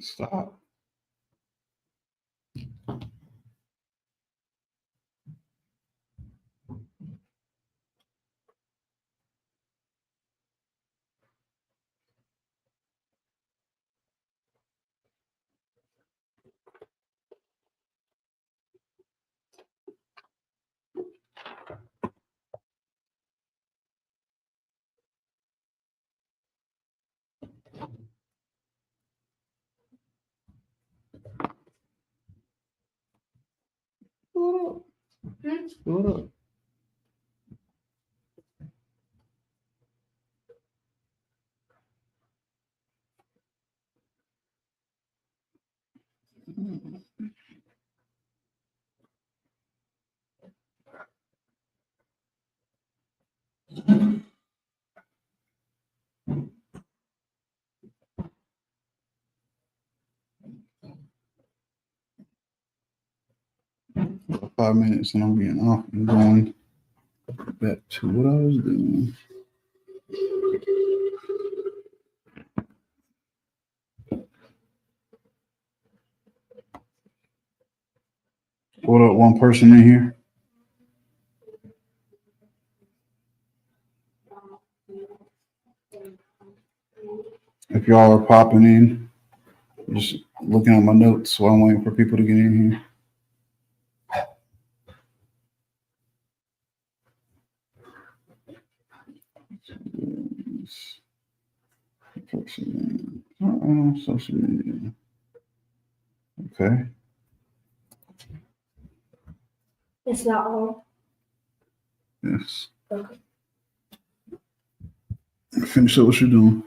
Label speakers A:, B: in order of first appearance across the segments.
A: Stop. What up? What up? About 5 minutes and I'm getting off and going back to what I was doing. What up, one person in here? If y'all are popping in, just looking at my notes while I'm waiting for people to get in here. Social media. Okay.
B: It's not all.
A: Yes.
B: Okay.
A: Finish up what you're doing.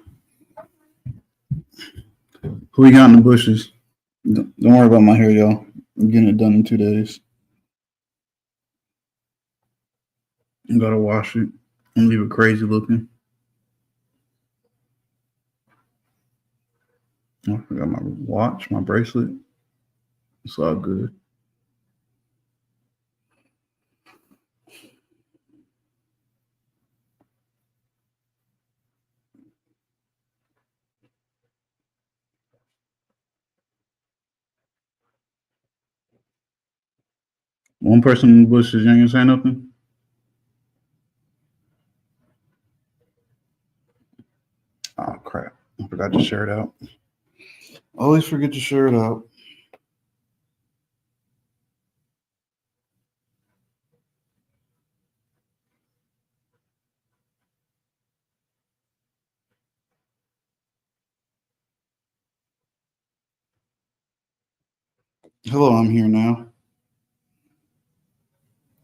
A: Who we got in the bushes? Don't worry about my hair, y'all. I'm getting it done in 2 days. I gotta wash it and leave it crazy looking. I forgot my watch, my bracelet. It's all good. One person in the bushes, you ain't gonna say nothing? Oh, crap. I forgot to share it out. Always forget to share it out. Hello, I'm here now.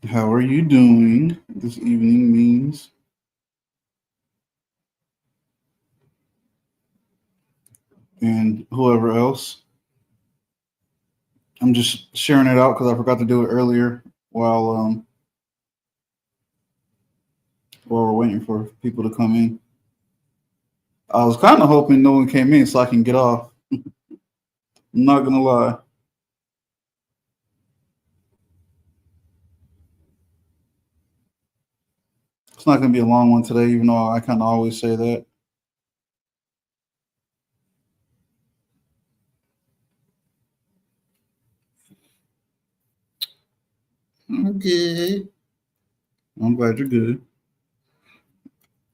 A: How are you doing this evening, Means? And whoever else. I'm just sharing it out because I forgot to do it earlier while we're waiting for people to come in. I was kind of hoping no one came in so I can get off. I'm not gonna lie. It's not gonna be a long one today, even though I kind of always say that. I'm good. I'm glad you're good.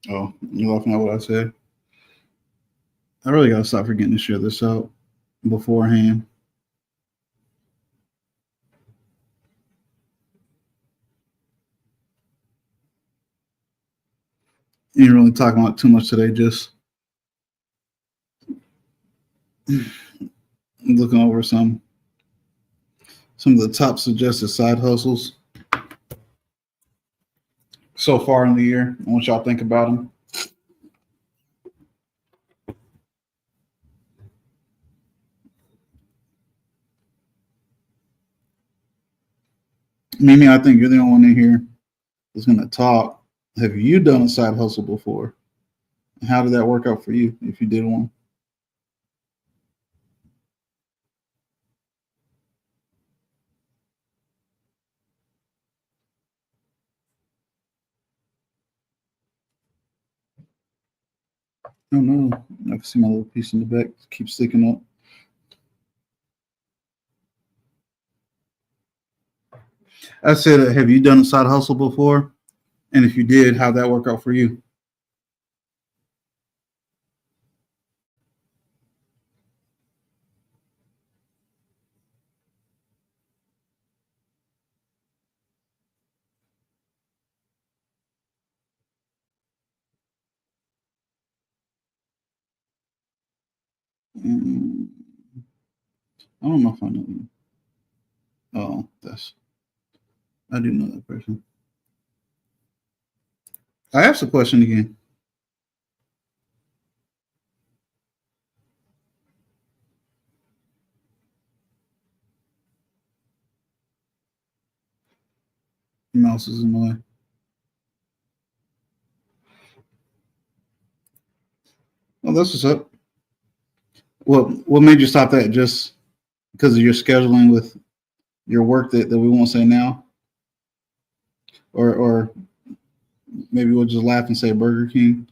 A: Oh, you're laughing at what I said. I really gotta stop forgetting to share this out beforehand. You ain't really talking about too much today, just looking over some of the top suggested side hustles so far in the year. I want y'all to think about them. Mimi, I think you're the only one in here that's gonna talk. Have you done a side hustle before? How did that work out for you if you did one? Oh no, I can see my little piece in the back keep sticking up. I said, have you done a side hustle before? And if you did, how'd that work out for you? Mm, I don't know if I know you. Oh, that's I do know that person. I asked the question again. Mouse is in the way. Oh, that's what's up. What made you stop that? Just because of your scheduling with your work that we won't say now, or maybe we'll just laugh and say Burger King,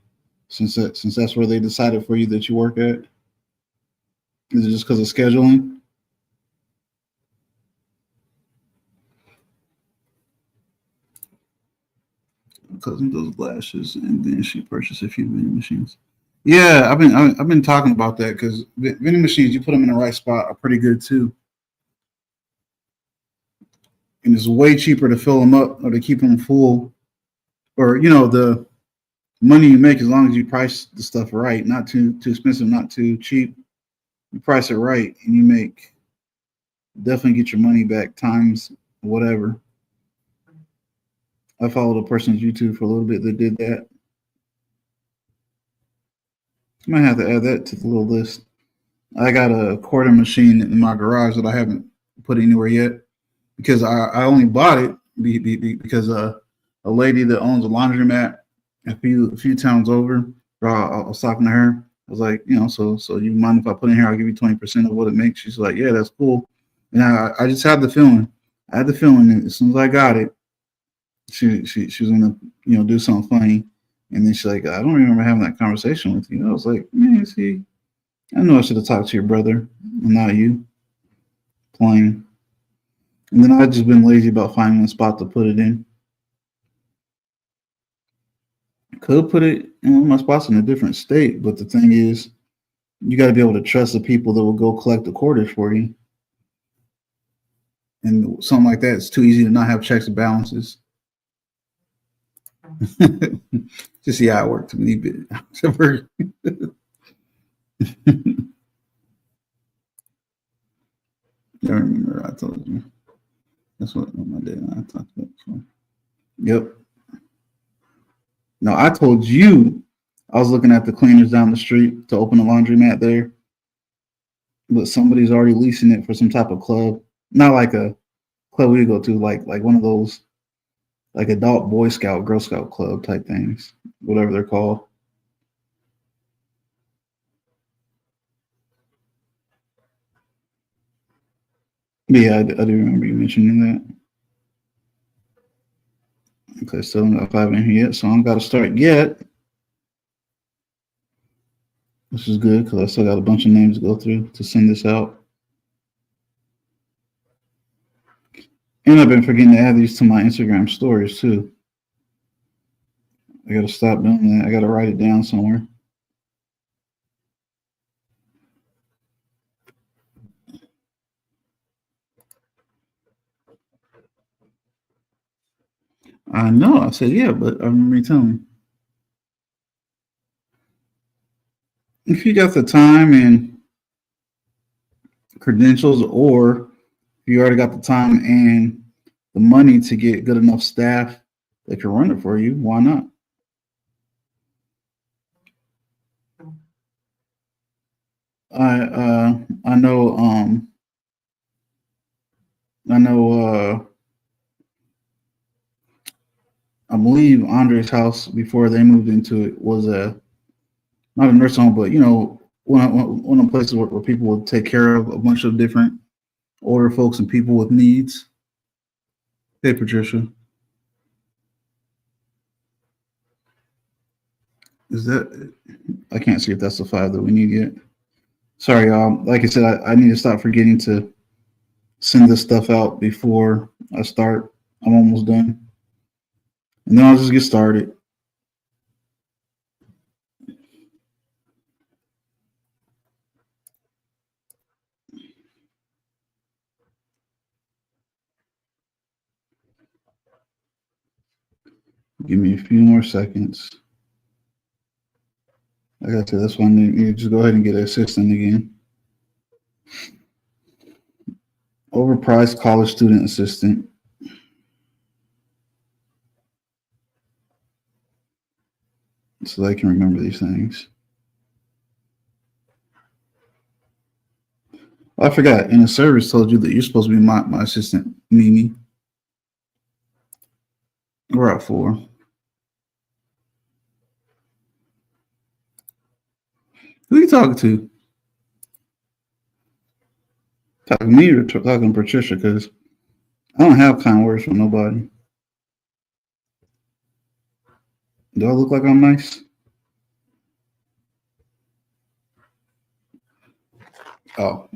A: since that's where they decided for you that you work at. Is it just because of scheduling? Cousin does glasses, and then she purchased a few vending machines. Yeah, I've been talking about that because vending machines, you put them in the right spot, are pretty good too, and it's way cheaper to fill them up or to keep them full, or the money you make as long as you price the stuff right, not too expensive, not too cheap. You price it right, and you make definitely get your money back times whatever. I followed a person's YouTube for a little bit that did that. I might have to add that to the little list. I got a quarter machine in my garage that I haven't put anywhere yet because I only bought it because a lady that owns a laundromat a few towns over, I was talking to her. I was like, so you mind if I put in here? I'll give you 20% of what it makes. She's like, yeah, that's cool. And I just had the feeling. I had the feeling that as soon as I got it, she was gonna do something funny. And then she's like, I don't remember having that conversation with you. I was like, man, see, I know I should have talked to your brother and not you. Plain. And then I've just been lazy about finding a spot to put it in. Could put it in one of my spots in a different state, but the thing is, you got to be able to trust the people that will go collect the quarters for you. And something like that, it's too easy to not have checks and balances. Just see how it worked to me. I remember I told you. That's what my dad and I talked about before. Yep. No, I told you I was looking at the cleaners down the street to open a laundromat there, but somebody's already leasing it for some type of club. Not like a club we go to, like one of those like adult Boy Scout, Girl Scout club type things, whatever they're called. But yeah, I do remember you mentioning that. Okay, still not got five in here yet, so I don't got to start yet. This is good because I still got a bunch of names to go through to send this out. And I've been forgetting to add these to my Instagram stories too. I got to stop doing that. I got to write it down somewhere. I know. I said, yeah, but I remember you telling me. If you got the time and credentials, or if you already got the time and the money to get good enough staff that can run it for you, why not? I know I know I believe Andre's house before they moved into it was a not a nurse home, but one of the places where people would take care of a bunch of different older folks and people with needs. Hey, Patricia. Is that? I can't see if that's the file that we need yet. Sorry, y'all. Like I said, I need to stop forgetting to send this stuff out before I start. I'm almost done, and then I'll just get started. Give me a few more seconds. Like I said, that's why I need you just go ahead and get an assistant again. Overpriced college student assistant. So they can remember these things. Oh, I forgot. In the service told you that you're supposed to be my assistant, Mimi. We're at 4. Who are you talking to? Talking to me or talking to Patricia? Because I don't have kind words for nobody. Do I look like I'm nice? Oh,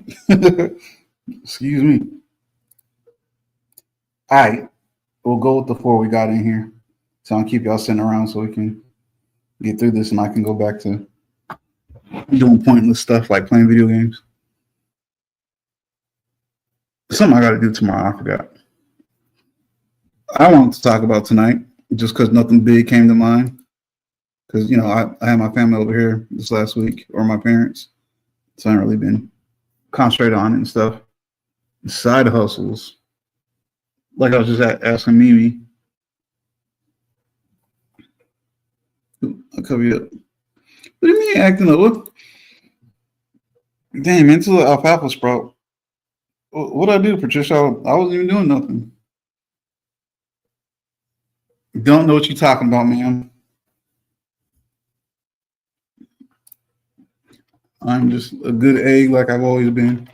A: excuse me. All right, we'll go with the 4 we got in here. So I'll keep y'all sitting around so we can get through this and I can go back to doing pointless stuff like playing video games. Something I got to do tomorrow. I forgot. I wanted to talk about tonight just because nothing big came to mind. Because, I had my family over here this last week, or my parents. So I haven't really been concentrated on it and stuff. Side hustles. Like I was just asking Mimi. I'll cover you up. What do you mean acting up? What? Damn, into the alfalfa sprout. What'd I do, Patricia? I wasn't even doing nothing. Don't know what you're talking about, ma'am. I'm just a good egg like I've always been.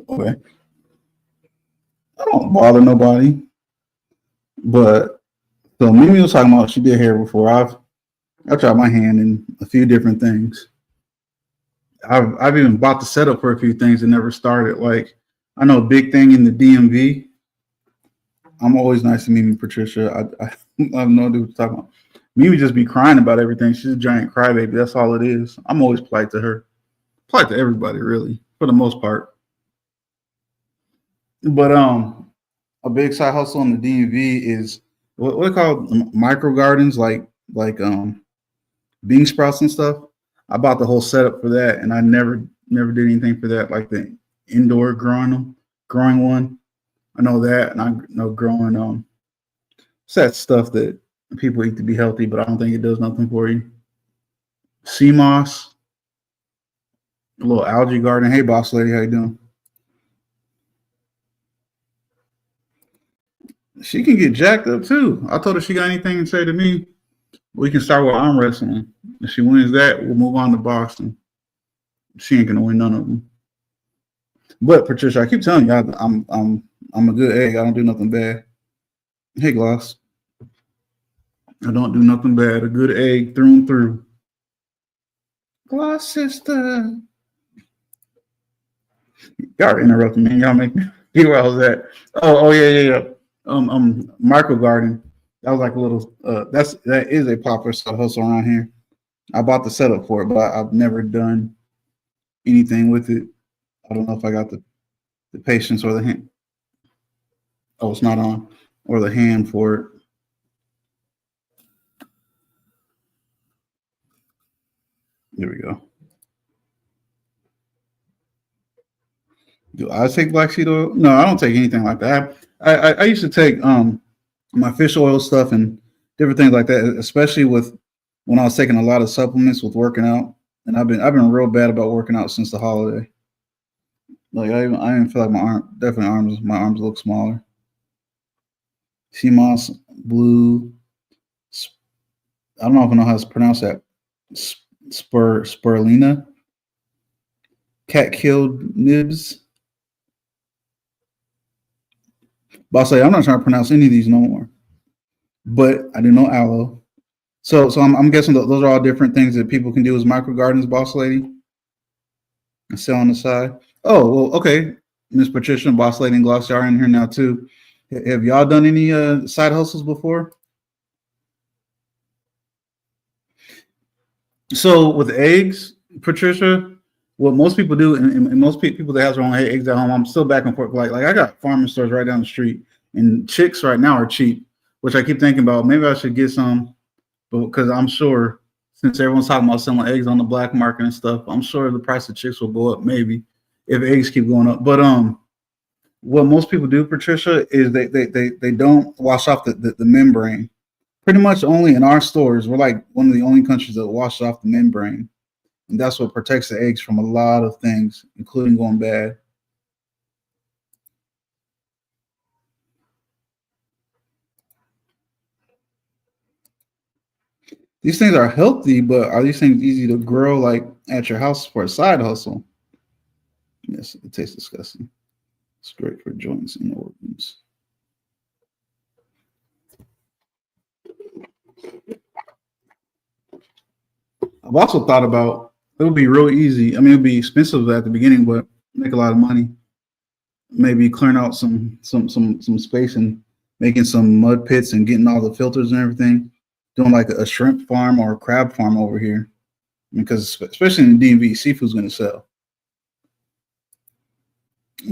A: Okay. I don't bother nobody. But so Mimi was talking about she did hair before. I've tried my hand in a few different things. I've even bought the setup for a few things that never started. Like I know a big thing in the DMV. I'm always nice to Mimi Patricia. I have no idea what to talk about. Mimi just be crying about everything. She's a giant crybaby. That's all it is. I'm always polite to her. Polite to everybody, really, for the most part. But a big side hustle in the DMV is what they call micro gardens, like bean sprouts and stuff. I bought the whole setup for that, and I never did anything for that, like the indoor growing one. I know that, and I know growing it's that stuff that people eat to be healthy, but I don't think it does nothing for you. Sea moss, a little algae garden. Hey, boss lady, how you doing? She can get jacked up too. I told her she got anything to say to me. We can start with arm wrestling. If she wins that, we'll move on to boxing. She ain't gonna win none of them. But Patricia, I keep telling you, I'm a good egg. I don't do nothing bad. Hey, Gloss, I don't do nothing bad. A good egg through and through. Gloss sister, y'all are interrupting me. Y'all make me figure where I was at. Oh yeah. Micro garden. That was like a little. That is a popular side hustle around here. I bought the setup for it, but I've never done anything with it. I don't know if I got the patience or the hand. Oh, it's not on, or the hand for it. There we go. Do I take black seed oil? No, I don't take anything like that. I used to take my fish oil stuff and different things like that, especially with when I was taking a lot of supplements with working out. And I've been real bad about working out since the holiday. Like I even feel like my arms look smaller. CMOS blue. I don't know if I know how to pronounce that. Spirulina. Cat killed nibs. Boss lady, I'm not trying to pronounce any of these no more, but I do know aloe. So I'm guessing those are all different things that people can do as micro gardens, boss lady, and sell on the side. Oh well, okay. Miss Patricia and boss lady and Glossy are in here now too. Have y'all done any side hustles before? So with eggs, Patricia, what most people do, and most people that have their own eggs at home, I'm still back and forth. Like I got farming stores right down the street, and chicks right now are cheap, which I keep thinking about. Maybe I should get some, but because I'm sure since everyone's talking about selling eggs on the black market and stuff, I'm sure the price of chicks will go up. Maybe if eggs keep going up, but what most people do, Patricia, is they don't wash off the membrane. Pretty much only in our stores, we're like one of the only countries that wash off the membrane. And that's what protects the eggs from a lot of things, including going bad. These things are healthy, but are these things easy to grow like at your house for a side hustle? Yes, it tastes disgusting. It's great for joints and organs. I've also thought about it would be real easy. I mean, it would be expensive at the beginning, but make a lot of money. Maybe clearing out some space and making some mud pits and getting all the filters and everything. Doing like a shrimp farm or a crab farm over here, because especially in the DMV, seafood's going to sell.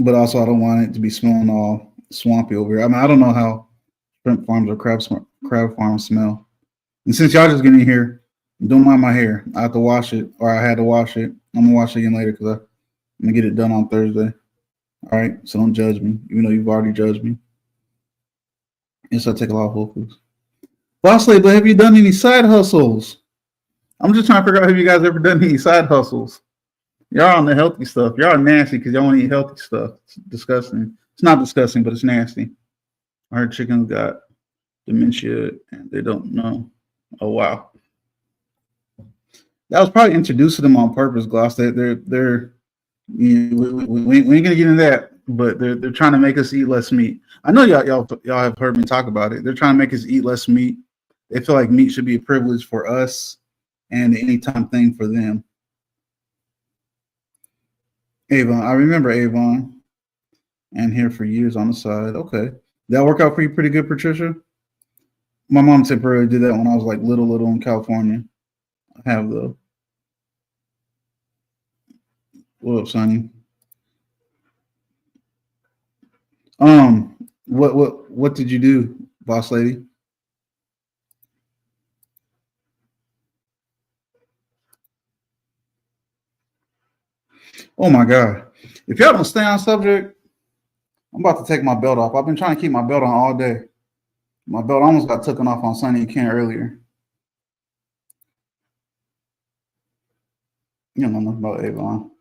A: But also, I don't want it to be smelling all swampy over here. I mean, I don't know how shrimp farms or crab farms smell. And since y'all just getting here, don't mind my hair. I have to wash it, or I had to wash it. I'm gonna wash it again later because I'm gonna get it done on Thursday. All right, so don't judge me, even though you've already judged me. Yes, I take a lot of Whole Foods. Boss lady, but have you done any side hustles? I'm just trying to figure out have you guys ever done any side hustles? Y'all on the healthy stuff. Y'all are nasty because y'all want to eat healthy stuff. It's disgusting. It's not disgusting, but it's nasty. I heard chickens got dementia and they don't know. Oh wow. That was probably introduced to them on purpose, Gloss. They're you know, we ain't gonna get into that, but they're trying to make us eat less meat. I know y'all have heard me talk about it. They're trying to make us eat less meat. They feel like meat should be a privilege for us and an anytime thing for them. Avon, I remember Avon, and here for years on the side. Okay, that work out for you pretty good, Patricia. My mom temporarily did that when I was like little in California. I have though. What up, Sonny? What did you do, boss lady? Oh my god! If y'all don't stay on subject, I'm about to take my belt off. I've been trying to keep my belt on all day. My belt almost got taken off on Sunny and Ken earlier. You don't know nothing about Avon.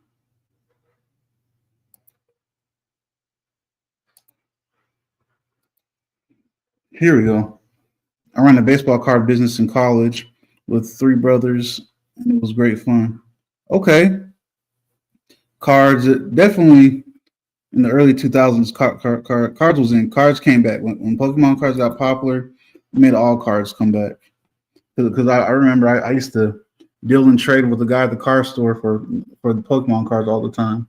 A: Here we go. I ran a baseball card business in college with three brothers, and it was great fun. Okay, cards definitely in the early 2000s. Cards was in. Cards came back when Pokemon cards got popular. It made all cards come back because I remember I used to deal and trade with the guy at the car store for the Pokemon cards all the time.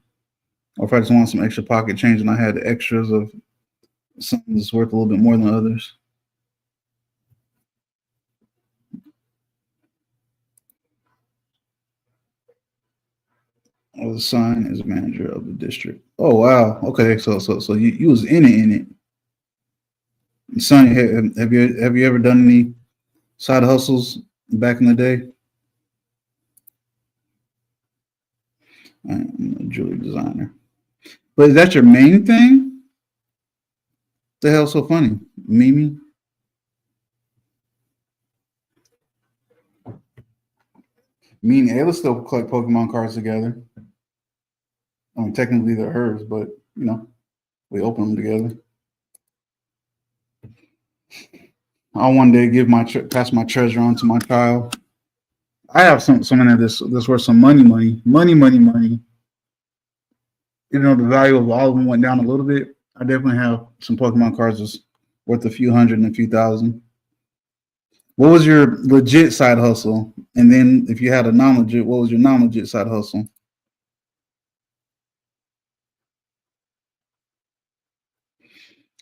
A: Or if I just wanted some extra pocket change and I had extras of something that's worth a little bit more than others. Oh, the son is manager of the district. Oh wow. Okay, so you was in it. Sonny, have you ever done any side hustles back in the day? I'm a jewelry designer. But is that your main thing? The hell's so funny, Mimi? Me and Ayla still collect Pokemon cards together. I mean, technically they're hers, but we open them together. I'll one day give pass my treasure on to my child. I have something of this worth some money. You know, the value of all of them went down a little bit. I definitely have some Pokemon cards that's worth a few hundred and a few thousand. What was your legit side hustle? And then if you had a non-legit, what was your non-legit side hustle?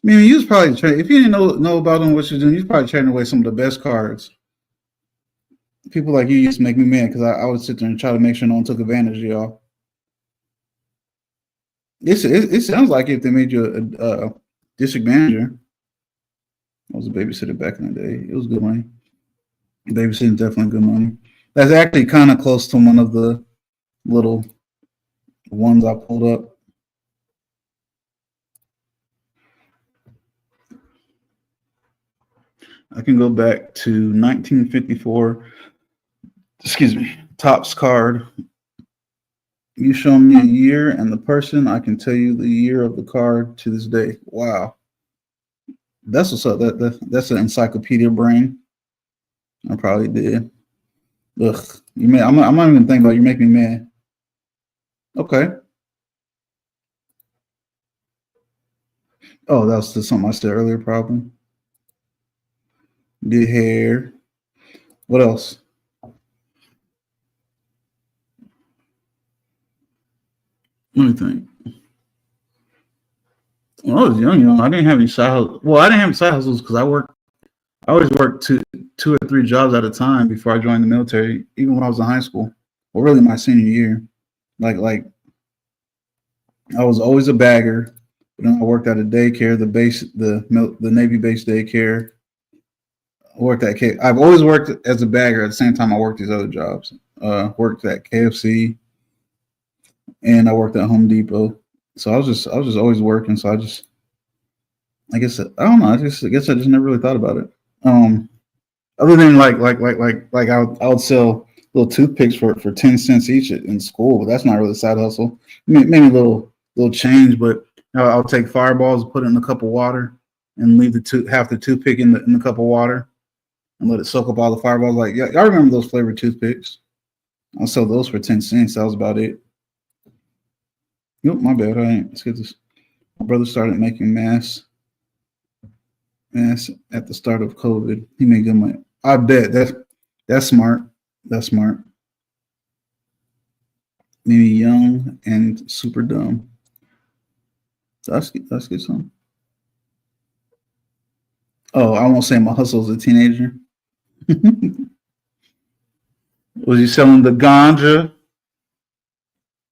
A: I mean, you was probably if you didn't know about them, what you're doing, you was probably trading away some of the best cards. People like you used to make me mad because I would sit there and try to make sure no one took advantage of y'all. It sounds like if they made you a district manager. I was a babysitter back in the day. It was good money. Babysitting definitely good money. That's actually kind of close to one of the little ones I pulled up. I can go back to 1954. Excuse me. Topps card. You show me a year and the person, I can tell you the year of the card to this day. Wow. That's what's up. That's an encyclopedia brain. I probably did. Ugh. I'm not even thinking about it. You make me mad. Okay. Oh, that was just something I said earlier, probably. Good hair. What else? Let me think. When I was young, I didn't have any side hustles. Well, I didn't have side hustles because I worked. I always worked two or three jobs at a time before I joined the military. Even when I was in high school, well, really my senior year. Like I was always a bagger. But then I worked at a daycare, the Navy base daycare. I worked at I've always worked as a bagger at the same time I worked these other jobs. Worked at KFC and I worked at Home Depot. So I was just always working. So I guess I don't know. I guess I just never really thought about it. Um, Other than I would sell little toothpicks for 10 cents each in school, but that's not really a side hustle. Maybe a little change, but I'll take fireballs, put it in a cup of water, and leave half the toothpick in the cup of water and let it soak up all the fireballs. Like y'all remember those flavored toothpicks? I'll sell those for 10 cents. That was about it. Yep, my bad. I ain't. Let's get this. My brother started making masks at the start of COVID. He made good money. I bet that's smart. That's smart. Maybe young and super dumb. That's good some. Oh, I won't say my hustle as a teenager. Was he selling the ganja?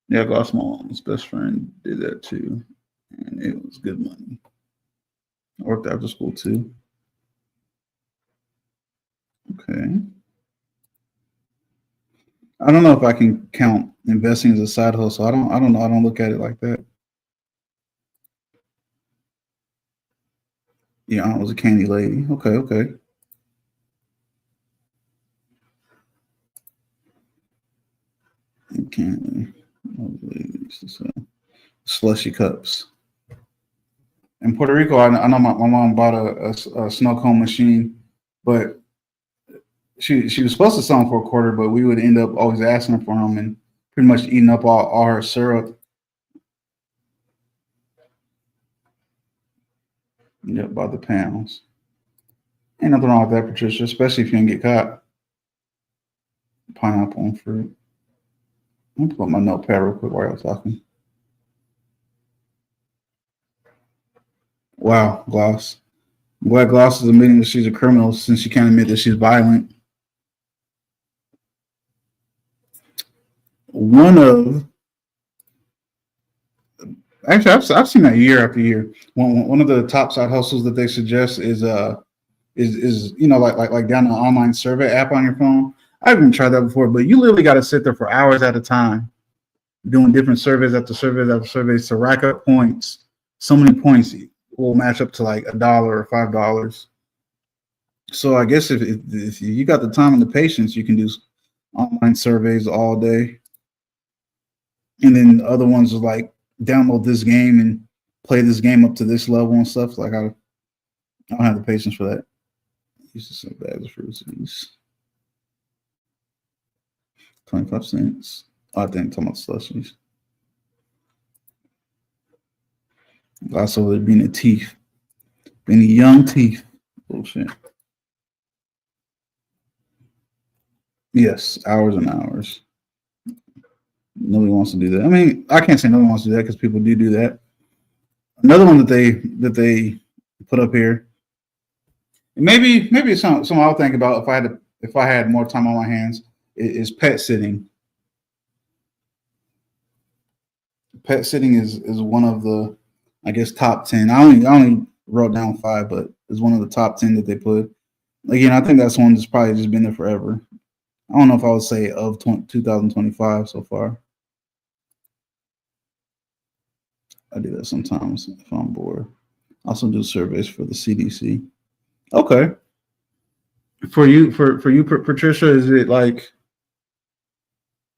A: Yeah, I lost my mom's best friend did that too, and it was good money. I worked after school too. Okay. I don't know if I can count investing as a side hustle. I don't know. I don't look at it like that. Yeah, I was a candy lady. Okay, okay. Candy. Slushy cups. In Puerto Rico, I know my mom bought a snow cone machine, but she was supposed to sell them for a quarter, but we would end up always asking her for them and pretty much eating up all her syrup. Yep, by the pounds. Ain't nothing wrong with that, Patricia, especially if you don't get caught. Pineapple and fruit. I'm gonna pull up my notepad real quick while I was talking. Wow, Gloss. I'm glad Gloss is admitting that she's a criminal since she can't admit that she's violent. One of Actually, I've seen that year after year. One of the top side hustles that they suggest is like down an online survey app on your phone. I've even tried that before, but you literally got to sit there for hours at a time doing different surveys after surveys after surveys to rack up points. So many points will match up to like $1 or $5. So I guess if you got the time and the patience, you can do online surveys all day. And then the other ones are like download this game and play this game up to this level and stuff. Like I don't have the patience for that. Used to sell bags of fruits. 25 cents. Oh, I think I'm talking about slushies. Also, there being the teeth, being the young teeth. Bullshit. Yes, hours and hours. Nobody wants to do that. I mean, I can't say no one wants to do that because people do that. Another one that they put up here. Maybe it's something I'll think about if I had more time on my hands is pet sitting. Pet sitting is one of the, I guess, top 10. I only wrote down five, but it's one of the top 10 that they put. Again, I think that's one that's probably just been there forever. I don't know if I would say of 2025 so far. I do that sometimes if I'm bored. I also do surveys for the CDC. Okay, for you, Patricia, is it like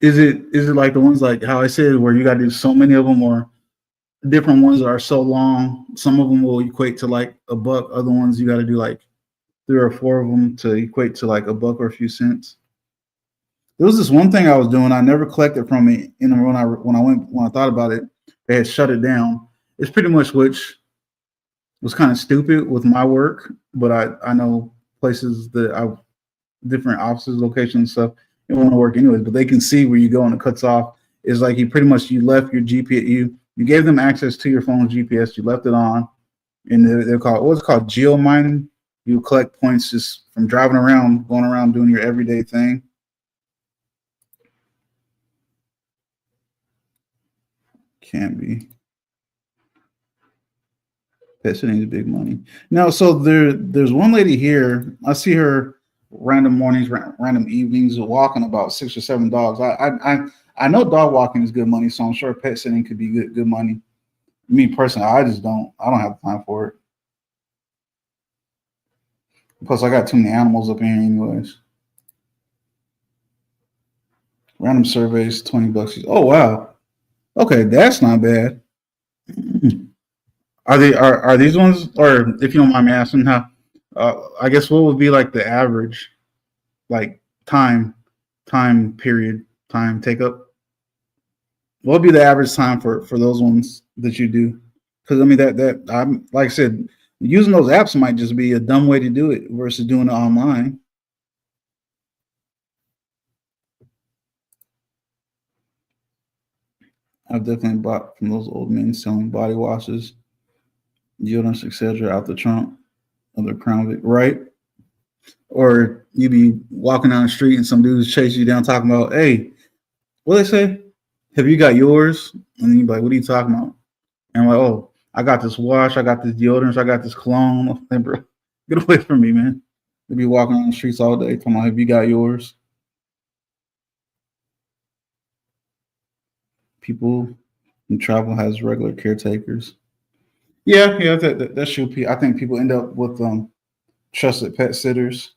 A: the ones like how I said where you got to do so many of them, or different ones that are so long? Some of them will equate to like a buck. Other ones you got to do like three or four of them to equate to like a buck or a few cents. There was this one thing I was doing. I never collected from it. And when I thought about it, they had shut it down. It's pretty much which was kind of stupid with my work, but I know places that I different offices, locations, and stuff. It want to work anyways, but they can see where you go and it cuts off. It's like you left your GPS. You gave them access to your phone's GPS. You left it on, and they're called what's it called geo mining. You collect points just from driving around, going around doing your everyday thing. Can't be. Pet sitting is big money. Now, so there's one lady here. I see her random mornings, random evenings, walking about 6 or 7 dogs. I know dog walking is good money, so I'm sure pet sitting could be good money. Me personally, I don't have time for it. Plus, I got too many animals up in here, anyways. Random surveys, $20. Oh wow. Okay, that's not bad. Are these ones, or if you don't mind me asking, how? I guess what would be like the average, like time period, time take up? What would be the average time for those ones that you do? Because I mean that I'm like I said, using those apps might just be a dumb way to do it versus doing it online. I've definitely bought from those old men selling body washes, deodorants, etc. out the trunk of their Crown Vic, right? Or you be walking down the street and some dudes chase you down talking about, hey, what they say? Have you got yours? And then you be like, what are you talking about? And I'm like, oh, I got this wash, I got this deodorant, I got this cologne. Like, bro, get away from me, man. They be walking on the streets all day talking about, have you got yours? People in travel has regular caretakers. Yeah, that should be. I think people end up with trusted pet sitters.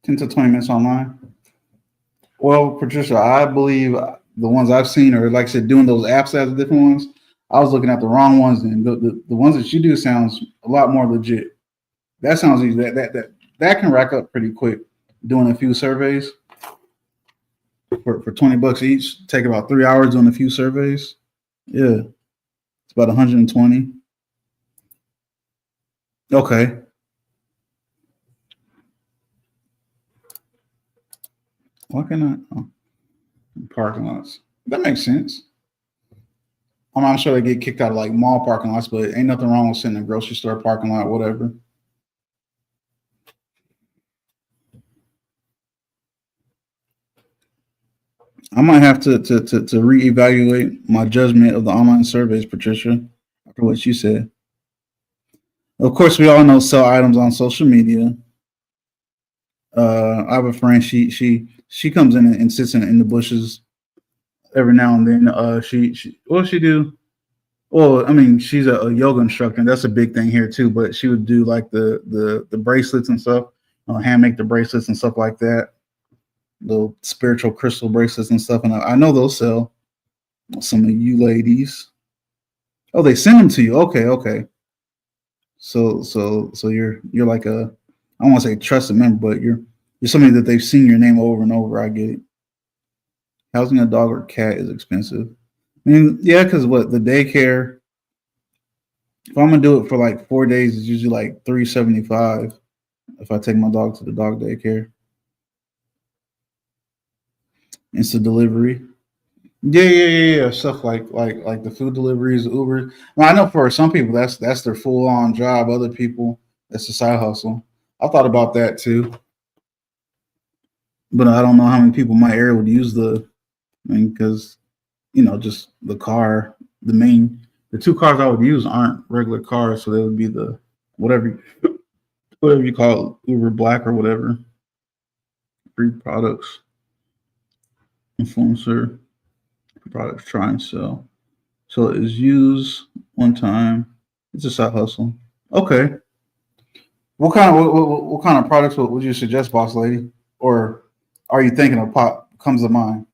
A: 10 to 20 minutes online. Well, Patricia, I believe the ones I've seen are like I said, doing those apps as different ones. I was looking at the wrong ones, and the ones that you do sounds a lot more legit. That sounds easy. That can rack up pretty quick. Doing a few surveys for $20 each, take about 3 hours doing a few surveys. Yeah, it's about 120. Okay, why can I? Oh, parking lots. That makes sense. I'm sure they get kicked out of like mall parking lots, but ain't nothing wrong with sitting in a grocery store parking lot, whatever. I might have to reevaluate my judgment of the online surveys, Patricia, after what you said. Of course, we all know sell items on social media. I have a friend. She comes in and sits in the bushes every now and then. She what does she do? Well, I mean, she's a yoga instructor, and that's a big thing here too. But she would do like the bracelets and stuff, hand make the bracelets and stuff like that. The spiritual crystal bracelets and stuff, and I know those sell. Some of you ladies. Oh, they send them to you. Okay, okay. So you're like a, I don't want to say trusted member, but you're somebody that they've seen your name over and over. I get it. Housing a dog or cat is expensive. I mean, yeah, because what the daycare, if I'm gonna do it for like 4 days, it's usually like 375 if I take my dog to the dog daycare. It's a delivery. Yeah, yeah, yeah, yeah. Stuff like the food deliveries, Uber. Well, I know for some people that's their full on job. Other people that's a side hustle. I thought about that too, but I don't know how many people in my area would use the. I mean, because just the car, the two cars I would use aren't regular cars, so they would be the whatever whatever you call it, Uber Black or whatever, free products, influencer products, try and sell. So it is used one time. It's a side hustle. Okay. What kind of products would you suggest, boss lady? Or are you thinking of pop comes to mind?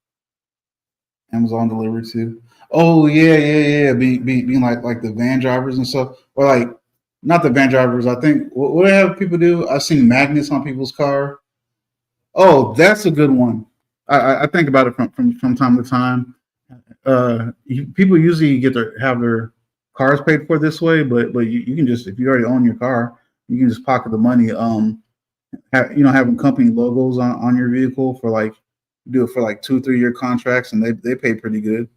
A: Amazon delivery too. Oh yeah, yeah, yeah. Being like the van drivers and stuff, or like not the van drivers. I think what do they have people do? I've seen magnets on people's car. Oh, that's a good one. I think about it from time to time. People usually get their have their cars paid for this way, but you can just if you already own your car, you can just pocket the money. Having company logos on your vehicle for like do it for like 2 3 year contracts, and they pay pretty good.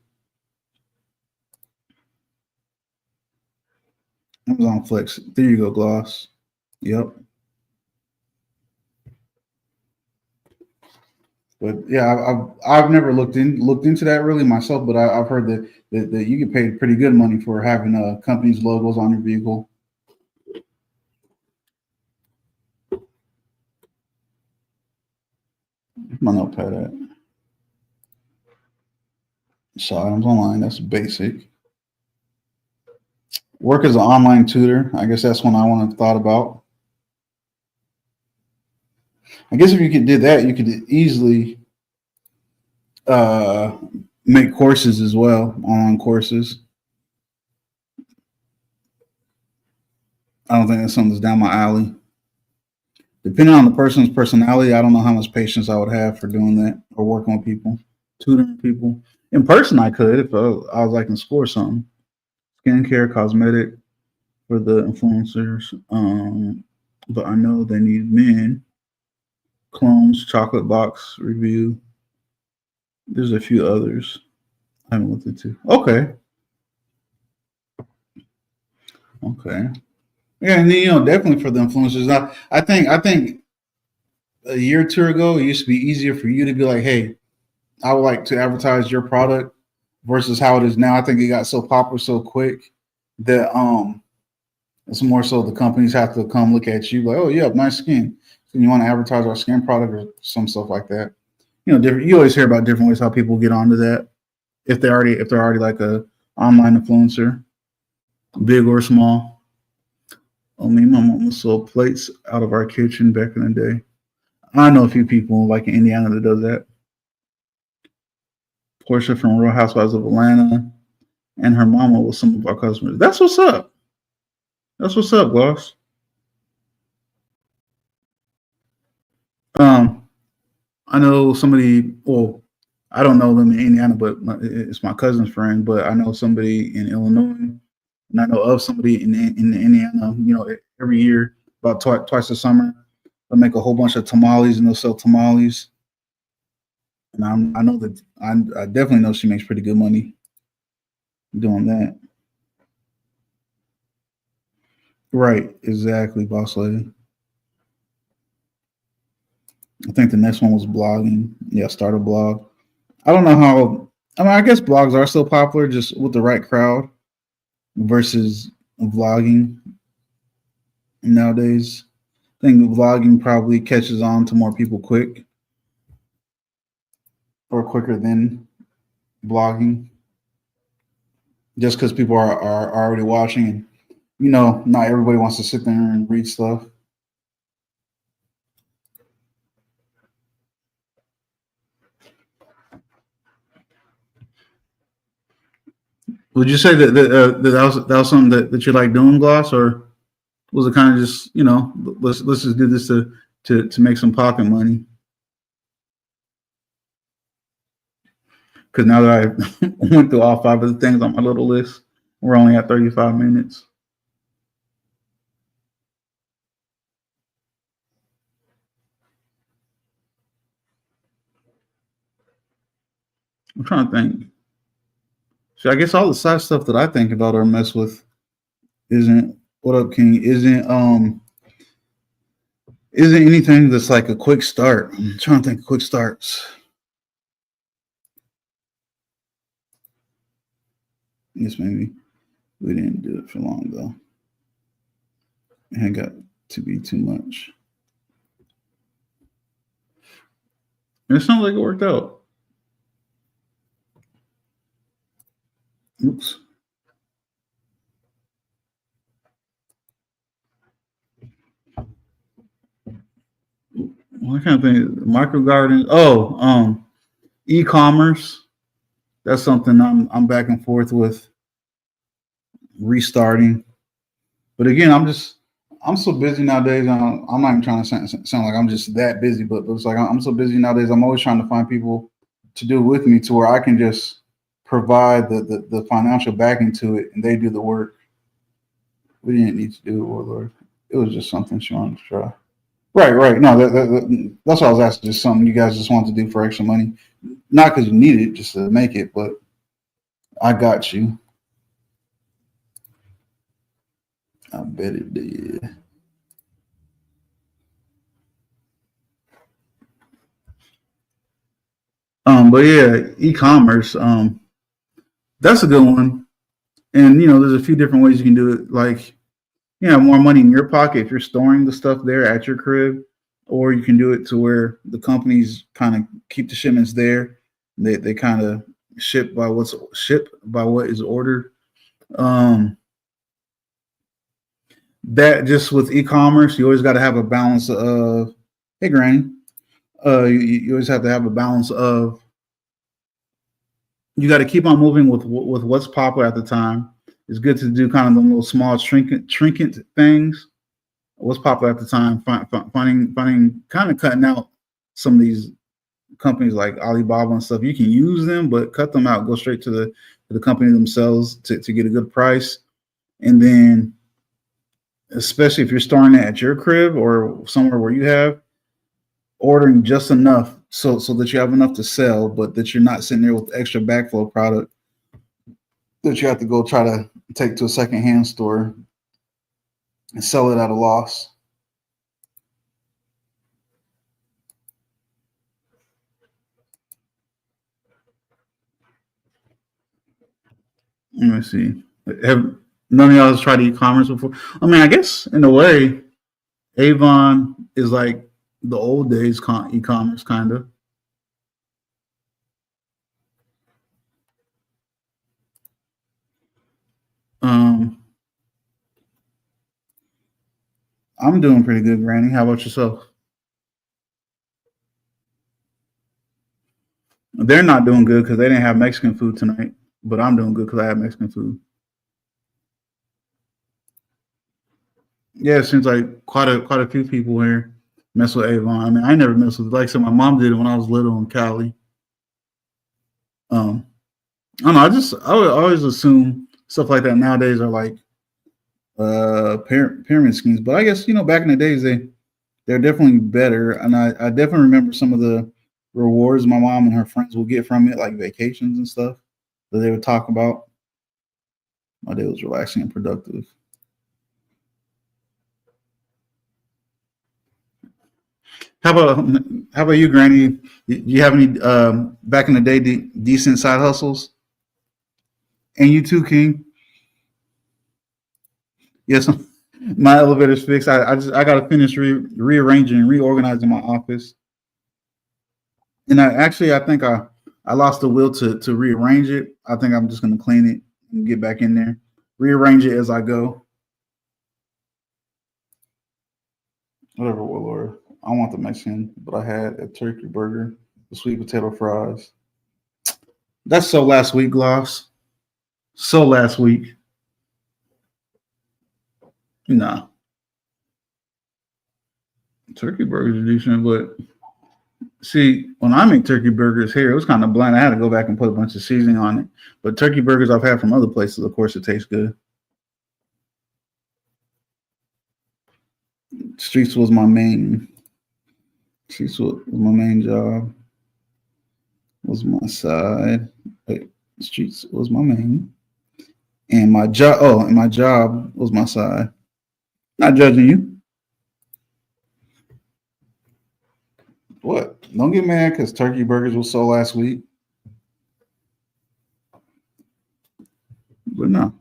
A: Amazon Flex. There you go, Gloss. Yep. But yeah, I've never looked into that really myself, but I've heard that you get paid pretty good money for having companies logos on your vehicle. My notepad at so items online. That's basic. Work as an online tutor. I guess that's one I want to thought about. I guess if you could did that, you could easily uh, make courses as well, online courses. I don't think that's something that's down my alley. Depending on the person's personality, I don't know how much patience I would have for doing that or working with people, tutoring people. In person, I could if I was like in school or something. Skincare, cosmetic for the influencers. But I know they need men. Clones, chocolate box review. There's a few others I haven't looked into. Okay, okay. Yeah, and then, definitely for the influencers. Now, I think a year or two ago, it used to be easier for you to be like, "Hey, I would like to advertise your product," versus how it is now. I think it got so popular so quick that it's more so the companies have to come look at you like, "Oh, you have nice skin. So you want to advertise our skin product or some stuff like that." Different. You always hear about different ways how people get onto that if they're already like a online influencer, big or small. Oh, me and my mom sold plates out of our kitchen back in the day. I know a few people like in Indiana that does that. Portia from Real Housewives of Atlanta and her mama was some of our customers. That's what's up. That's what's up, Gloss. Um, I know somebody. Well, I don't know them in Indiana, but it's my cousin's friend. But I know somebody in Illinois, and I know of somebody in Indiana. Every year about twice a summer, they'll make a whole bunch of tamales and they'll sell tamales. And I know that I definitely know she makes pretty good money doing that. Right, exactly, boss lady. I think the next one was blogging. Yeah, start a blog. I don't know how. I mean, I guess blogs are still popular, just with the right crowd versus vlogging nowadays. I think vlogging probably catches on to more people quicker than blogging, just because people are already watching. And, not everybody wants to sit there and read stuff. Would you say that was something that you like doing, Gloss, or was it kind of just let's just do this to make some pocket money? Because now that I went through all five of the things on my little list, we're only at 35 minutes. I'm trying to think. So I guess all the side stuff that I think about or mess with isn't what up, King? Isn't anything that's like a quick start. I'm trying to think of quick starts. I guess maybe we didn't do it for long though. It had got to be too much. And it sounds like it worked out. Oops. What kind of thing? Micro gardens. Oh, e-commerce. That's something I'm back and forth with restarting. But again, I'm so busy nowadays. I'm not even trying to sound like I'm just that busy, but it's like I'm so busy nowadays. I'm always trying to find people to do it with me to where I can just provide the financial backing to it and they do the work. We didn't need to do it, Warlord. It was just something she wanted to try. Right. No, that's what I was asking. Just something you guys just want to do for extra money, not because you need it, just to make it. But I got you. I bet it did. But yeah, e-commerce. That's a good one. And there's a few different ways you can do it. Like, more money in your pocket if you're storing the stuff there at your crib, or you can do it to where the companies kind of keep the shipments there. They kind of ship by what is ordered. Um, that just with e-commerce, you always got to have a balance of, hey, Granny, you always have to have a balance of, you got to keep on moving with what's popular at the time. It's good to do kind of the little small trinket things. What's popular at the time, finding kind of cutting out some of these companies like Alibaba and stuff. You can use them, but cut them out. Go straight to the company themselves to get a good price, and then especially if you're storing it at your crib or somewhere where you have, ordering just enough so that you have enough to sell, but that you're not sitting there with extra backflow product that you have to go try to take to a secondhand store and sell it at a loss. Let me see. Have none of y'all has tried e-commerce before? I mean, I guess in a way, Avon is like the old days e-commerce kind of. Um, I'm doing pretty good, Granny. How about yourself? They're not doing good because they didn't have Mexican food tonight, but I'm doing good because I have Mexican food. Yeah, it seems like quite a few people here mess with Avon. I mean, I never messed with it. Like I said, my mom did it when I was little in Cali. Um, I don't know. I would always assume stuff like that nowadays are like pyramid schemes. But I guess back in the days they're definitely better, and I definitely remember some of the rewards my mom and her friends would get from it, like vacations and stuff that they would talk about. My day was relaxing and productive. How about how about you, Granny? Do you have any back in the day decent side hustles? And you too, King. Yes, my elevator's fixed. I got to finish rearranging and reorganizing my office. And I think I lost the will to rearrange it. I think I'm just gonna clean it and get back in there, rearrange it as I go. Whatever, Warlord. I want the Mexican, but I had a turkey burger, the sweet potato fries. That's so last week, Gloss. So last week. Nah, turkey burgers are decent, but See, when I make turkey burgers here, it was kind of bland. I had to go back and put a bunch of seasoning on it. But turkey burgers I've had from other places, of course, it tastes good. Streets was my main. Streets was my main job. Was my side. Wait, streets was my main, and my job. Oh, and my job was my side. Not judging you. What? Don't get mad because turkey burgers was sold last week. But no,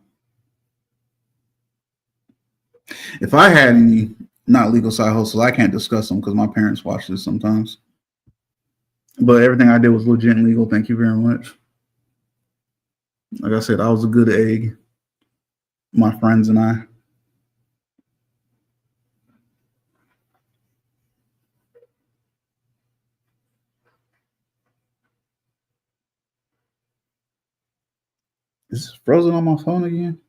A: if I had any not legal side hustles, I can't discuss them because my parents watch this sometimes. But everything I did was legit and legal. Thank you very much. Like I said, I was a good egg. My friends and I. Is it frozen on my phone again?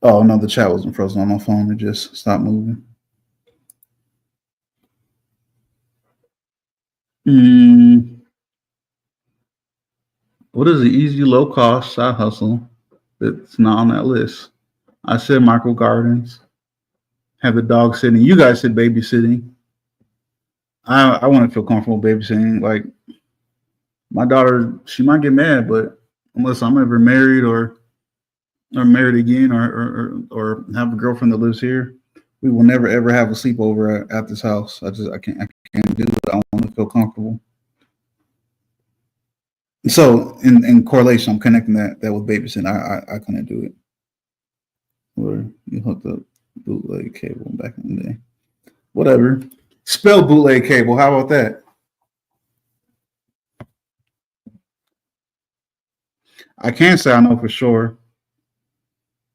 A: Oh no, the chat wasn't frozen on my phone. It just stopped moving. Mm, what is the easy, low cost side hustle that's not on that list? I said micro gardens. Have the dog sitting. You guys said babysitting. I want to feel comfortable babysitting. Like my daughter, she might get mad, but unless I'm ever married or married again or have a girlfriend that lives here, we will never ever have a sleepover at this house. I can't do it. I want to feel comfortable. So in correlation, I'm connecting that with babysitting. I couldn't do it. Or you hooked up bootleg cable back in the day. Whatever. Spell bootleg cable. How about that? I can't say I know for sure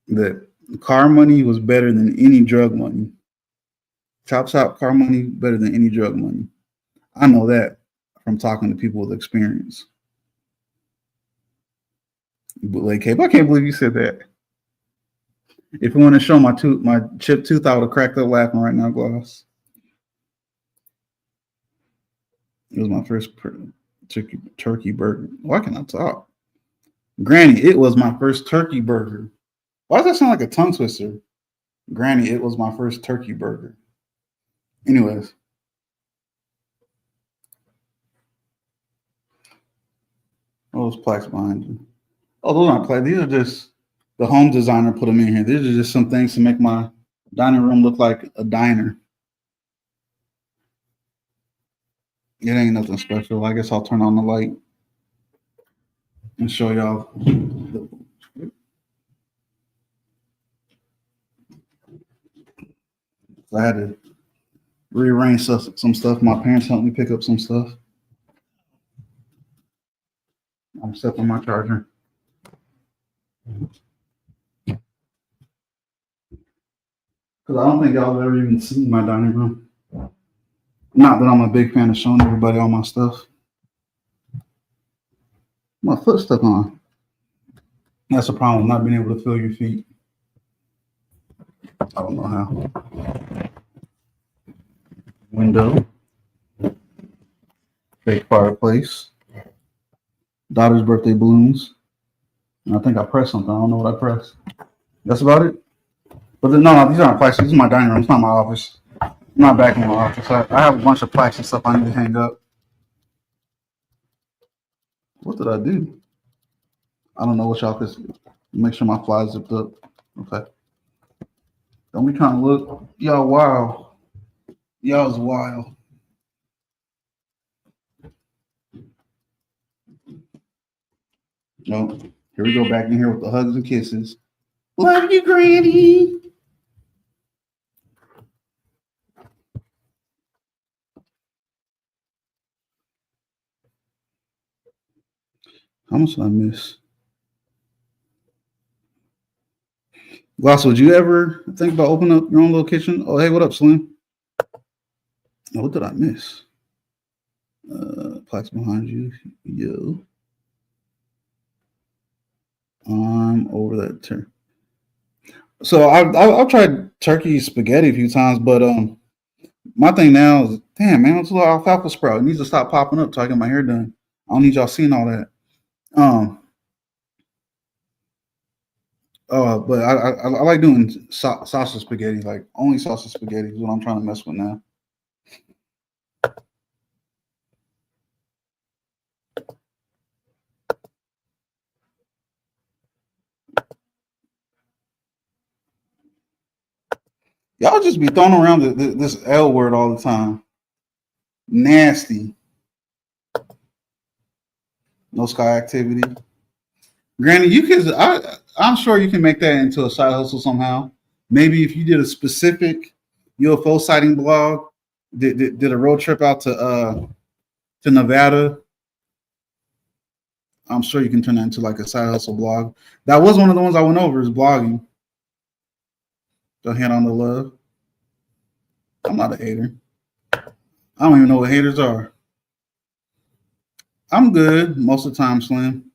A: that car money was better than any drug money. Top car money better than any drug money. I know that from talking to people with experience. Bootleg cable. I can't believe you said that. If you want to show my chipped tooth, I would have cracked up laughing right now, Gloss. It was my first turkey burger. Why can I talk? Granny, it was my first turkey burger. Why does that sound like a tongue twister? Granny, it was my first turkey burger. Anyways, what was plaques behind you? Oh, those aren't plaques. These are just the home designer put them in here. These are just some things to make my dining room look like a diner. It ain't nothing special. I guess I'll turn on the light and show y'all. I had to rearrange some stuff. My parents helped me pick up some stuff. I'm stepping my charger. Because I don't think y'all have ever even seen my dining room. Not that I'm a big fan of showing everybody all my stuff. My foot stuck on. That's a problem, not being able to feel your feet. I don't know how. Window. Fake fireplace. Daughter's birthday balloons. And I think I pressed something. I don't know what I pressed. That's about it. But no, these aren't plaques. This is my dining room. It's not my office. I'm not back in my office. I have a bunch of plaques and stuff I need to hang up. What did I do? I don't know what y'all could make sure my fly zipped up. Okay. Don't be trying to look. Y'all wild. Y'all's wild. No. Here we go back in here with the hugs and kisses. Love you, Granny. How much did I miss? Gloss, would you ever think about opening up your own little kitchen? Oh, hey, what up, Slim? Oh, what did I miss? Plaques behind you. Yo. I'm over that turn. So I've tried turkey spaghetti a few times, but My thing now is, damn man, it's a little alfalfa sprout. It needs to stop popping up till I get my hair done. I don't need y'all seeing all that. Um, but I like doing sausage spaghetti. Like only sausage spaghetti is what I'm trying to mess with now. Y'all just be throwing around this L word all the time. Nasty. No sky activity. Granny, you can. I'm sure you can make that into a side hustle somehow. Maybe if you did a specific UFO sighting blog, did a road trip out to Nevada. I'm sure you can turn that into like a side hustle blog. That was one of the ones I went over is blogging. The hand on the love. I'm not a hater. I don't even know what haters are. I'm good most of the time, Slim.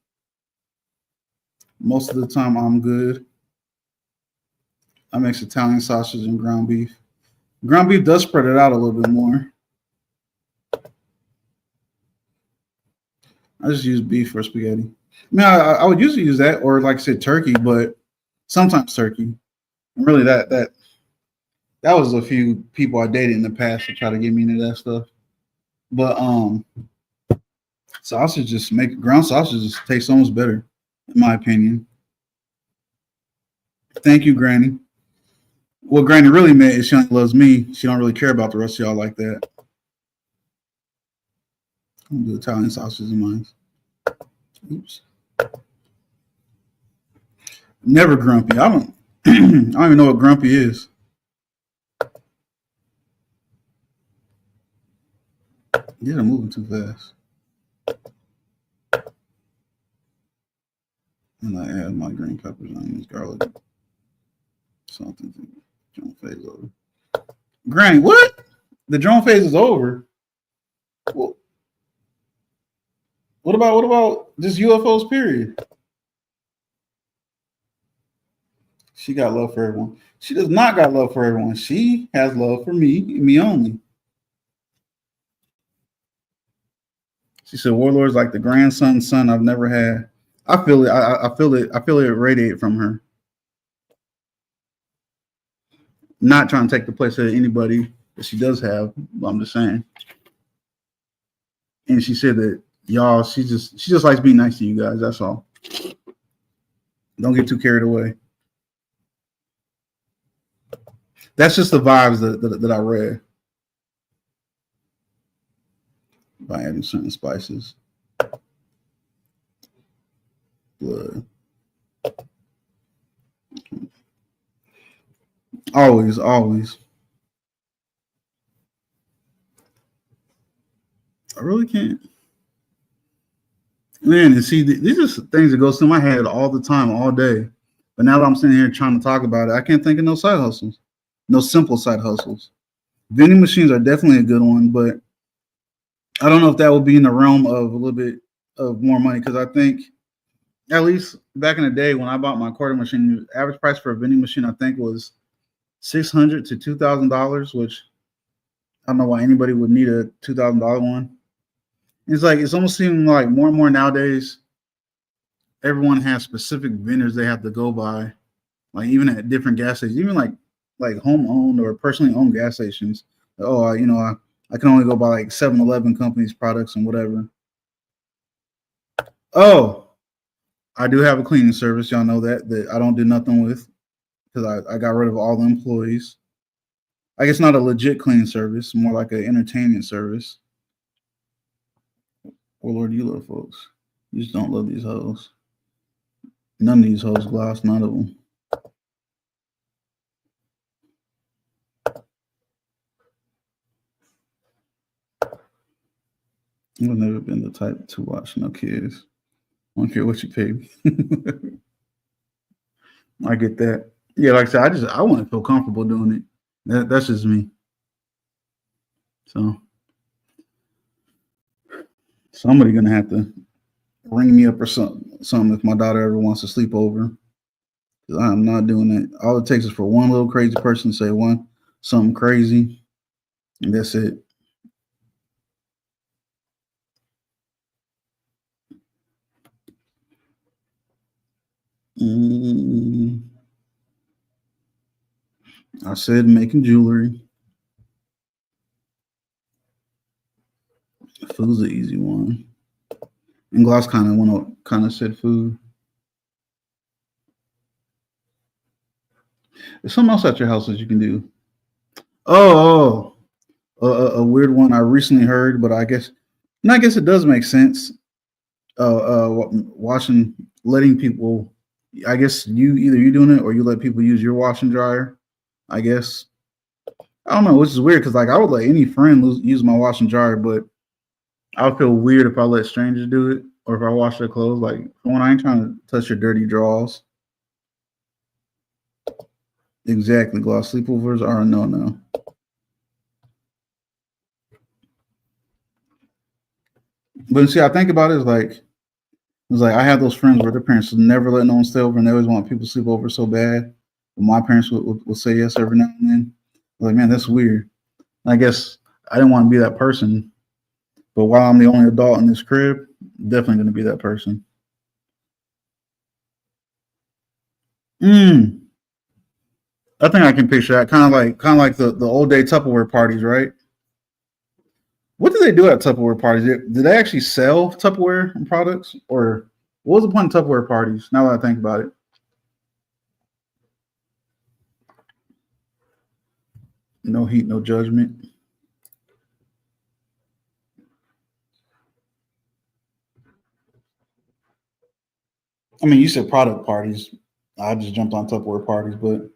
A: Most of the time, I'm good. I mix Italian sausage and ground beef. Ground beef does spread it out a little bit more. I just use beef for spaghetti. I mean, I would usually use that, or like I said, turkey, but sometimes turkey. Really, that was a few people I dated in the past to try to get me into that stuff. But sausage just make ground sausage just taste so much better, in my opinion. Thank you, Granny. What Granny really meant is she only loves me. She don't really care about the rest of y'all like that. I'm gonna do Italian sausage in mine. Oops. Never grumpy. I don't. I don't even know what grumpy is. Yeah, I'm moving too fast. And I add my green peppers, onions, garlic, something to drone phase over. Granny, what? The drone phase is over. Well, what about just UFOs? Period. She got love for everyone. She does not got love for everyone. She has love for me, and me only. She said, "Warlord's like the grandson son I've never had." I feel it. I feel it. I feel it radiate from her. Not trying to take the place of anybody that she does have, but I'm just saying. And she said that y'all, she just likes being nice to you guys. That's all. Don't get too carried away. That's just the vibes that I read by adding certain spices. Blood. Always, always. I really can't. Man, and see, these are things that goes through my head all the time, all day. But now that I'm sitting here trying to talk about it, I can't think of no side hustles, no simple side hustles. Vending machines are definitely a good one, but I don't know if that would be in the realm of a little bit of more money because I think at least back in the day when I bought my quarter machine, the average price for a vending machine I think was $600 to $2,000, which I don't know why anybody would need a $2,000 one. It's like it's almost seeming like more and more nowadays, everyone has specific vendors they have to go by, like even at different gas stations, even like home owned or personally owned gas stations. Oh, I can only go by like 7-Eleven companies products and whatever. Oh, I do have a cleaning service. Y'all know that I don't do nothing with because I got rid of all the employees. I guess not a legit cleaning service, more like an entertainment service. Oh Lord, you love folks. You just don't love these hoes. None of these hoes gloss, none of them. I've never been the type to watch no kids. I don't care what you pay me. I get that. Yeah, like I said, I want to feel comfortable doing it. That's just me. So somebody gonna have to ring me up or something if my daughter ever wants to sleep over. Because I'm not doing it. All it takes is for one little crazy person to say something crazy. And that's it. Mm, I said making jewelry. Food's an easy one. And Gloss kind of said food. There's something else at your house that you can do. A weird one I recently heard, but I guess it does make sense. Washing, letting people. I guess you doing it or you let people use your washing dryer. I guess I don't know, which is weird because like I would let any friend use my washing dryer, but I would feel weird if I let strangers do it or if I wash their clothes. Like when I ain't trying to touch your dirty drawers. Exactly, Gloss. Sleepovers are a no. But see, I think about it, it's like I have those friends where their parents would never let no one stay over, and they always want people to sleep over so bad. But my parents would say yes every now and then. Like, man, that's weird. I guess I didn't want to be that person, but while I'm the only adult in this crib, definitely going to be that person. Mm, I think I can picture that kind of like the old day Tupperware parties, right? What did they do at Tupperware parties? Did they actually sell Tupperware products, or what was the point of Tupperware parties? Now that I think about it, no heat, no judgment. I mean, you said product parties. I just jumped on Tupperware parties, but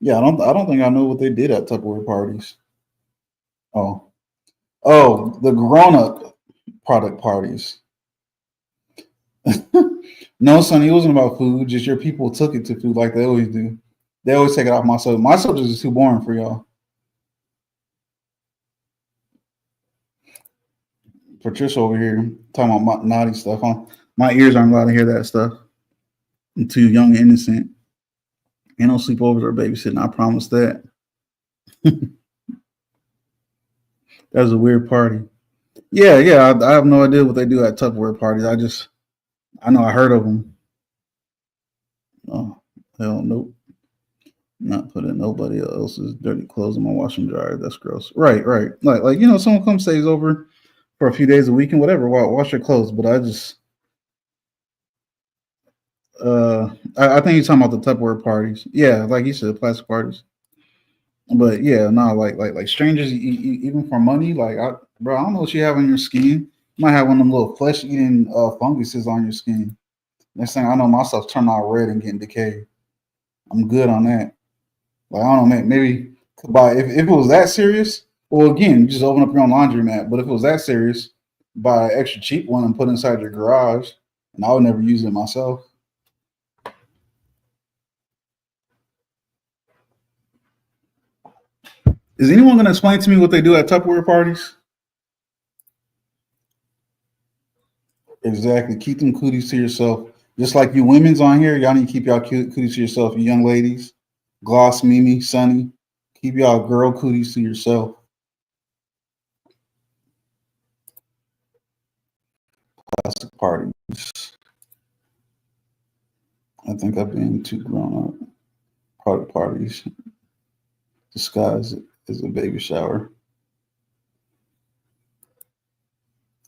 A: yeah, I don't think I know what they did at Tupperware parties. Oh, the grown up product parties. No, Sonny, it wasn't about food. Just your people took it to food like they always do. They always take it off my subject. My subject is too boring for y'all. Patricia over here talking about naughty stuff. My ears aren't allowed to hear that stuff. I'm too young and innocent. Ain't no sleepovers or babysitting. I promise that. That was a weird party. Yeah. I have no idea what they do at Tupperware parties. I know I heard of them. Oh, hell nope. Not putting nobody else's dirty clothes in my washing dryer. That's gross. Right. Like someone comes stays over for a few days a week and whatever. Wash your clothes. But I think you're talking about the Tupperware parties. Yeah, like you said, plastic parties. But yeah, no, like strangers, even for money. Bro, I don't know what you have on your skin. You might have one of them little flesh eating funguses on your skin. Next thing I know, my stuff turn all red and getting decayed. I'm good on that. Like I don't know, maybe could buy if it was that serious. Well, again, you just open up your own laundromat. But if it was that serious, buy an extra cheap one and put it inside your garage. And I would never use it myself. Is anyone going to explain to me what they do at Tupperware parties? Exactly. Keep them cooties to yourself. Just like you women's on here, y'all need to keep y'all cooties to yourself. You young ladies, Gloss, Mimi, Sunny, keep y'all girl cooties to yourself. Plastic parties. I think I've been too grown up. Product parties disguised as a baby shower.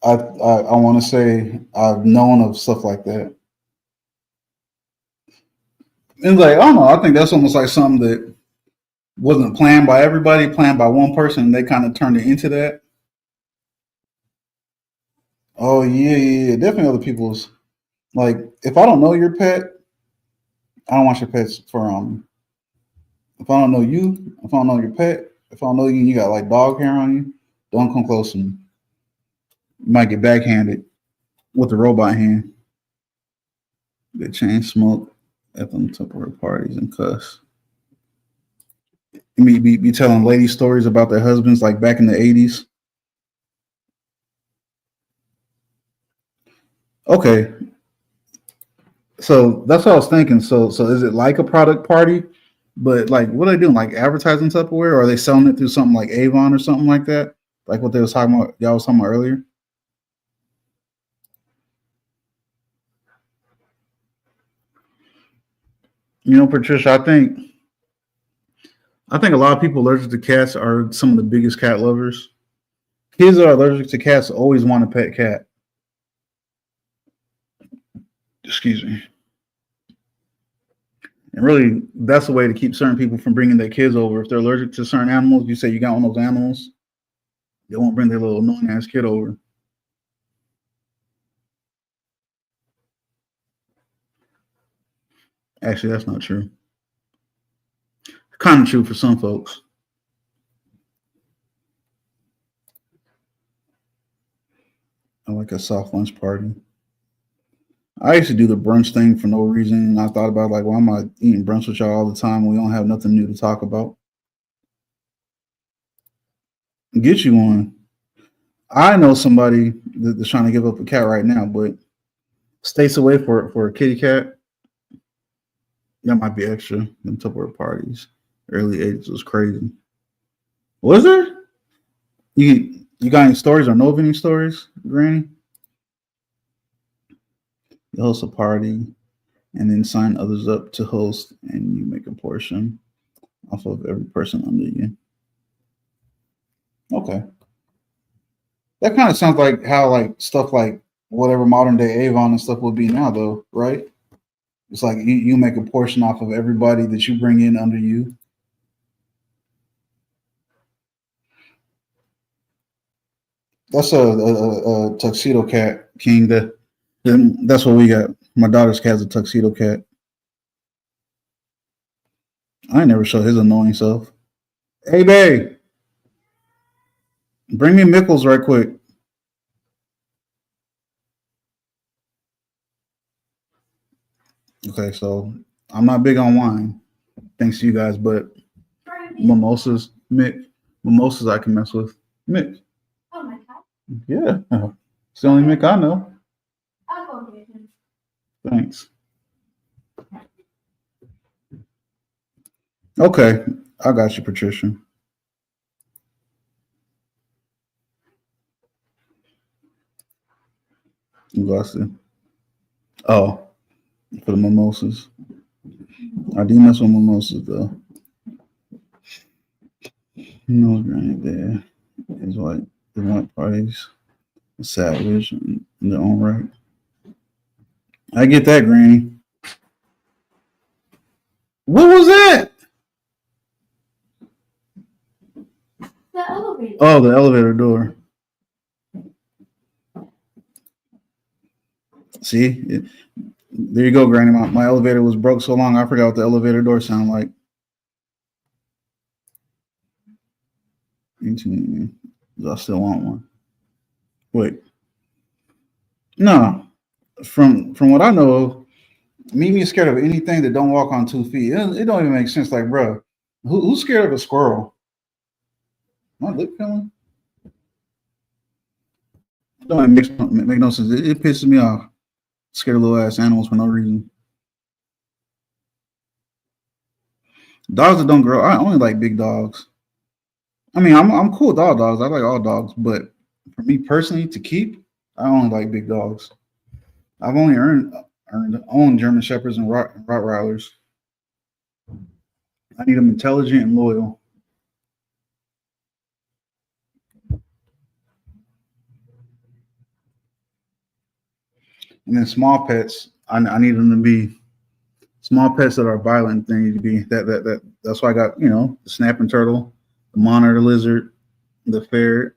A: I want to say I've known of stuff like that. And like I don't know, I think that's almost like something that wasn't planned by everybody, planned by one person, and they kind of turned it into that. Oh yeah. Definitely other people's. Like if I don't know your pet, I don't want your pets for if I don't know you, if I don't know your pet, if I don't know you and you got like dog hair on you, don't come close to me. You might get backhanded with the robot hand. They chain smoke at them Tupperware parties and cuss. Me be telling lady stories about their husbands like back in the 80s. Okay, so that's what I was thinking. So is it like a product party, But like, what are they doing? Like advertising Tupperware, or are they selling it through something like Avon or something like that? Like what they was talking about, y'all was talking about earlier. You know, Patricia, I think a lot of people allergic to cats are some of the biggest cat lovers. Kids that are allergic to cats always want a pet cat. Excuse me. And really, that's the way to keep certain people from bringing their kids over. If they're allergic to certain animals, you say you got one of those animals, they won't bring their little annoying ass kid over. Actually, that's not true. Kind of true for some folks. I like a soft lunch party. I used to do the brunch thing for no reason. And I thought about like, why am I eating brunch with y'all all the time? We don't have nothing new to talk about. Get you one. I know somebody that's trying to give up a cat right now, but stays away for a kitty cat. That might be extra. Them Tupperware parties, early '80s was crazy. Was there? You got any stories or know of any stories, Granny? You host a party and then sign others up to host, and you make a portion off of every person under you. Okay, that kind of sounds like how like stuff like whatever modern day Avon and stuff would be now, though, right? It's like you make a portion off of everybody that you bring in under you. That's a tuxedo cat, King. That's what we got. My daughter's cat's a tuxedo cat. I ain't never show his annoying self. Hey, babe, bring me Mickles right quick. Okay, so I'm not big on wine, thanks to you guys, but mimosas, Mick, mimosas I can mess with. Mick,
B: Oh my God.
A: yeah, it's the only Mick I know.
B: I'll go get him.
A: Thanks. Okay, I got you, Patricia. You lost it. Oh, for the mimosas. I do mess with mimosas though. No granny there is white parties, savage in their own right. I get that, Granny. What was that?
B: The elevator.
A: Oh, the elevator door. See, there you go, Granny. My elevator was broke so long, I forgot what the elevator door sounded like. I still want one. Wait, no. From what I know, Mimi is scared of anything that don't walk on 2 feet. It don't even make sense. Like, bro, who's scared of a squirrel? My lip feeling? Don't even make no sense. It pisses me off. Scared of little ass animals for no reason. Dogs that don't grow. I only like big dogs. I mean, I'm cool with all dogs. I like all dogs, but for me personally, to keep, I only like big dogs. I've only owned German shepherds and Rottweilers. I need them intelligent and loyal. And then small pets, I need them to be small pets that are violent. They need to be that. That's why I got the snapping turtle, the monitor lizard, the ferret.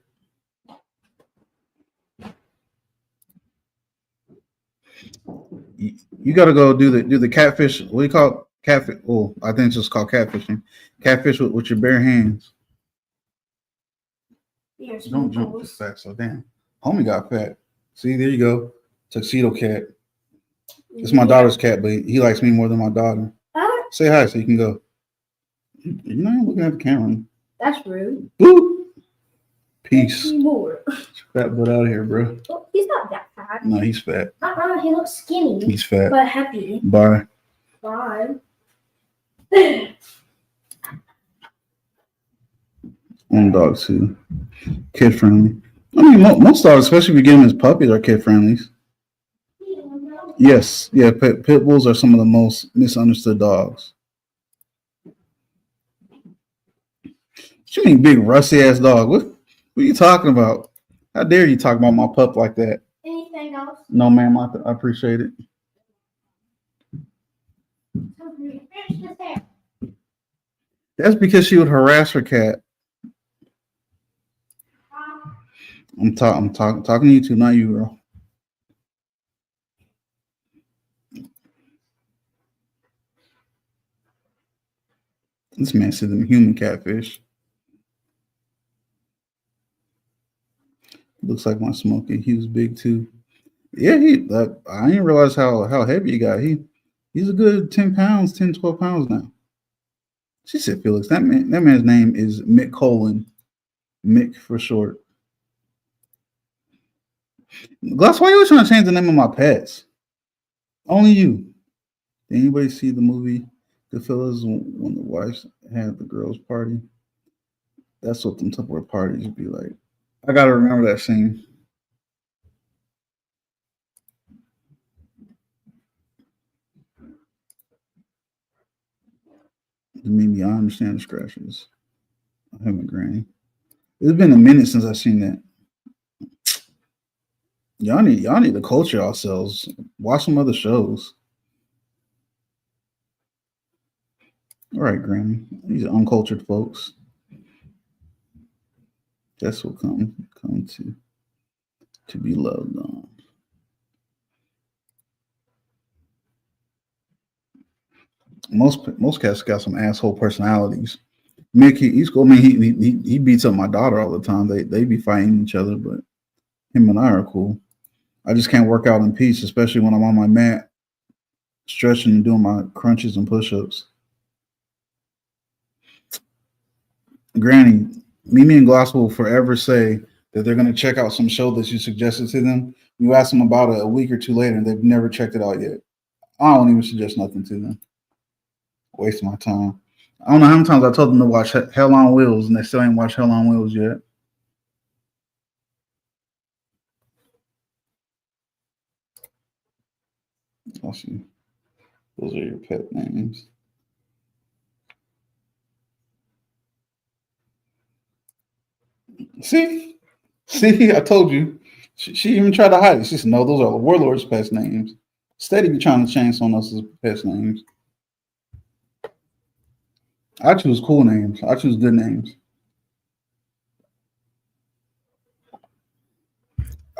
A: You got to go do the catfish. What do you call it? Catfish? Oh, I think it's just called catfishing. Catfish with your bare hands.
B: Here's
A: Don't jump
B: Mickles.
A: too fast. So damn, homie got fat. See, there you go. Tuxedo cat. It's my daughter's cat, but he likes me more than my daughter. Say hi so you can go. You're not even looking at the camera.
B: That's rude.
A: Boop. Peace.
B: More.
A: Fat butt out of here, bro.
B: Well, he's not that fat.
A: No, he's fat.
B: He looks skinny.
A: He's fat.
B: But happy.
A: Bye.
B: Bye.
A: On dogs too, kid friendly. I mean, most dogs, especially if you get them as puppies, are kid friendlies. Yes, yeah. Pit bulls are some of the most misunderstood dogs. What you mean, big rusty ass dog? What are you talking about? How dare you talk about my pup like that?
B: Anything else?
A: No, ma'am. I appreciate it.
B: Finish this hair.
A: That's because she would harass her cat. I'm talking to you too, not you, girl. This man said them human catfish. Looks like my Smokey. He was big too. Yeah, I didn't realize how heavy he got. He's a good 10 pounds, 10, 12 pounds now. She said, Felix, that man's name is Mick Colon. Mick for short. Glass, why you always trying to change the name of my pets? Only you. Did anybody see the movie Goodfellas when the wives had the girls' party? That's what them Tupperware parties would be like. I gotta remember that scene. Maybe I understand the scratches. I haven't, Granny. It's been a minute since I've seen that. Y'all need to culture yourselves. Watch some other shows. All right, Granny. These uncultured folks. That's what come to be loved on. Most cats got some asshole personalities. Mick, he's cool. I mean, he beats up my daughter all the time. They be fighting each other, but him and I are cool. I just can't work out in peace, especially when I'm on my mat, stretching and doing my crunches and push-ups. Granny, Mimi and Gloss will forever say that they're going to check out some show that you suggested to them. You ask them about it a week or two later, and they've never checked it out yet. I don't even suggest nothing to them. Waste my time. I don't know how many times I told them to watch Hell on Wheels, and they still ain't watched Hell on Wheels yet. I'll see. Those are your pet names. See? See, I told you. She even tried to hide it. She said, no, those are the Warlord's pet names. Steady be trying to change someone else's pet names. I choose cool names. I choose good names.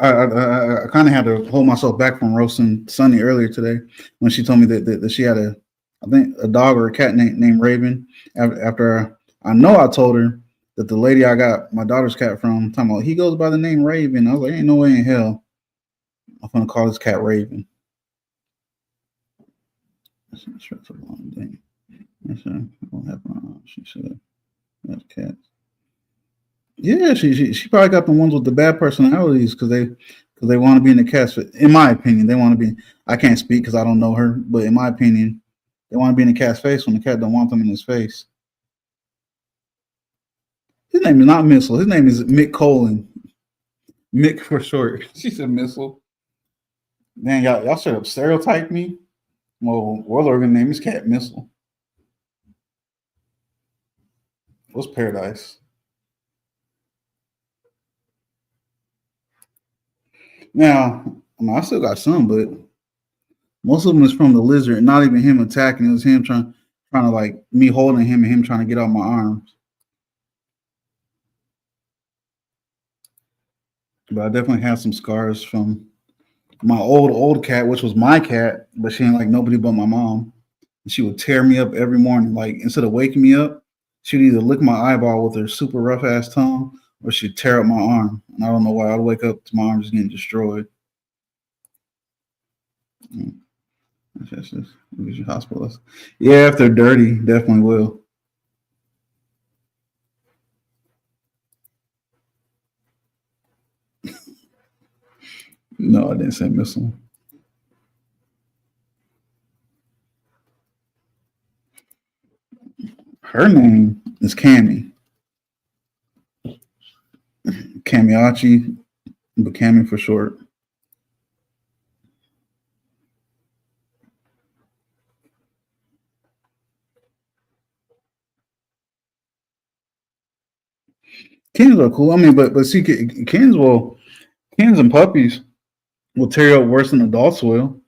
A: I kind of had to hold myself back from roasting Sunny earlier today when she told me that she had I think a dog or a cat named Raven. After I know I told her that the lady I got my daughter's cat from, talking about he goes by the name Raven. I was like, ain't no way in hell I'm gonna call this cat Raven. That's a long day. What happened? She said that's cat. Yeah, she probably got the ones with the bad personalities because they want to be in the cast. In my opinion, they want to be. I can't speak because I don't know her, but in my opinion, they want to be in the cat's face when the cat don't want them in his face. His name is not Missile. His name is Mick Colon. Mick for short. She said Missile. Man, y'all straight up stereotype me. Well, Warlord name is Cat Missile. What's Paradise? Now, I still got some, but most of them is from the lizard. Not even him attacking. It was him trying to like me holding him and him trying to get out my arms. But I definitely have some scars from my old cat, which was my cat, but she ain't like nobody but my mom. And she would tear me up every morning. Like instead of waking me up, she'd either lick my eyeball with her super rough ass tongue, or she'd tear up my arm. And I don't know why I'd wake up to my arm just getting destroyed. That's just hospitals. Yeah, if they're dirty, definitely will. No, I didn't say missile. Her name is Cammy. Kamiachi, but Cami for short. Cans are cool. I mean, but see, cans and puppies will tear you up worse than adults will.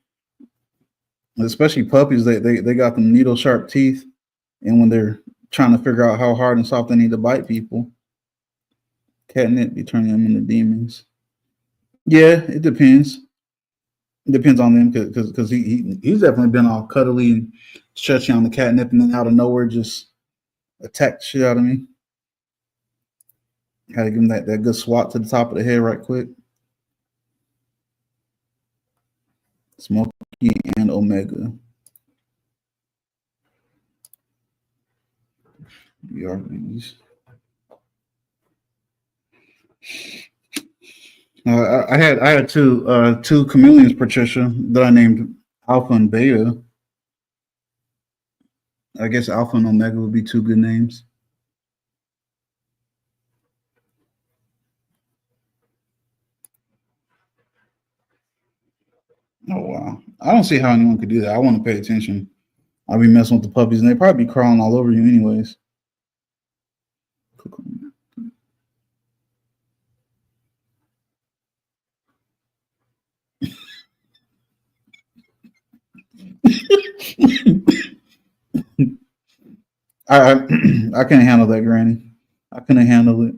A: Especially puppies, they got them needle sharp teeth, and when they're trying to figure out how hard and soft they need to bite people, catnip be turning them into demons. Yeah, it depends. It depends on them because he's definitely been all cuddly and stretchy on the catnip, and then out of nowhere just attacked the shit out of me. Had to give him that good swat to the top of the head right quick. Smokey and Omega. BRBs. I had two chameleons, Patricia, that I named Alpha and Beta. I guess Alpha and Omega would be two good names. Oh wow! I don't see how anyone could do that. I want to pay attention. I'll be messing with the puppies, and they probably be crawling all over you, anyways. I I can't handle that, Granny. I couldn't handle it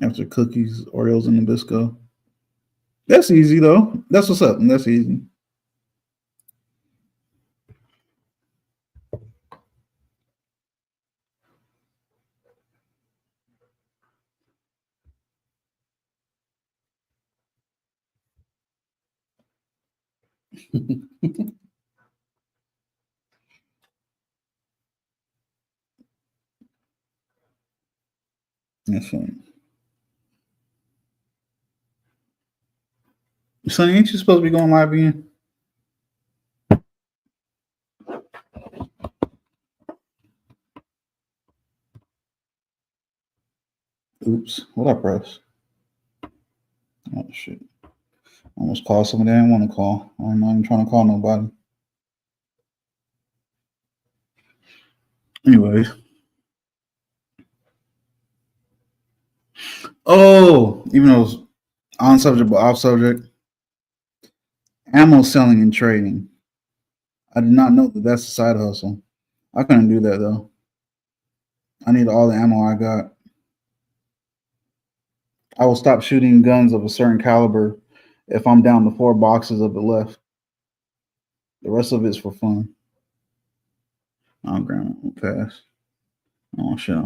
A: after cookies, Oreos, and Nabisco. That's easy though. That's what's up. And that's easy. That's fine. Sonny, ain't you supposed to be going live again? Oops. What I press? Oh shit. I almost called somebody I didn't want to call. I'm not even trying to call nobody. Anyways. Oh, even though it's on subject but off subject, ammo selling and trading. I did not know that that's a side hustle. I couldn't do that though. I need all the ammo I got. I will stop shooting guns of a certain caliber if I'm down to 4 boxes of it left. The rest of it's for fun. Oh, grandma will pass. Oh shit.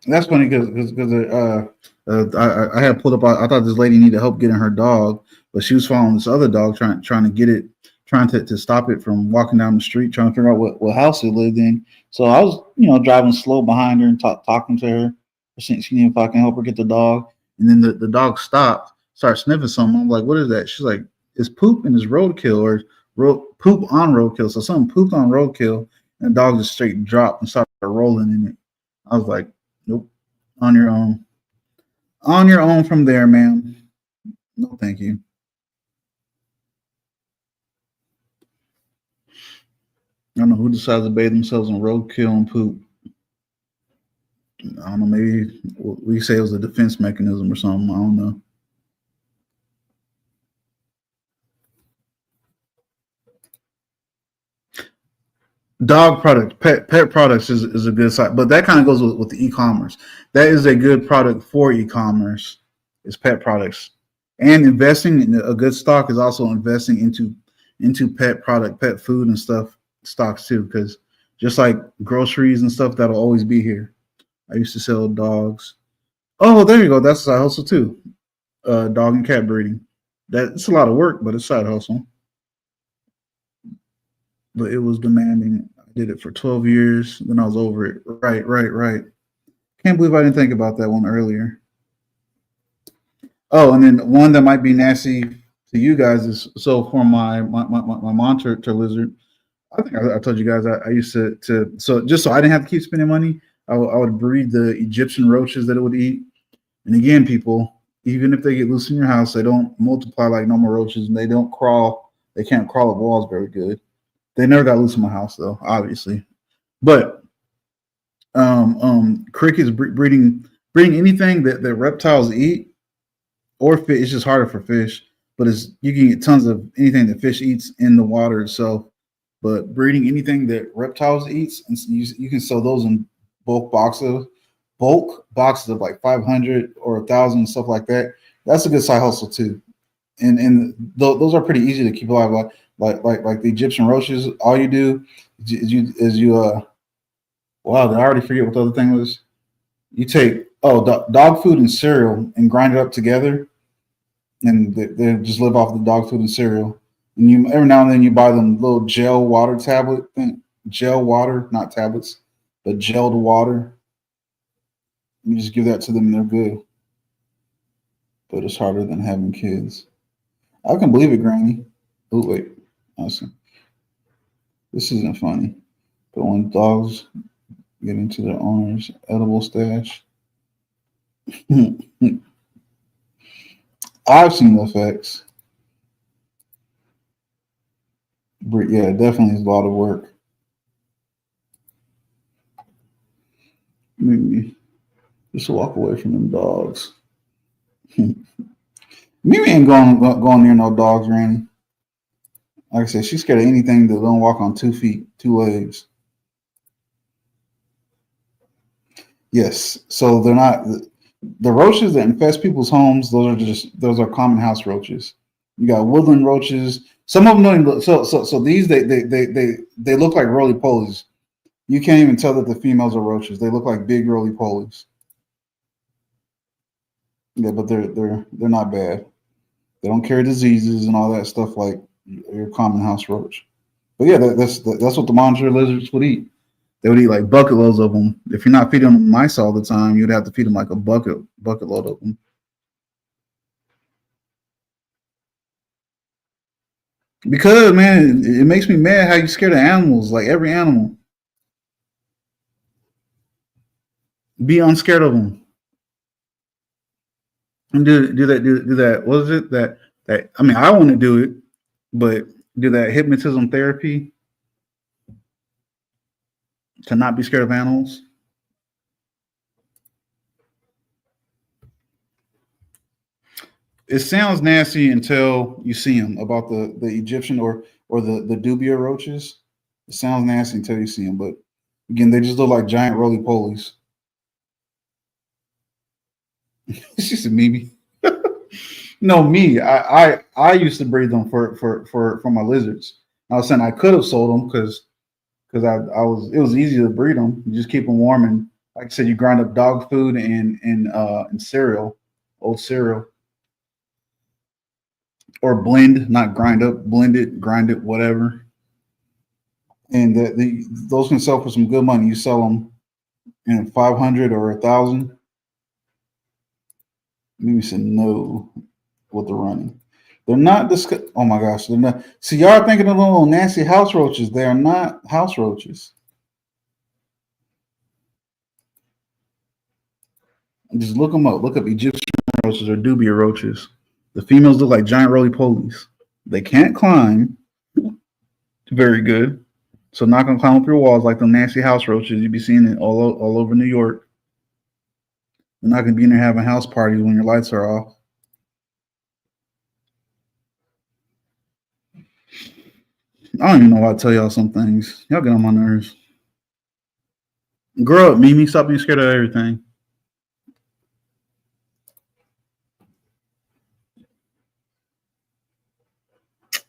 A: That's funny because I had pulled up. I thought this lady needed help getting her dog, but she was following this other dog trying to get it, trying to stop it from walking down the street, trying to figure out what house it lived in. So I was driving slow behind her and talking to her, seeing if I can help her get the dog. And then the dog stopped, started sniffing something. I'm like, what is that? She's like, it's poop and it's roadkill or poop on roadkill. So something pooped on roadkill, and the dog just straight dropped and started rolling in it. I was like, nope. On your own. On your own from there, ma'am. No, thank you. I don't know who decides to bathe themselves in roadkill and poop. I don't know. Maybe we say it was a defense mechanism or something. I don't know. Dog products, pet products is a good site, but that kind of goes with the e-commerce. That is a good product for e-commerce. Is pet products, and investing in a good stock is also investing into pet food and stuff stocks too, because just like groceries and stuff, that'll always be here. I used to sell dogs. Oh, there you go. That's a side hustle too. Dog and cat breeding. That's a lot of work, but it's side hustle. But it was demanding. I did it for 12 years. Then I was over it. Right, right, right. Can't believe I didn't think about that one earlier. Oh, and then one that might be nasty to you guys is so for my monitor lizard. I think I told you guys I used to so just so I didn't have to keep spending money. I would breed the Egyptian roaches that it would eat. And again, people, even if they get loose in your house, they don't multiply like normal roaches, and they don't crawl. They can't crawl up walls very good. They never got loose in my house though, obviously. But crickets breeding anything that reptiles eat or fish. It's just harder for fish, but it's you can get tons of anything that fish eats in the water itself. But breeding anything that reptiles eats, and you can sell those in bulk boxes, bulk boxes of like 500 or 1,000 stuff like that. That's a good side hustle too, those are pretty easy to keep alive. Like the Egyptian roaches, all you do is you wow, did I already forget what the other thing was? You take dog food and cereal and grind it up together, and they just live off the dog food and cereal. And you every now and then you buy them little gel water tablet thing, gel water, not tablets, but gelled water. You just give that to them and they're good. But it's harder than having kids. I can believe it, Granny. Oh wait, awesome. This isn't funny. But when dogs get into their owner's edible stash, I've seen the effects. But yeah, definitely is a lot of work. Maybe just walk away from them dogs. Mimi ain't going near no dogs, Randy. Like I said, she's scared of anything that don't walk on 2 feet, 2 legs. Yes, so they're not the roaches that infest people's homes. Those are common house roaches. You got woodland roaches. Some of them don't even look, so these they look like roly polies. You can't even tell that the females are roaches. They look like big roly polies. Yeah, but they're not bad. They don't carry diseases and all that stuff like your common house roach. But yeah, that's what the monitor lizards would eat. They would eat like bucket loads of them. If you're not feeding them mice all the time, you'd have to feed them like a bucket load of them. Because man, it makes me mad how you scared of animals. Like every animal, be unscared of them and do that. What is it that I mean? I want to do it, but do that hypnotism therapy to not be scared of animals. It sounds nasty until you see them about the Egyptian or the dubia roaches. It sounds nasty until you see them, but again, they just look like giant roly polies. She said, "Mimi." No, me. I used to breed them for my lizards. I was saying I could have sold them because I was it was easy to breed them. You just keep them warm and like I said, you grind up dog food and cereal, old cereal, or blend, not grind up, blend it, grind it, whatever. And those can sell for some good money. You sell them in 500 or 1,000. Maybe said no with the running. They're not oh my gosh, they're not. See, y'all are thinking of little nasty house roaches. They are not house roaches. Just look them up. Look up Egyptian roaches or dubia roaches. The females look like giant roly polies. They can't climb very good. So not gonna climb up your walls like them nasty house roaches. You be seeing it all over New York. They're not gonna be in there having house parties when your lights are off. I don't even know why I tell y'all some things. Y'all get on my nerves. Grow up, Mimi. Stop being scared of everything.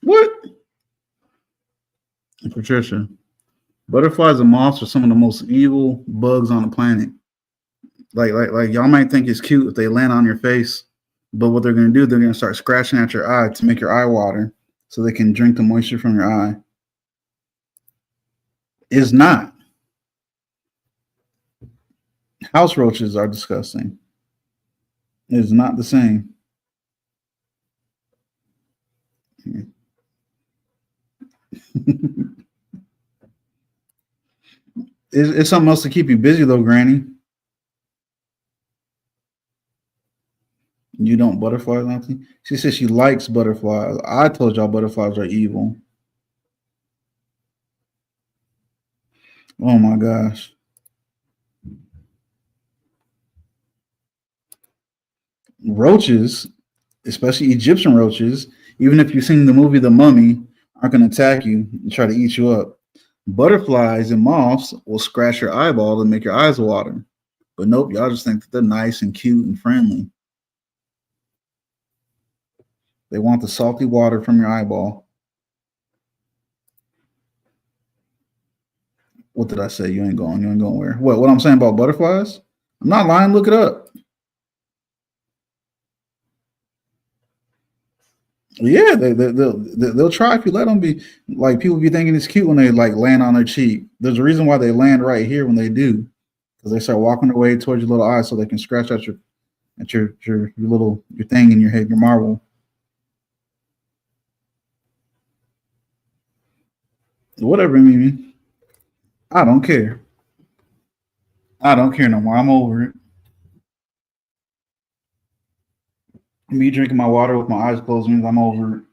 A: What? Patricia. Butterflies and moths are some of the most evil bugs on the planet. Like y'all might think it's cute if they land on your face, but what they're gonna do, they're gonna start scratching at your eye to make your eye water so they can drink the moisture from your eye. Is not. House roaches are disgusting. It is not the same. It's something else to keep you busy though, Granny. You don't butterflies, Auntie? She says she likes butterflies. I told y'all butterflies are evil. Oh my gosh. Roaches, especially Egyptian roaches, even if you've seen the movie The Mummy, aren't going to attack you and try to eat you up. Butterflies and moths will scratch your eyeball and make your eyes water. But nope, y'all just think that they're nice and cute and friendly. They want the salty water from your eyeball. What did I say? You ain't going. You ain't going where? What I'm saying about butterflies? I'm not lying. Look it up. Yeah, they'll try if you let them be. Like people be thinking it's cute when they like land on their cheek. There's a reason why they land right here when they do, because they start walking their way towards your little eye so they can scratch at your little your thing in your head, your marble. Whatever, Mimi. I don't care. I don't care no more. I'm over it. Me drinking my water with my eyes closed means I'm over it.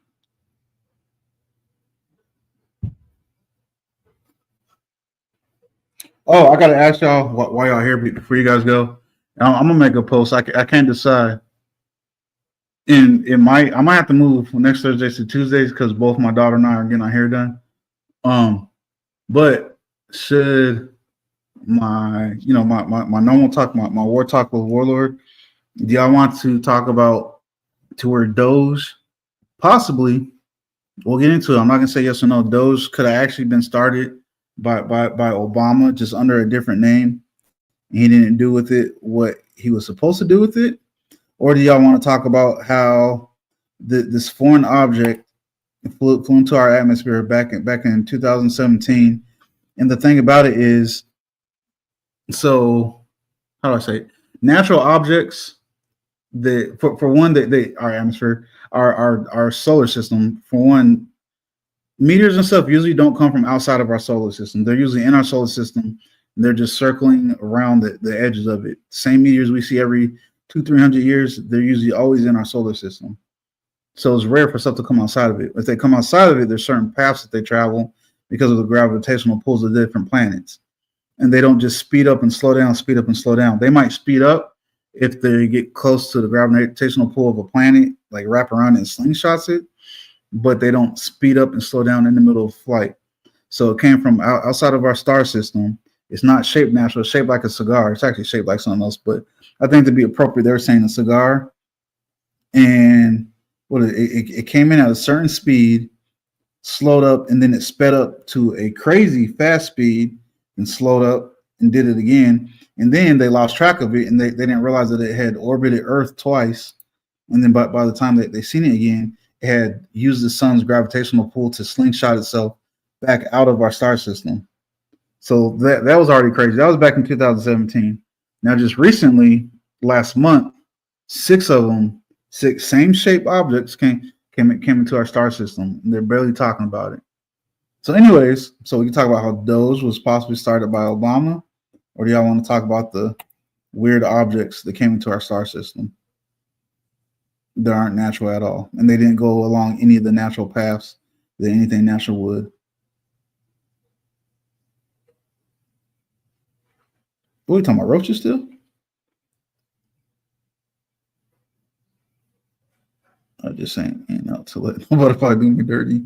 A: Oh, I gotta ask y'all why y'all here before you guys go. I'm gonna make a post. I can't decide, and I might have to move next Thursdays to Tuesdays because both my daughter and I are getting our hair done. Um, but should my normal talk, my war talk with Warlord, do y'all want to talk about to where Doge possibly? We'll get into it. I'm not gonna say yes or no. Doge could have actually been started by Obama just under a different name. He didn't do with it what he was supposed to do with it, or do y'all want to talk about how this foreign object flew into our atmosphere back in 2017? And the thing about it is, so how do I say it? Natural objects that for one that they our atmosphere, our solar system, for one, meteors and stuff usually don't come from outside of our solar system. They're usually in our solar system. And they're just circling around the edges of it. Same meteors we see every 200-300 years, they're usually always in our solar system. So it's rare for stuff to come outside of it. If they come outside of it, there's certain paths that they travel because of the gravitational pulls of different planets. And they don't just speed up and slow down, speed up and slow down. They might speed up if they get close to the gravitational pull of a planet, like wrap around it and slingshots it, but they don't speed up and slow down in the middle of flight. So it came from outside of our star system. It's not shaped natural. It's shaped like a cigar. It's actually shaped like something else, but I think to be appropriate, they're saying a cigar. And it came in at a certain speed, slowed up, and then it sped up to a crazy fast speed and slowed up and did it again. And then they lost track of it, and they didn't realize that it had orbited Earth twice. And then by the time that they seen it again, it had used the sun's gravitational pull to slingshot itself back out of our star system. So that was already crazy. That was back in 2017. Now, just recently, last month, six same shape objects came into our star system. And they're barely talking about it. So, anyways, so we can talk about how Doge was possibly started by Obama, or do y'all want to talk about the weird objects that came into our star system that aren't natural at all, and they didn't go along any of the natural paths that anything natural would? What are we talking about? Roaches still? I just ain't out to let no butterfly do me dirty.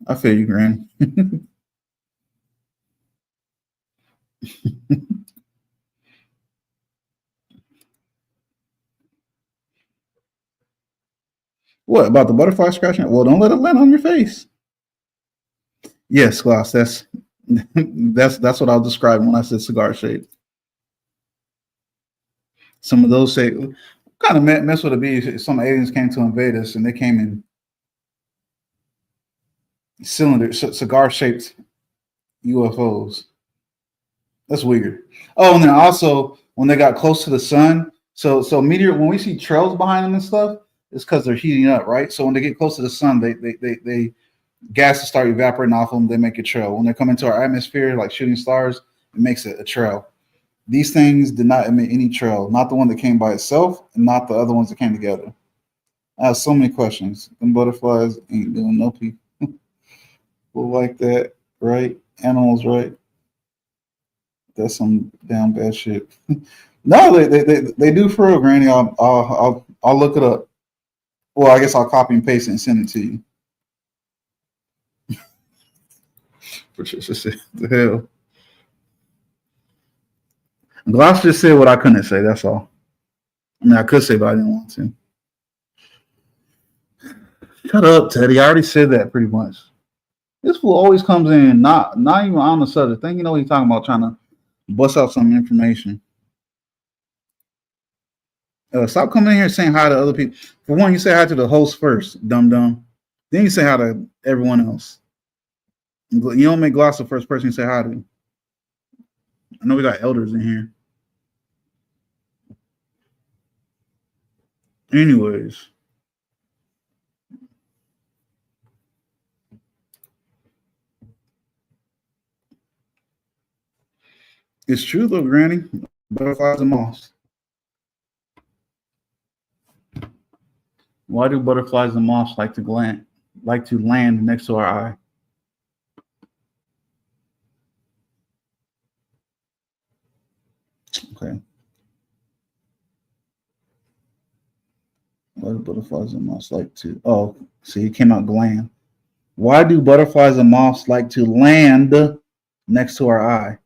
A: I feel you, Granny. What about the butterfly scratching? Well, don't let it land on your face. Yes, Gloss. That's what I was describing when I said cigar shape. Some of those say kind of mess with it be. Some aliens came to invade us, and they came in cigar shaped UFOs. That's weird. Oh, and then also when they got close to the sun, so meteor when we see trails behind them and stuff, it's because they're heating up, right? So when they get close to the sun, they gases start evaporating off them. They make a trail. When they come into our atmosphere, like shooting stars, It makes it a trail. These things did not emit any trail, not the one that came by itself, and not the other ones that came together. I have so many questions. Them butterflies ain't doing no people like that, right? Animals, right? That's some damn bad shit. No, they do for real, Granny. I'll look it up. Well, I guess I'll copy and paste it and send it to you. Patricia said, "The hell." Gloss just said what I couldn't say. That's all. I mean, I could say, but I didn't want to. Shut up, Teddy. I already said that pretty much. This fool always comes in not even on the subject. Think you know what he's talking about, trying to bust out some information. Stop coming in here saying hi to other people. For one, you say hi to the host first, dumb dumb. Then you say hi to everyone else. You don't make Gloss the first person you say hi to. I know we got elders in here. Anyways, it's true though, Granny. Butterflies and moths. Why do butterflies and moths like to land next to our eye? Okay. Why do butterflies and moths like to? Oh, see, it came out gland. Why do butterflies and moths like to land next to our eye?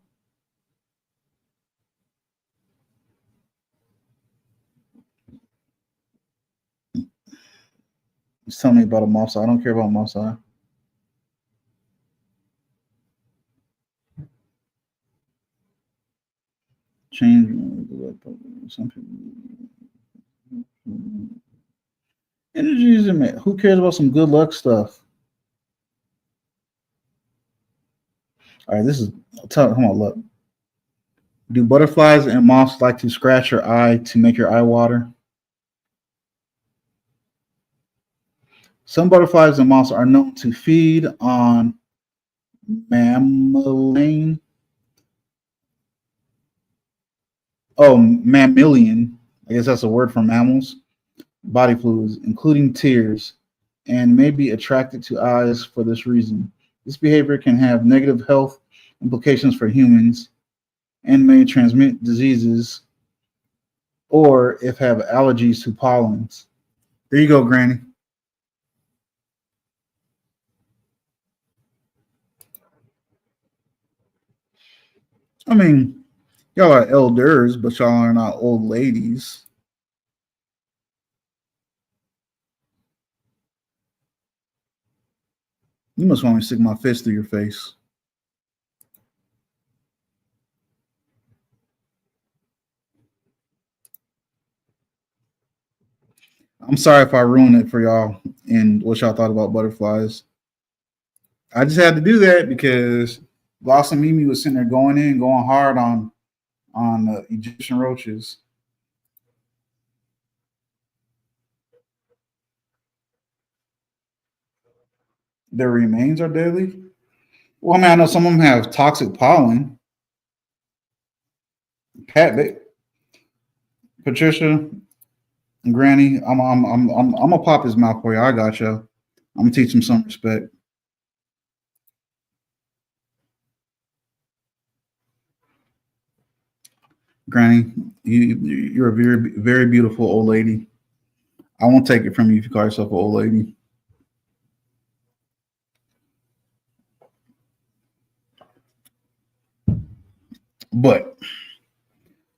A: Just tell me about a moth's eye. I don't care about moth's eye. Change some people. Energy is emit. Who cares about some good luck stuff? All right, this is. Come on, look. Do butterflies and moths like to scratch your eye to make your eye water? Some butterflies and moths are known to feed on mammalian. Oh, mammalian. I guess that's a word for mammals. Body fluids, including tears, and may be attracted to eyes for this reason. This behavior can have negative health implications for humans and may transmit diseases or if have allergies to pollens. There you go, Granny. I mean, y'all are elders, but y'all are not old ladies. You must want me to stick my fist through your face. I'm sorry if I ruined it for y'all and what y'all thought about butterflies. I just had to do that because Blossom Mimi was sitting there going hard on Egyptian roaches. Their remains are deadly. Well, I mean, I know some of them have toxic pollen. Pat, Patricia, and Granny, I'm gonna pop his mouth for you. I got you. I'm gonna teach him some respect. Granny, you're a very beautiful old lady. I won't take it from you if you call yourself an old lady. But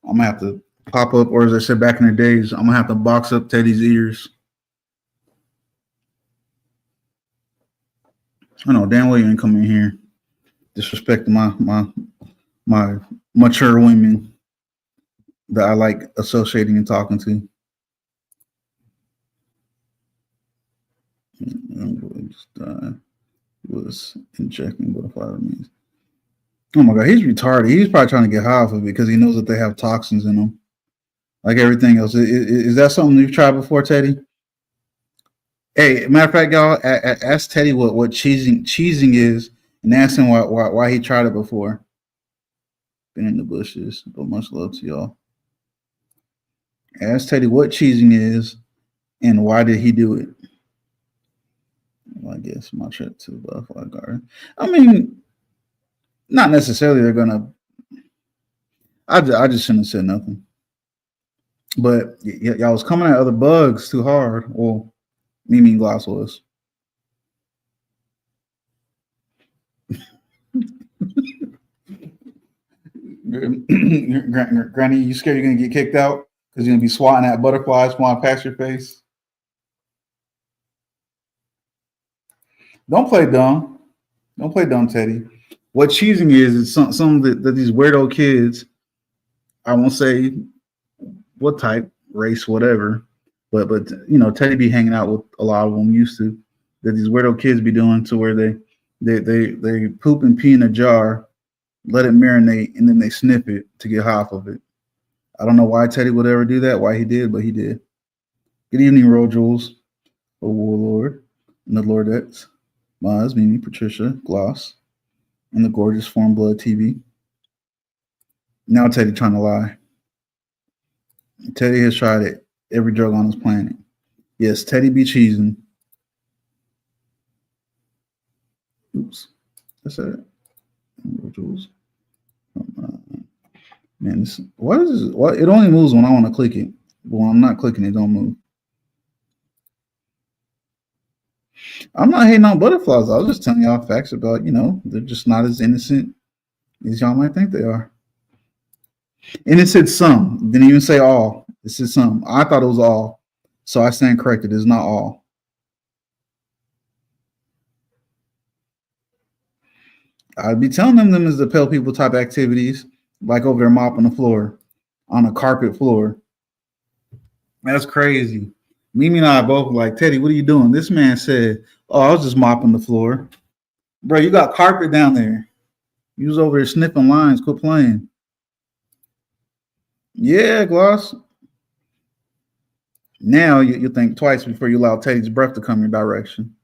A: I'm gonna have to pop up, or as I said back in the days, I'm gonna have to box up Teddy's ears. I know damn well you ain't coming in here disrespecting my mature women that I like associating and talking to. Was injecting butterfly remains. Oh my god, he's retarded. He's probably trying to get high off of it because he knows that they have toxins in them, like everything else. Is that something you've tried before, Teddy? Hey, matter of fact, y'all, ask Teddy what cheesing is, and ask him why he tried it before. been in the bushes, but much love to y'all. Ask Teddy what cheesing is and why did he do it. Well, I guess my trip to the Butterfly Garden. I mean, not necessarily they're gonna. I just shouldn't have said nothing. But y'all was coming at other bugs too hard. Well, Mimi Gloss was. Granny, you scared you're gonna get kicked out because you're gonna be swatting at butterflies flying past your face? Don't play dumb. Don't play dumb, Teddy. What cheesing is some that these weirdo kids. I won't say what type, race, whatever, but Teddy be hanging out with a lot of them used to that these weirdo kids be doing to where they poop and pee in a jar, let it marinate, and then they sniff it to get high off of it. I don't know why Teddy would ever do that, why he did, but he did. Good evening, Roll Jules, a warlord, and the Lordettes, Maz, Mimi, Patricia, Gloss, and the gorgeous Form Blood TV. Now Teddy trying to lie. Teddy has tried it, every drug on this planet. Yes, Teddy be cheesing. Oops, that's it. Roll Jules. Man, what is this? What it only moves when I want to click it. But when I'm not clicking, it don't move. I'm not hating on butterflies. I was just telling y'all facts about, they're just not as innocent as y'all might think they are. And it said some. It didn't even say all. It said some. I thought it was all. So I stand corrected. It's not all. I'd be telling them as the pale people type activities, like over there mopping the floor on a carpet floor. That's crazy. Mimi and I both like, Teddy, what are you doing? This man said, oh, I was just mopping the floor. Bro, you got carpet down there. You was over there sniffing lines. Quit playing. Yeah, Gloss. Now you think twice before you allow Teddy's breath to come your direction.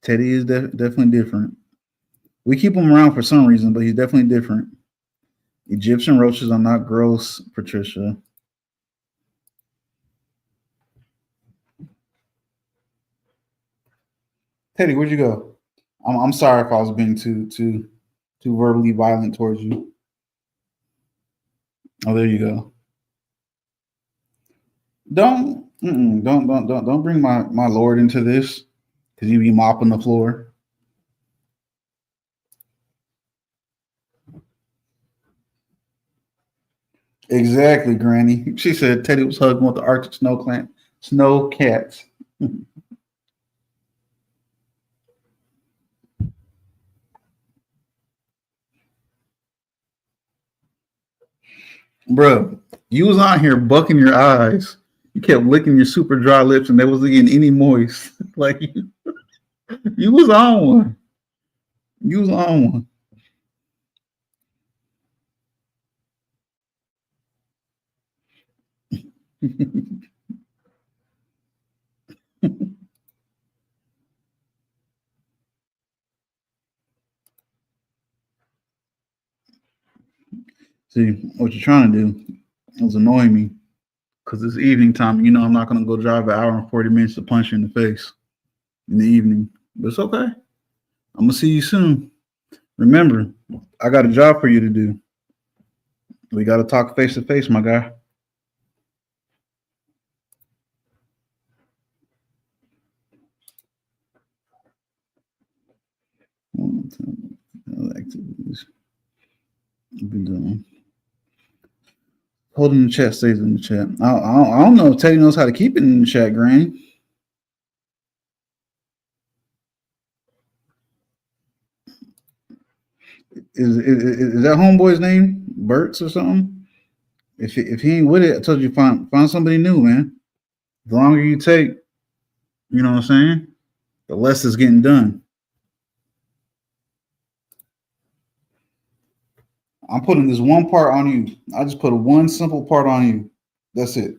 A: Teddy is definitely different. We keep him around for some reason, but he's definitely different. Egyptian roaches are not gross, Patricia. Teddy, where'd you go? I'm sorry if I was being too verbally violent towards you. Oh, there you go. Don't bring my lord into this because you be mopping the floor. Exactly, Granny. She said Teddy was hugging with the Arctic snow cats. Bro, you was on here bucking your eyes. You kept licking your super dry lips, and they wasn't getting any moist. Like you was on one. You was on one. See what you're trying to do is annoying me because it's evening time. I'm not gonna go drive an hour and 40 minutes to punch you in the face in the evening. But it's okay. I'm gonna see you soon. Remember, I got a job for you to do. We got to talk face to face, my guy. Activities I've been doing. Holding the chat stays in the chat. I don't know if Teddy knows how to keep it in the chat, Granny. Is that homeboy's name Burt's or something? If he ain't with it, I told you find somebody new, man. The longer you take, you know what I'm saying, the less is getting done. I'm putting this one part on you. I just put one simple part on you. That's it.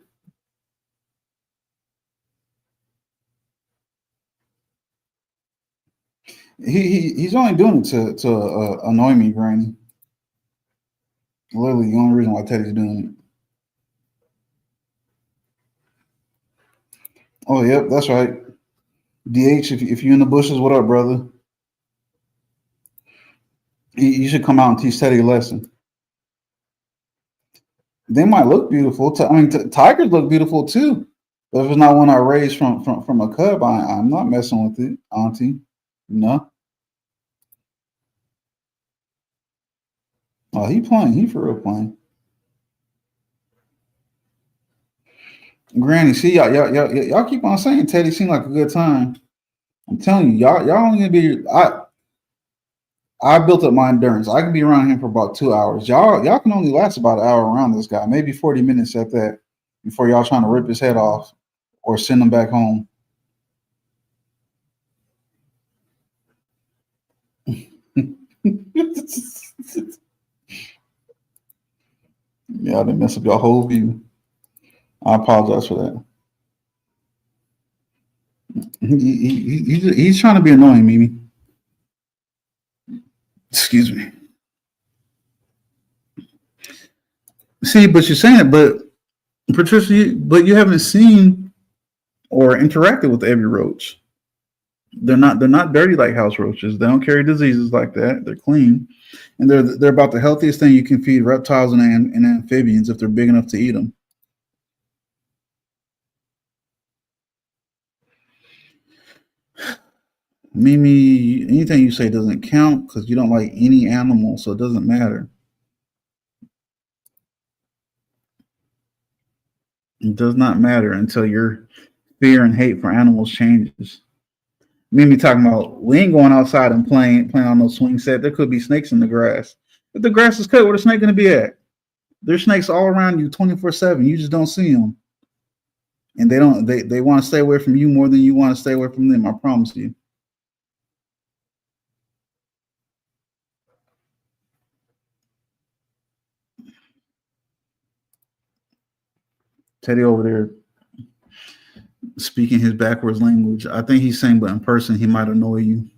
A: He's only doing it to annoy me, Granny. Literally, the only reason why Teddy's doing it. Oh, yep, that's right. DH, if you're in the bushes, what up, brother? You should come out and teach Teddy a lesson. They might look beautiful. Tigers look beautiful too. But if it's not one I raised from a cub, I'm not messing with it, Auntie. No. Oh, he playing. He for real playing. Granny, see y'all keep on saying Teddy seemed like a good time. I'm telling you, y'all only gonna be. I built up my endurance. I can be around him for about 2 hours. Y'all can only last about an hour around this guy, maybe 40 minutes at that, before y'all trying to rip his head off or send him back home. Yeah, I didn't mess up your whole view. I apologize for that. He's trying to be annoying, Mimi. Excuse me. See, but you're saying it, but Patricia, but you haven't seen or interacted with every roach. They're not dirty like house roaches. They don't carry diseases like that. They're clean, and they're about the healthiest thing you can feed reptiles and amphibians if they're big enough to eat them. Mimi, anything you say doesn't count because you don't like any animal, so it doesn't matter. It does not matter until your fear and hate for animals changes. Mimi talking about we ain't going outside and playing on no swing set. There could be snakes in the grass. If the grass is cut, where the snake gonna be at? There's snakes all around you 24/7. You just don't see them, and they don't. They want to stay away from you more than you want to stay away from them. I promise you. Teddy over there speaking his backwards language. I think he's saying, but in person he might annoy you.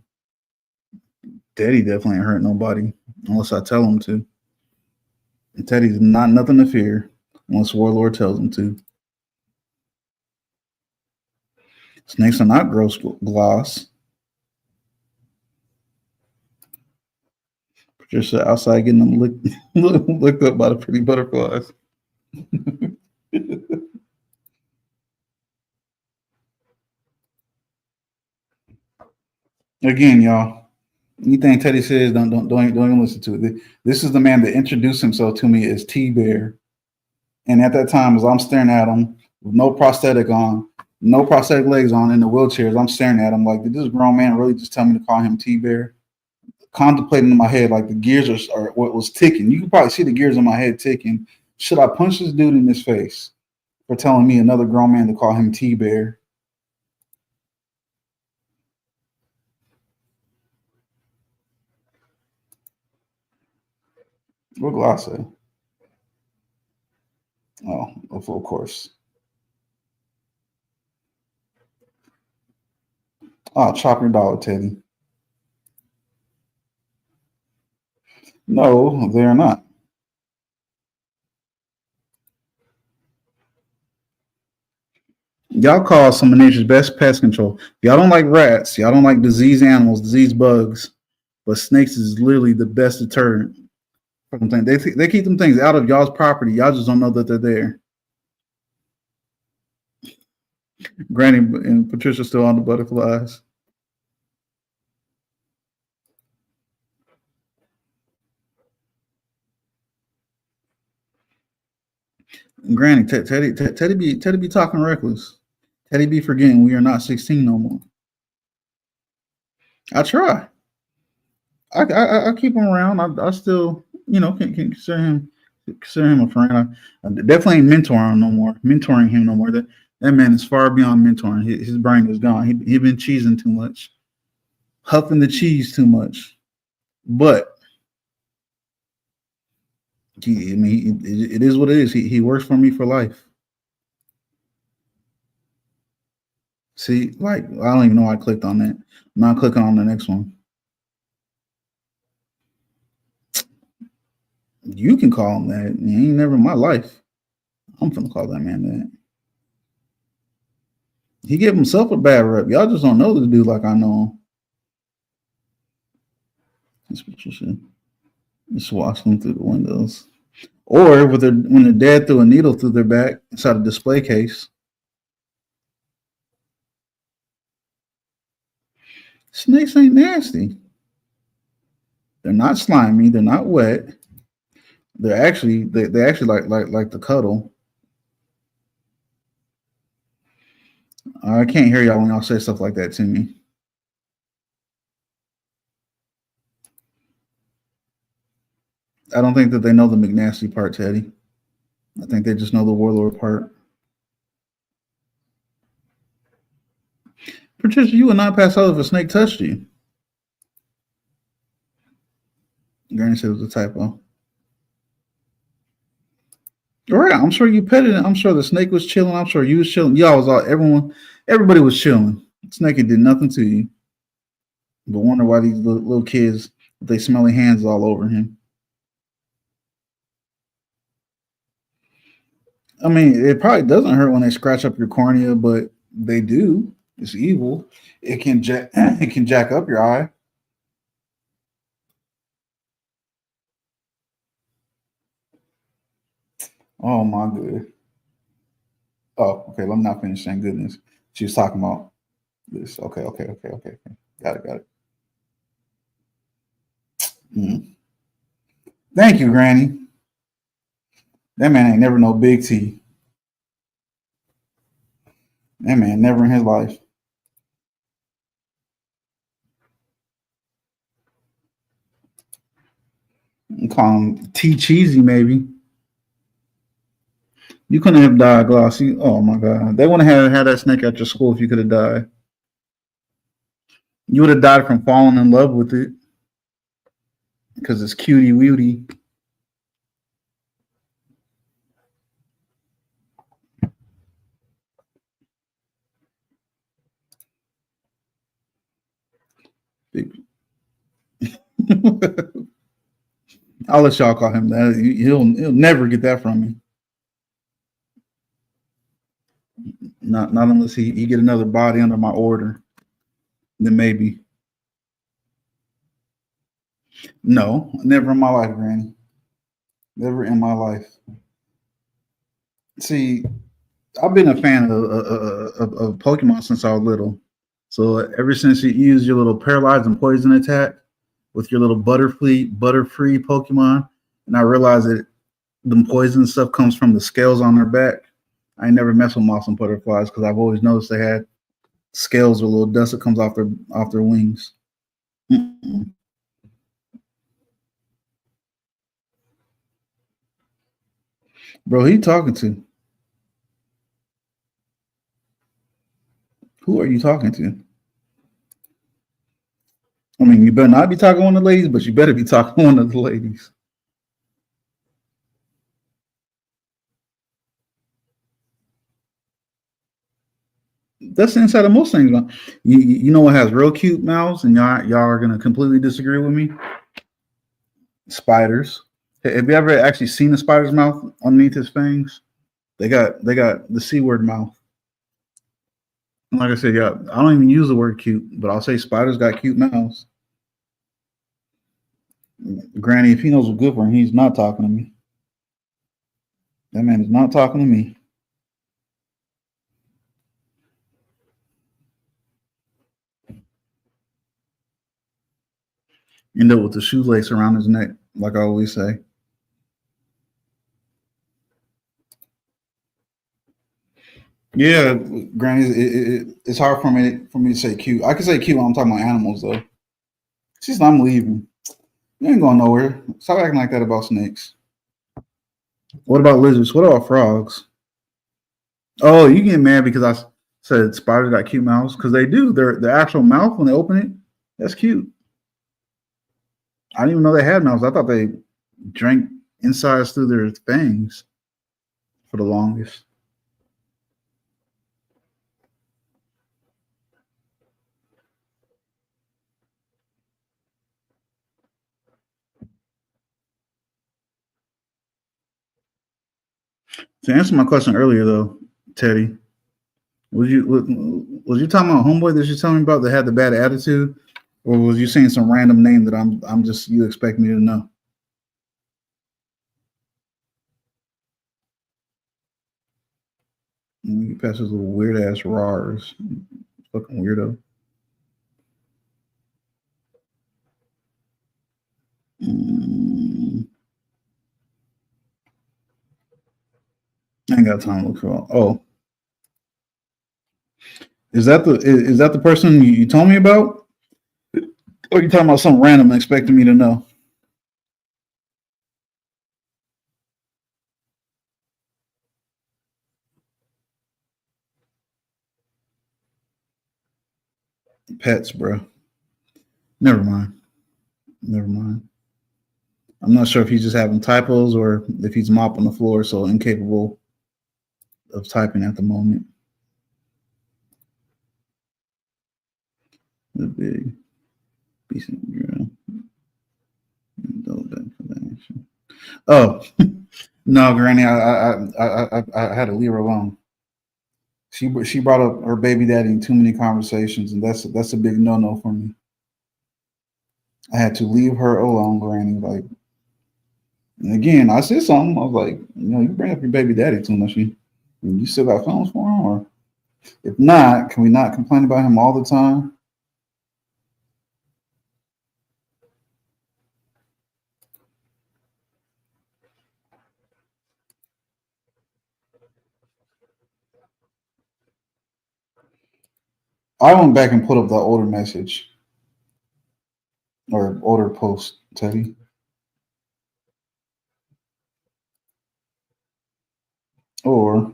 A: Teddy definitely ain't hurt nobody unless I tell him to. And Teddy's not nothing to fear unless Warlord tells him to. Snakes are not gross gloss. Just outside getting them licked, licked up by the pretty butterflies. Again, y'all. Anything Teddy says, don't even listen to it. This is the man that introduced himself to me as T Bear, and at that time, as I'm staring at him with no prosthetic on, no prosthetic legs on, in the wheelchairs, I'm staring at him like, did this grown man really just tell me to call him T Bear? Contemplating in my head, like the gears are what was ticking. You can probably see the gears in my head ticking. Should I punch this dude in his face for telling me another grown man to call him T Bear? What will I say? Oh, of course. Oh, chop your dollar, Teddy. No, they're not. Y'all call some of nature's best pest control. Y'all don't like rats. Y'all don't like disease animals, disease bugs. But snakes is literally the best deterrent. They keep them things out of y'all's property. Y'all just don't know that they're there. Granny and Patricia still on the butterflies. And Granny, Teddy be talking reckless. Teddy be forgetting we are not 16 no more. I try. I keep him around. I still, can consider him a friend. I definitely ain't mentoring him no more. That man is far beyond mentoring. His brain is gone. He been cheesing too much, huffing the cheese too much. But it is what it is. He works for me for life. See, like I don't even know why I clicked on that. I'm not clicking on the next one. You can call him that. He ain't never in my life. I'm finna call that man that. He gave himself a bad rep. Y'all just don't know this dude like I know him. That's what you should. Just watch them through the windows. Or with their, when their dad threw a needle through their back inside a display case. Snakes ain't nasty. They're not slimy. They're not wet. They actually like the cuddle. I can't hear y'all when y'all say stuff like that to me. I don't think that they know the McNasty part, Teddy. I think they just know the warlord part. Patricia, you would not pass out if a snake touched you. Granny said it was a typo. All right, I'm sure you petted it. I'm sure the snake was chilling. I'm sure you was chilling. Y'all was all everybody was chilling. The snake did nothing to you. But wonder why these little kids with their smelly hands all over him. I mean, it probably doesn't hurt when they scratch up your cornea, but they do. It's evil. It can jack up your eye. Oh my good. Oh, okay. Let me not finish saying goodness. She was talking about this. Okay. Got it. Mm. Thank you, Granny. That man ain't never no big T. That man never in his life. You call him T Cheesy, maybe. You couldn't have died, Glossy. Oh my God. They wouldn't have had that snake at your school if you could have died. You would have died from falling in love with it because it's cutie wutie. I'll let y'all call him that. He'll never get that from me. Not unless he get another body under my order. Then maybe. No, never in my life, Granny. Never in my life. See, I've been a fan of Pokemon since I was little. So ever since you used your little paralyze and poison attack with your little Butterfree Pokemon, and I realized that the poison stuff comes from the scales on their back. I never mess with moths and butterflies because I've always noticed they had scales or little dust that comes off their wings. Mm-mm. Bro, who you talking to? Who are you talking to? I mean, you better not be talking to one of the ladies, but you better be talking to one of the ladies. That's the inside of most things. You know what has real cute mouths, and y'all are gonna completely disagree with me. Spiders. Have you ever actually seen a spider's mouth underneath his fangs? They got the c word mouth. And like I said, yeah, I don't even use the word cute, but I'll say spiders got cute mouths. Granny, if he knows what's good for him, he's not talking to me. That man is not talking to me. End up with the shoelace around his neck, like I always say. Yeah, Granny, it's hard for me to say cute. I can say cute when I'm talking about animals though. She's I'm leaving. You ain't going nowhere. Stop acting like that about snakes. What about lizards? What about frogs? Oh, you get mad because said spiders got cute mouths because they do. Their actual mouth when they open it, that's cute. I didn't even know they had mouths. I thought they drank insides through their fangs for the longest. To answer my question earlier, though, Teddy, was you talking about homeboy that you telling me about that had the bad attitude, or was you saying some random name that I'm just you expect me to know? You pass those little weird ass rars, fucking weirdo. Mm, I ain't got time to look for. Oh, is that the person you told me about? Or you talking about some random expecting me to know? Pets, bro. Never mind. Never mind. I'm not sure if he's just having typos or if he's mopping the floor, so incapable of typing at the moment. The big decent girl. Oh no, Granny, I had to leave her alone. She brought up her baby daddy in too many conversations, and that's a big no no for me. I had to leave her alone, Granny. Like, and again, I said something. I was like, you bring up your baby daddy too much. You still got feelings for him, or if not, can we not complain about him all the time? I went back and put up the older message or older post, Teddy. Or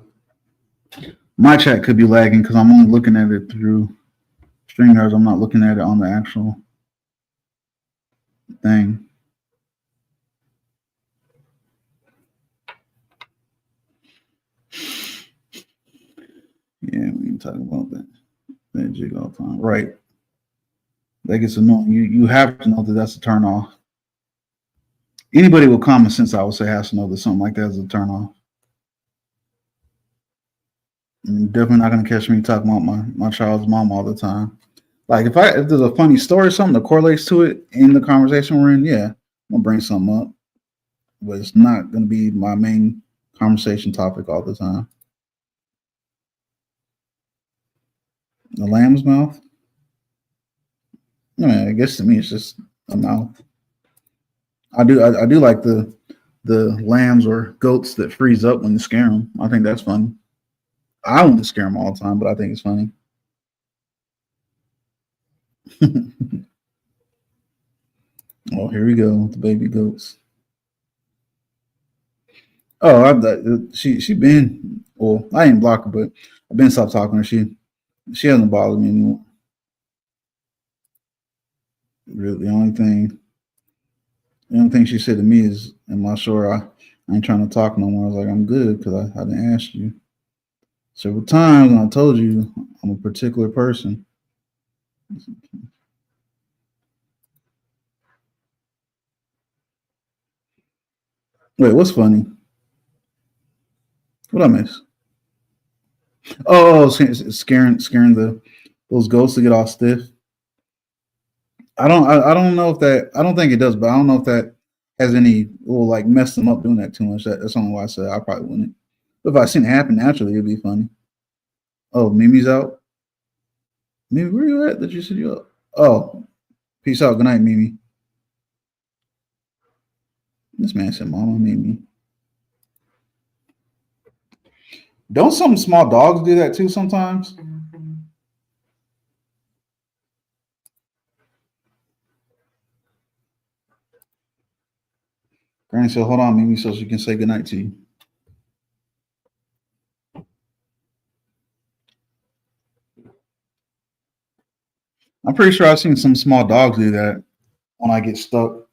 A: my chat could be lagging because I'm only looking at it through StreamYards. I'm not looking at it on the actual thing. Yeah, we can talk about that jig all the time. Right. That gets annoying. You have to know that that's a turn off. Anybody with common sense, I would say, has to know that something like that is a turn off. And definitely not gonna catch me talking about my child's mom all the time. Like if there's a funny story or something that correlates to it in the conversation we're in, yeah, I'm gonna bring something up. But it's not gonna be my main conversation topic all the time. The lamb's mouth. I mean, I guess to me it's just a mouth. I do like the lambs or goats that freeze up when you scare them. I think that's funny. I wouldn't scare them all the time, but I think it's funny. Oh, here we go with the baby goats. Oh, she been well. I ain't block her, but I've been stopped talking to her. She hasn't bothered me anymore. Really, the only thing she said to me is, "Am I sure I ain't trying to talk no more?" I was like, "I'm good because I didn't ask you several times, and I told you I'm a particular person." Wait, what's funny? What I miss? Scaring the those ghosts to get all stiff. I don't know if that. I don't think it does, but I don't know if that has any will like mess them up doing that too much. That's only why I said I probably wouldn't. But if I seen it happen naturally, it'd be funny. Oh, Mimi's out. Mimi, where you at? That you said you up? Oh, peace out. Good night, Mimi. This man said, "Mama, Mimi." Don't some small dogs do that too sometimes? Granny said, "Hold on, Mimi, so she can say goodnight to you." I'm pretty sure I've seen some small dogs do that when I get stuck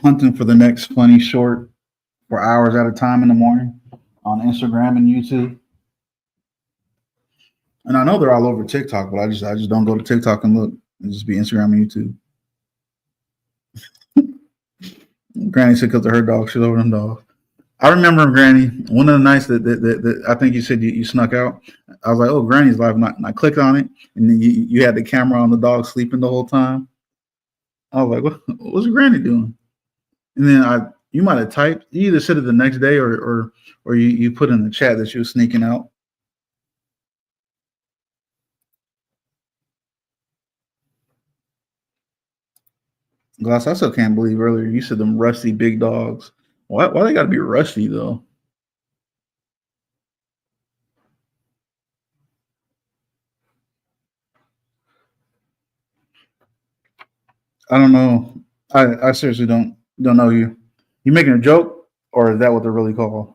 A: hunting for the next funny short for hours at a time in the morning on Instagram and YouTube. And I know they're all over TikTok, but I just don't go to TikTok and look. It just be Instagram and YouTube. Granny said because of her dog, she's over them dogs. I remember Granny. One of the nights that I think you said you snuck out. I was like, "Oh, Granny's live," and I clicked on it, and then you had the camera on the dog sleeping the whole time. I was like, "What's Granny doing?" And then you might have typed. You either said it the next day or you put in the chat that you were sneaking out. Glass, I still can't believe earlier you said them rusty big dogs. Why they got to be rusty though? I don't know. I seriously don't know you. You making a joke, or is that what they're really called?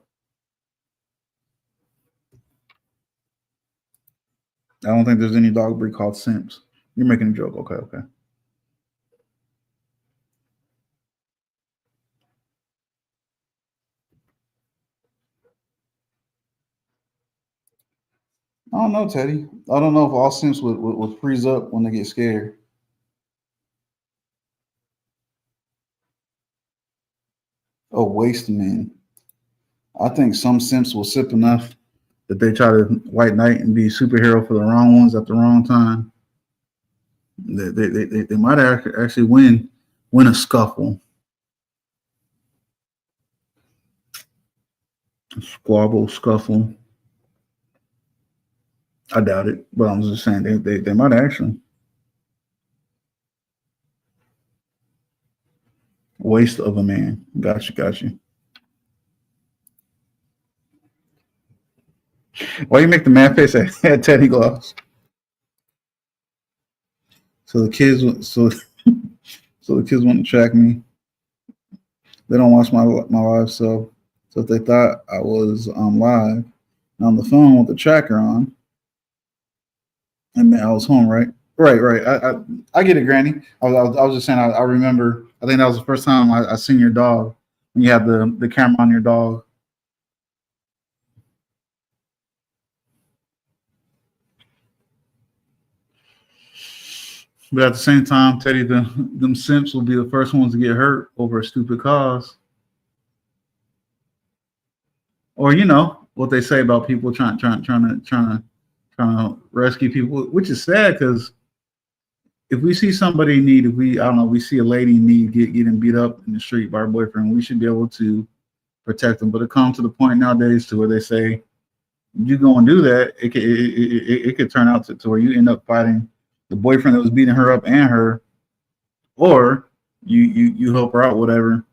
A: I don't think there's any dog breed called Simps. You're making a joke. Okay, okay. I don't know, Teddy. I don't know if all Simps would freeze up when they get scared. Oh, waste men. I think some Simps will sip enough that they try to white knight and be a superhero for the wrong ones at the wrong time. They might actually win a scuffle, a squabble, scuffle. I doubt it, but I'm just saying they might actually waste of a man. Gotcha, gotcha. Why you make the man face at Teddy Gloss? So the kids, so the kids want to track me. They don't watch my live, so if they thought I was live on the phone with the tracker on, and then I was home, right? Right, right. I get it, Granny. I was just saying. I remember. I think that was the first time I seen your dog when you had the camera on your dog. But at the same time, Teddy, them simps will be the first ones to get hurt over a stupid cause. Or what they say about people trying to rescue people, which is sad because if we see somebody in need, if we I don't know, we see a lady in need getting beat up in the street by her boyfriend, we should be able to protect them. But it comes to the point nowadays to where they say you go and do that, it could turn out to where you end up fighting the boyfriend that was beating her up and her, or you help her out, whatever.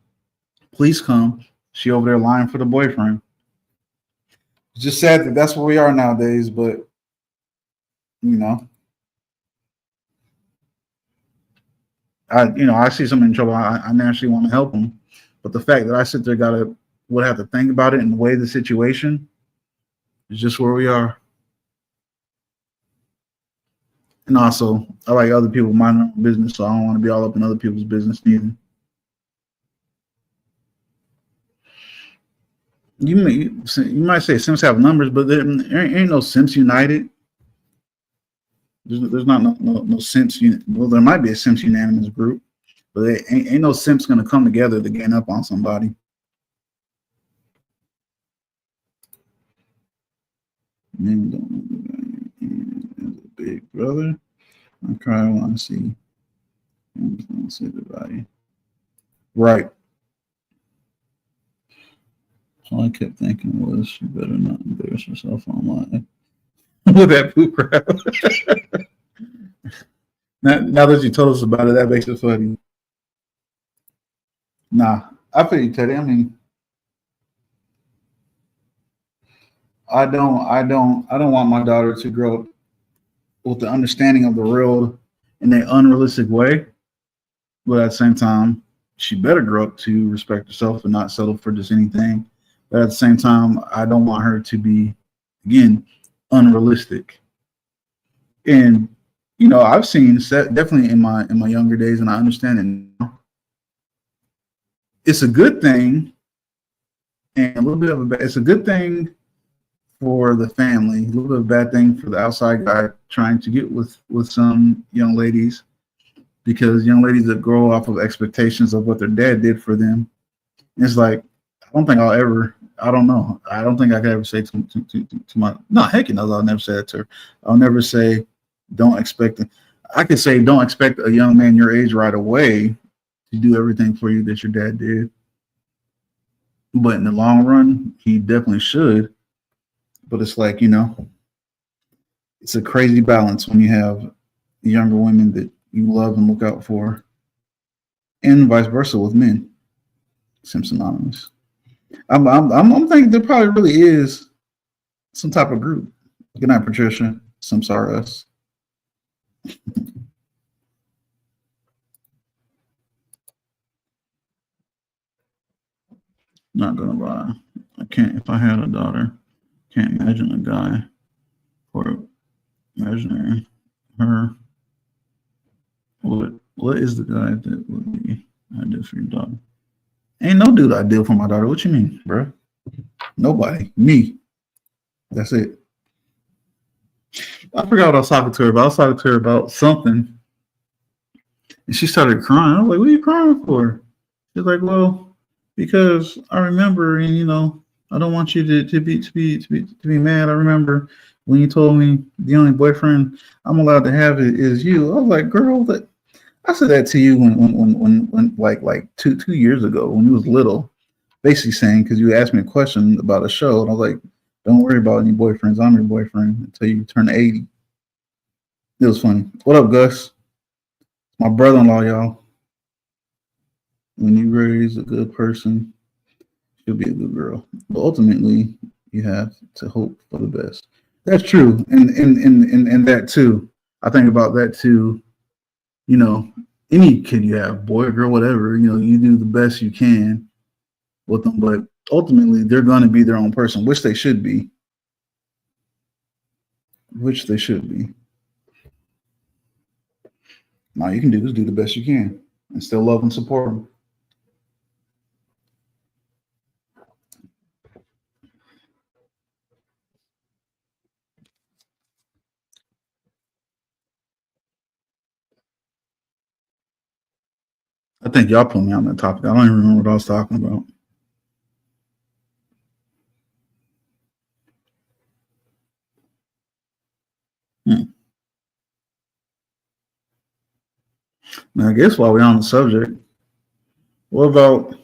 A: Police come, she over there lying for the boyfriend. It's just sad that that's where we are nowadays, but you know, I see someone in trouble, I naturally want to help them, but the fact that I sit there would have to think about it and weigh the situation is just where we are. And also, I like other people minding their own business, so I don't want to be all up in other people's business neither. You might say Sims have numbers, but there ain't no Sims United. There's not no Sims. Well, there might be a Sims unanimous group, but there ain't no Sims gonna come together to gang up on somebody. Maybe don't big brother. I kind of want to see. I want to see the body. Right. All I kept thinking was, you better not embarrass yourself online with that poop crap. Now that you told us about it, that makes it funny. Nah, I feel you, Teddy. I mean, I don't want my daughter to grow up with the understanding of the world in an unrealistic way. But at the same time, she better grow up to respect herself and not settle for just anything. But at the same time, I don't want her to be, again, unrealistic. And I've seen definitely in my younger days, and I understand it now. It's a good thing, and a little bit of it's a good thing for the family, a little bit of a bad thing for the outside guy trying to get with some young ladies, because young ladies that grow off of expectations of what their dad did for them, it's like I don't think I'll ever I don't know. I don't think I could ever say to my no heck no. I'll never say that to her. I'll never say don't expect. I could say don't expect a young man your age right away to do everything for you that your dad did. But in the long run, he definitely should. But it's like it's a crazy balance when you have younger women that you love and look out for, and vice versa with men. Simpson Anonymous. I'm thinking there probably really is some type of group. Good night, Patricia. Some sorry us. Not gonna lie. I can't. If I had a daughter, can't imagine a guy or imaginary her. What is the guy that would be ideal for your daughter? Ain't no dude ideal for my daughter. What you mean, bro? Nobody. Me. That's it. I forgot what I was talking to her about. I was talking to her about something, and she started crying. I was like, "What are you crying for?" She's like, "Well, because I remember, and I don't want you to be mad. I remember when you told me the only boyfriend I'm allowed to have is you." I was like, "Girl, that I said that to you when like 2 years ago when you was little, basically saying because you asked me a question about a show, and I was like, don't worry about any boyfriends. I'm your boyfriend until you turn 80." It was funny. What up, Gus? My brother-in-law, y'all. When you raise a good person, she'll be a good girl. But ultimately, you have to hope for the best. That's true, and that too. I think about that too. You know, any kid you have, boy or girl, whatever. You do the best you can with them, but ultimately, they're going to be their own person, which they should be. Which they should be. All you can do is do the best you can and still love and support them. I think y'all put me on that topic. I don't even remember what I was talking about. Hmm. Now, I guess while we're on the subject, what about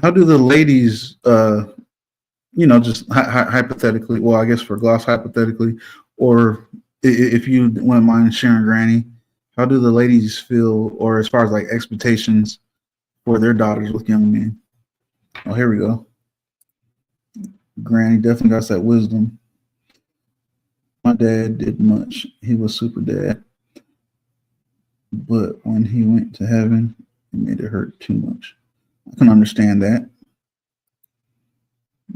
A: how do the ladies, just hypothetically, well, I guess for Gloss, hypothetically, or if you wouldn't mind sharing, Granny, how do the ladies feel, or as far as like expectations for their daughters with young men? Oh, here we go. Granny definitely got that wisdom. My dad did much. He was super dad. But when he went to heaven, it made it hurt too much. I can understand that.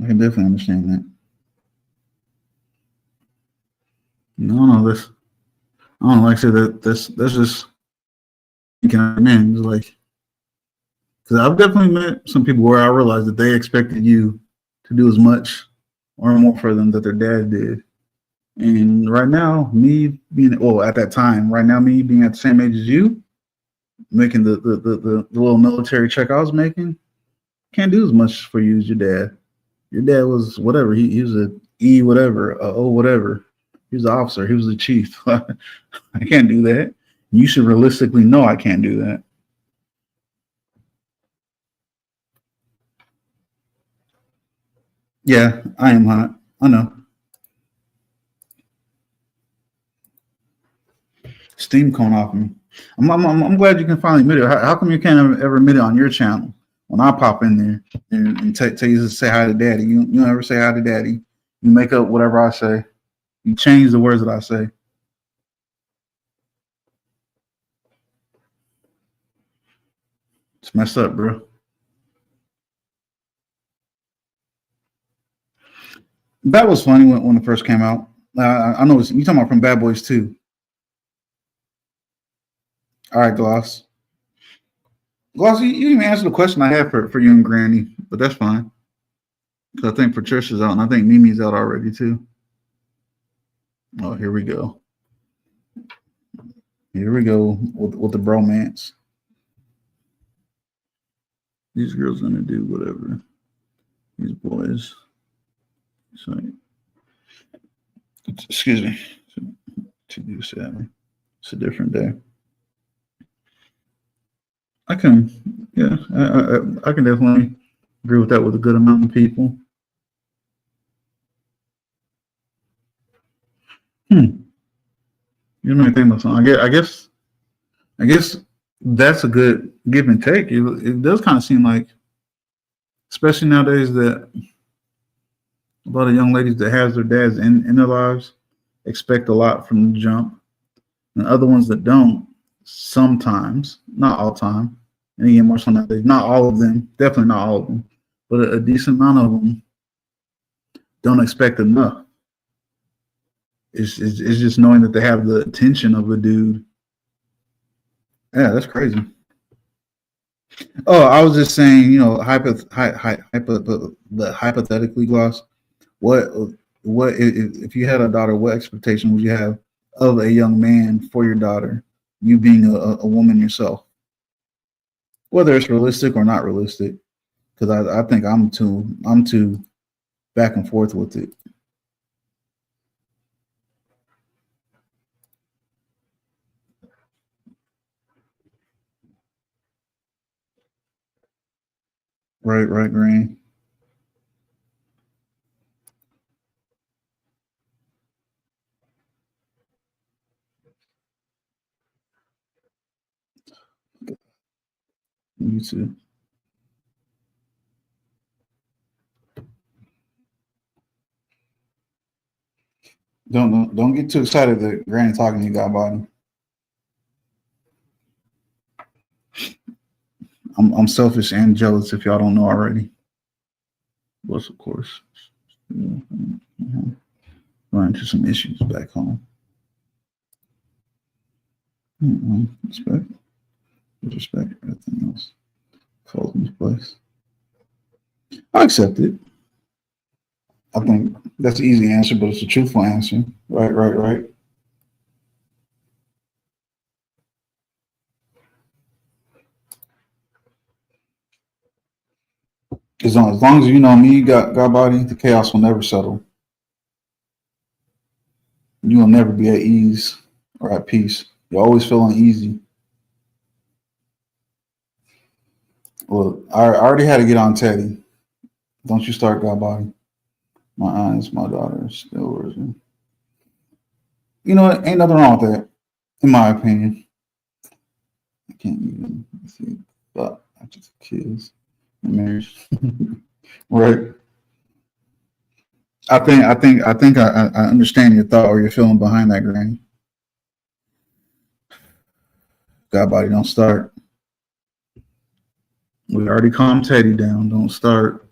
A: I can definitely understand that. No, this I don't like to say that. That's just man. It's like because I've definitely met some people where I realized that they expected you to do as much or more for them that their dad did. And right now, me being at that time, right now me being at the same age as you, making the little military check I was making, can't do as much for you as your dad. Your dad was whatever. He was a E whatever, a O whatever. He was an officer. He was a chief. I can't do that. You should realistically know I can't do that. Yeah, I am hot. I know. Steam coming off me. I'm glad you can finally admit it. How come you can't ever admit it on your channel when I pop in there and tell you to say hi to daddy? You don't ever say hi to daddy. You make up whatever I say. You change the words that I say. It's messed up, bro. That was funny when it first came out. I know you talking about from Bad Boys 2. All right, Gloss. Gloss, you didn't even answer the question I had for you and Granny, but that's fine. Because I think Patricia's out and I think Mimi's out already too. Oh, here we go. Here we go with the bromance. These girls gonna do whatever. these boys. So, excuse me. To do sadly. It's a different day. I can, yeah, I can definitely agree with that with a good amount of people. Hmm. You know anything about something? I guess that's a good give and take. It does kind of seem like, especially nowadays, that a lot of young ladies that has their dads in their lives expect a lot from the jump, and other ones that don't. Sometimes, not all the time, and again, more so nowadays. Not all of them, definitely not all of them, but a decent amount of them don't expect enough. It's just knowing that they have the attention of a dude. Yeah, that's crazy. Oh, I was just saying, hypothetically, Gloss. What what if you had a daughter? What expectation would you have of a young man for your daughter? You being a woman yourself, whether it's realistic or not realistic, because I think I'm too back and forth with it. Right, right, Green. You too. Don't get too excited that Granny talking to you, got body. I'm selfish and jealous if y'all don't know already. Was of course. Run into some issues back home. Respect, respect, everything else falls into place. I accept it. I think that's the easy answer, but it's a truthful answer. Right, right, right. As long as you know me, got body, the chaos will never settle. You will never be at ease or at peace. You always feel uneasy. Well, I already had to get on Teddy. Don't you start, got body. My eyes, my daughter, still working. You know what? Ain't nothing wrong with that, in my opinion. I can't even see. But after the kids and marriage, right? I understand your thought or your feeling behind that, Granny. God body, don't start. We already calmed Teddy down. Don't start.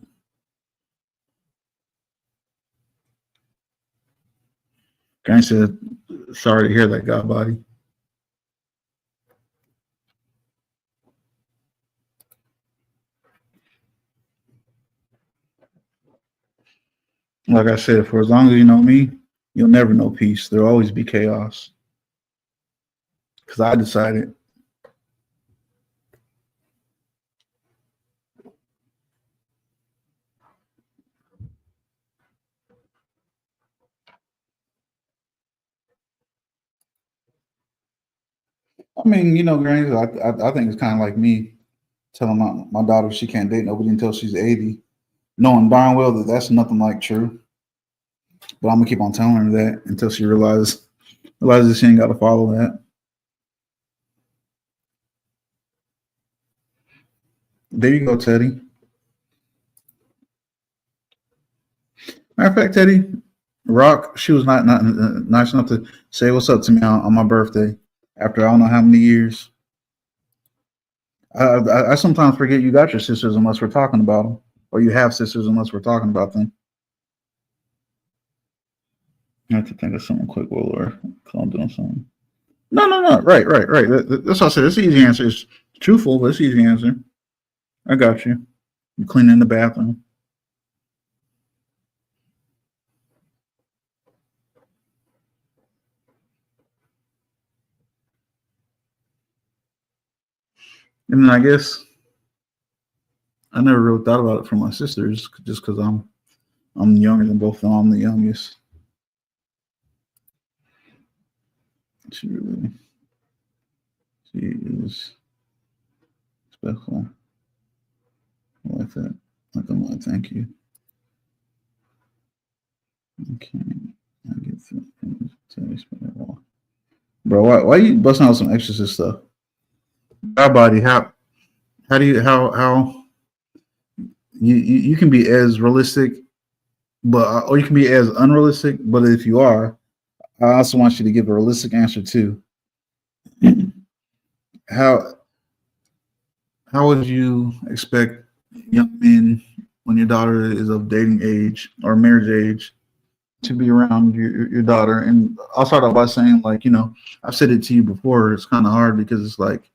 A: Granny said, sorry to hear that, God body. Like I said, for as long as you know me, you'll never know peace. There'll always be chaos. Because I decided. I mean, Granny, I think it's kind of like me telling my daughter she can't date nobody until she's 80, knowing darn well that that's nothing like true. But I'm gonna keep on telling her that until she realizes she ain't got to follow that. There you go, Teddy. Matter of fact, Teddy, Rock, she was not nice enough to say what's up to me on my birthday after I don't know how many years. I sometimes forget you got your sisters unless we're talking about them, or you have sisters unless we're talking about them. I have to think of something quick, Will, or I'm doing something. No, no, no. Right, right, right. That's what I said. It's the easy answer. It's truthful, but it's the easy answer. I got you. You cleaning the bathroom. And then I guess I never really thought about it for my sisters, just because I'm younger than both of them. I'm the youngest. She really, she is special. I like that. Like I'm like, thank you. Okay, I get that. Bro, why you busting out some exorcist stuff? Our body, how do you how you can be as realistic, but or you can be as unrealistic. But if you are, I also want you to give a realistic answer too. How how would you expect young men when your daughter is of dating age or marriage age to be around your daughter? And I'll start off by saying, like, I've said it to you before. It's kind of hard because it's like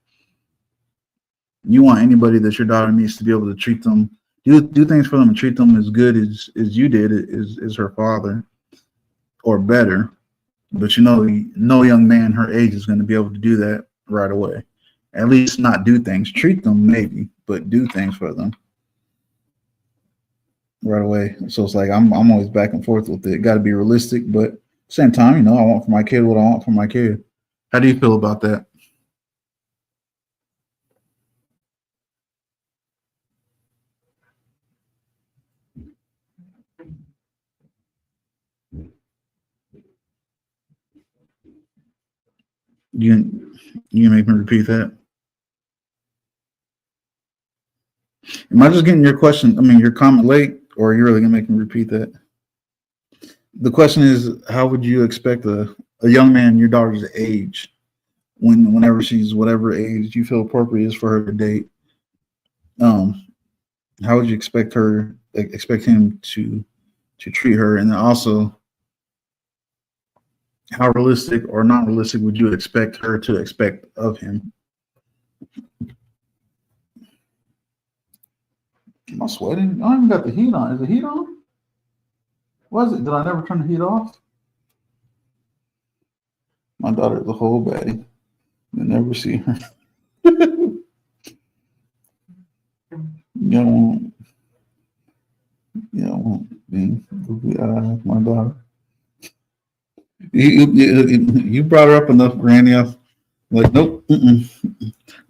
A: you want anybody that your daughter meets to be able to treat them, do things for them, and treat them as good as you did is her father or better. But no young man her age is going to be able to do that right away. At least not do things, treat them maybe, but do things for them right away. So it's like I'm always back and forth with it. Got to be realistic, but at the same time, I want for my kid what I want for my kid. How do you feel about that? You you make me repeat that. Am I just getting your question? I mean, your comment late, or are you really gonna make me repeat that? The question is, how would you expect a young man your daughter's age whenever she's whatever age you feel appropriate is for her to date? Um, how would you expect him to treat her, and then also how realistic or not realistic would you expect her to expect of him? Am I sweating? I even got the heat on. Is the heat on? Was it? Did I never turn the heat off? My daughter is a whole baddie. You never see her. You don't want being googly eyed, my daughter. You brought her up enough, Granny. I was like, nope,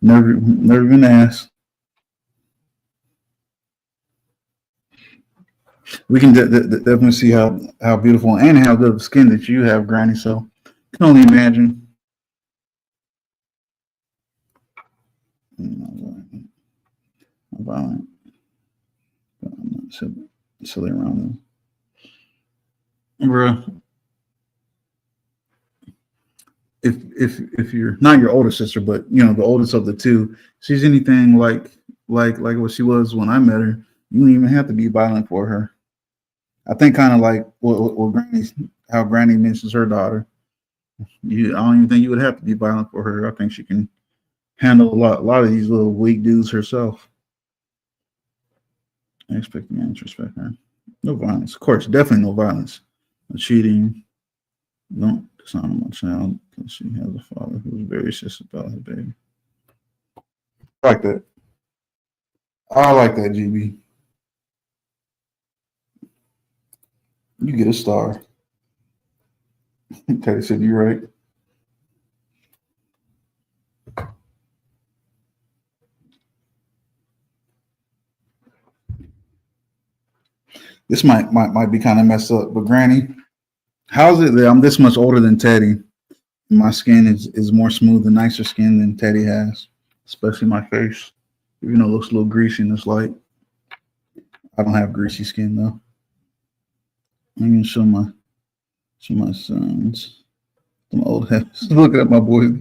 A: never even asked. We can definitely see how beautiful and how good of skin that you have, Granny. So can only imagine. I'm violent. I'm not silly around them. Bro, if you're not your older sister, but the oldest of the two, she's anything like what she was when I met her, you don't even have to be violent for her. I think kind of like what how Granny mentions her daughter. I don't even think you would have to be violent for her. I think she can handle a lot of these little weak dudes herself. I expect the man to respect her. No violence, of course, definitely no violence. No cheating. Don't dishonor my child because she has a father who is very serious about his baby. I like that. I like that, GB. You get a star. Teddy said you're right. This might be kind of messed up, but Granny, how's it that I'm this much older than Teddy? My skin is more smooth and nicer skin than Teddy has, especially my face. Even though it looks a little greasy in this light, I don't have greasy skin though. I'm gonna show my sons. Some old heads. Looking at my boys.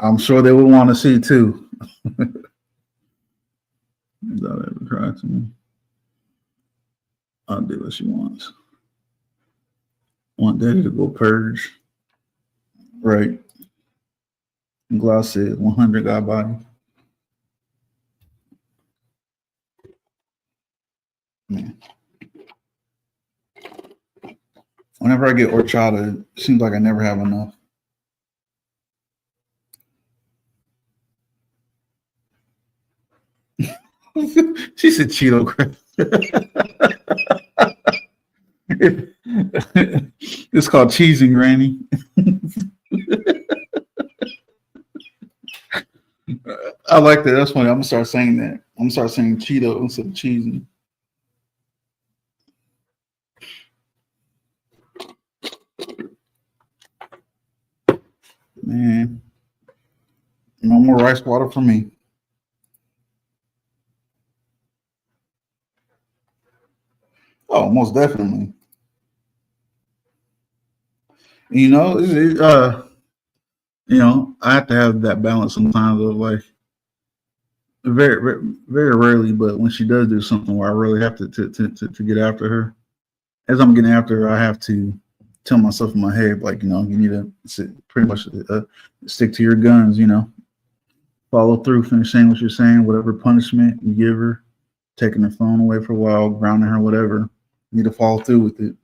A: I'm sure they would want to see too. Without ever cry to me. I'll do what she wants. Want daddy to go purge. Right. Gloss said 100 got body. Man. Whenever I get horchata, it seems like I never have enough. She said Cheeto crap. It's called cheesing, Granny. I like that. That's funny. I'm gonna start saying that. I'm gonna start saying Cheeto instead of cheesing. Man, no more rice water for me. Oh, most definitely. You know, I have to have that balance sometimes of like very rarely, but when she does do something where I really have to get after her, as I'm getting after her, I have to tell myself in my head like, you need to pretty much stick to your guns. Follow through, finish saying what you're saying, whatever punishment you give her, taking her phone away for a while, grounding her, whatever. You need to follow through with it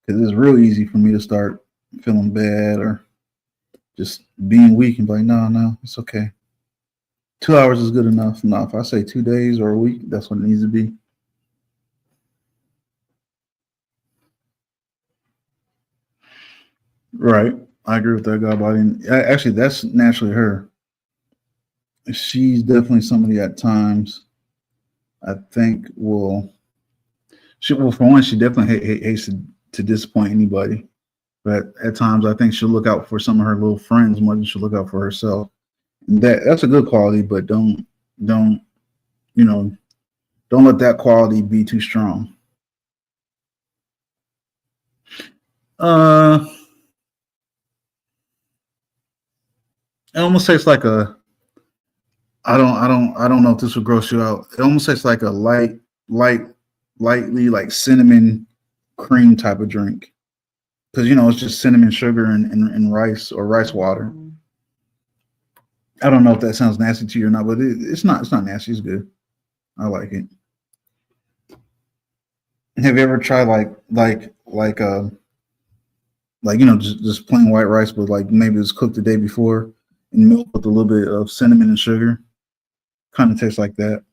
A: because it's real easy for me to start feeling bad or just being weak and be like, no, no, it's okay. 2 hours is good enough. No, if I say 2 days or a week, that's what it needs to be. Right. I agree with that guy, body. Actually, that's naturally her. She's definitely somebody at times I think for one, she definitely hates to disappoint anybody. But at times, I think she'll look out for some of her little friends more than she'll look out for herself. And that's a good quality, but don't you know don't let that quality be too strong. Uh, it almost tastes like a I don't know if this will gross you out. It almost tastes like a light, lightly like cinnamon cream type of drink because it's just cinnamon sugar and rice or rice water. I don't know if that sounds nasty to you or not, but it's not. It's not nasty. It's good. I like it. Have you ever tried just plain white rice, but like maybe it was cooked the day before in milk with a little bit of cinnamon and sugar? Kind of tastes like that.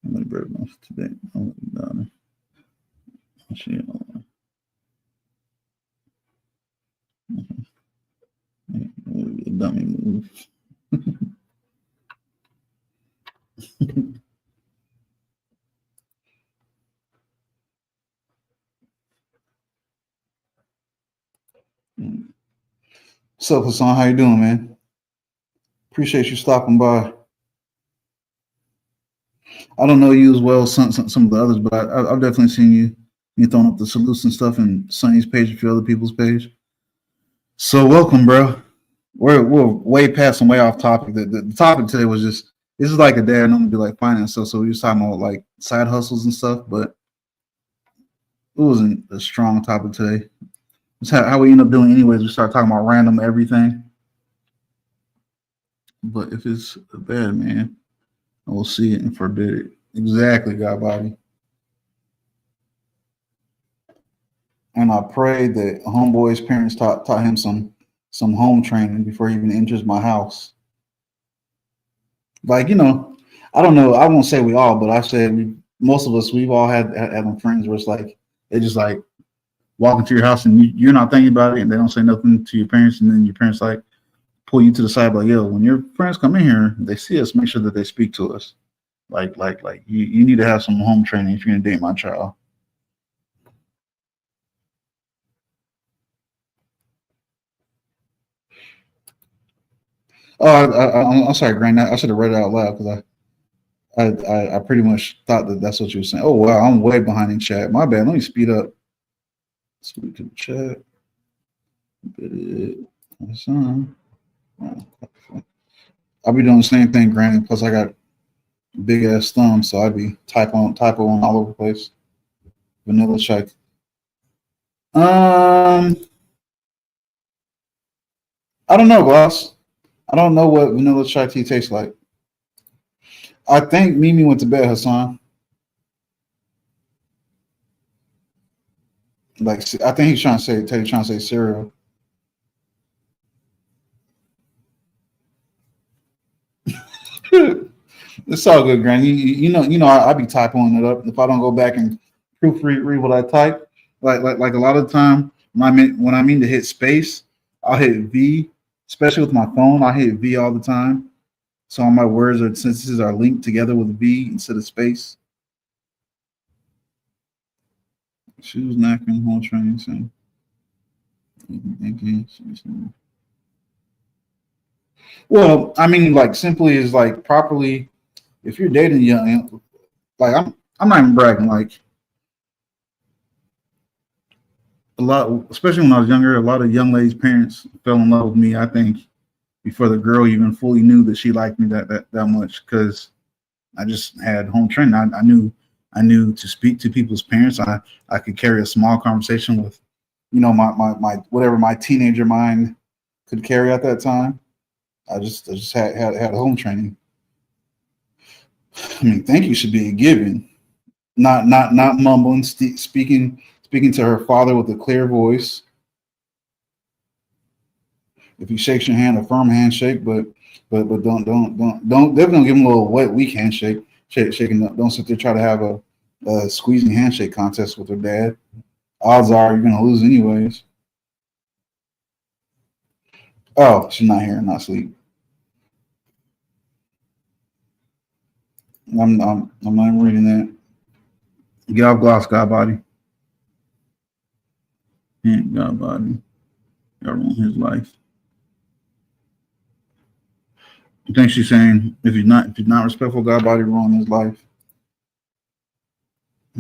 A: I'm gonna bread off today. Oh, no. Dummy move. So, Hassan, how you doing, man? Appreciate you stopping by. I don't know you as well as some of the others, but I've definitely seen you throwing up the salutes and stuff in Sonny's page, a few other people's page. So welcome, bro. We're way past and way off topic. The topic today was just this is like a day I normally be like finance stuff, so we was talking about like side hustles and stuff, but it wasn't a strong topic today. It's how we end up doing anyways. We start talking about random everything. But if it's bad, man, I will see it and forbid it. Exactly, God body. And I pray that homeboy's parents taught him some home training before he even enters my house. Like I don't know. I won't say we all, but I said most of us we've all had friends where it's like they just like walk into your house and you're not thinking about it, and they don't say nothing to your parents, and then your parents like pull you to the side like, yo, when your friends come in here, they see us, make sure that they speak to us. Like you need to have some home training if you're gonna date my child. Oh, I'm sorry, Grant. I should have read it out loud because I pretty much thought that that's what you were saying. Oh wow, I'm way behind in chat. My bad. Let me speed up. Speed to the chat. I'll be doing the same thing, Granny. Plus, I got big ass thumbs, so I'd be typoing all over the place. Vanilla check. I don't know, boss. I don't know what vanilla chai tea tastes like. I think Mimi went to bed, Hassan. Like I think he's trying to say Teddy trying to say cereal. It's all good, Granny. You know, I be typing it up. If I don't go back and proofread what I type, like a lot of the time when I mean to hit space, I'll hit V. Especially with my phone, I hit V all the time. So all my words or sentences are linked together with V instead of space. Shoes, napkin, whole train. So, well, I mean, like simply is like properly. If you're dating young, like I'm not even bragging. Like a lot, especially when I was younger, a lot of young ladies' parents fell in love with me. I think before the girl even fully knew that she liked me that much, because I just had home training. I knew to speak to people's parents. I could carry a small conversation with, my whatever my teenager mind could carry at that time. I just had home training. I mean, thank you should be a given. Not mumbling, speaking to her father with a clear voice. If he shakes your hand, a firm handshake, but don't definitely don't give him a little wet, weak handshake. Shaking up. Don't sit there try to have a squeezing handshake contest with her dad. Odds are you're gonna lose anyways. Oh, she's not here, not asleep. I'm not even reading that. Get off gloss, God body. Yeah, God body. Got ruin his life. I think she's saying if he's not respectful, God body ruin his life.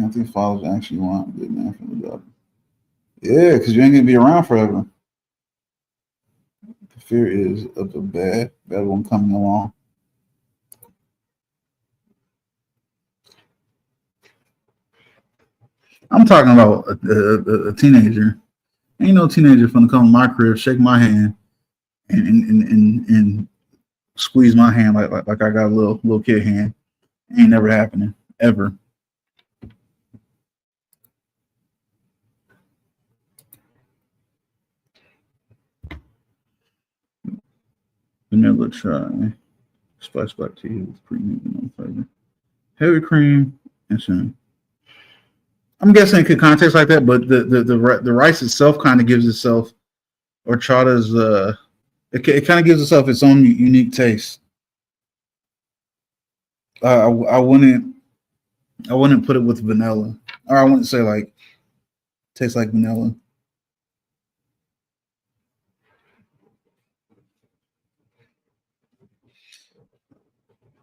A: I think fathers actually want a good man for the daughter. Yeah, because you ain't gonna be around forever. The fear is of a bad one coming along. I'm talking about a teenager. Ain't no teenager finna come to my crib, shake my hand, and squeeze my hand like I got a little kid hand. Ain't never happening ever. Vanilla try. Spice black tea with cream and no flavor. Heavy cream and cinnamon. I'm guessing it could context like that, but the rice itself kind of gives itself or chata's it kind of gives itself its own unique taste. I wouldn't put it with vanilla, or I wouldn't say like tastes like vanilla.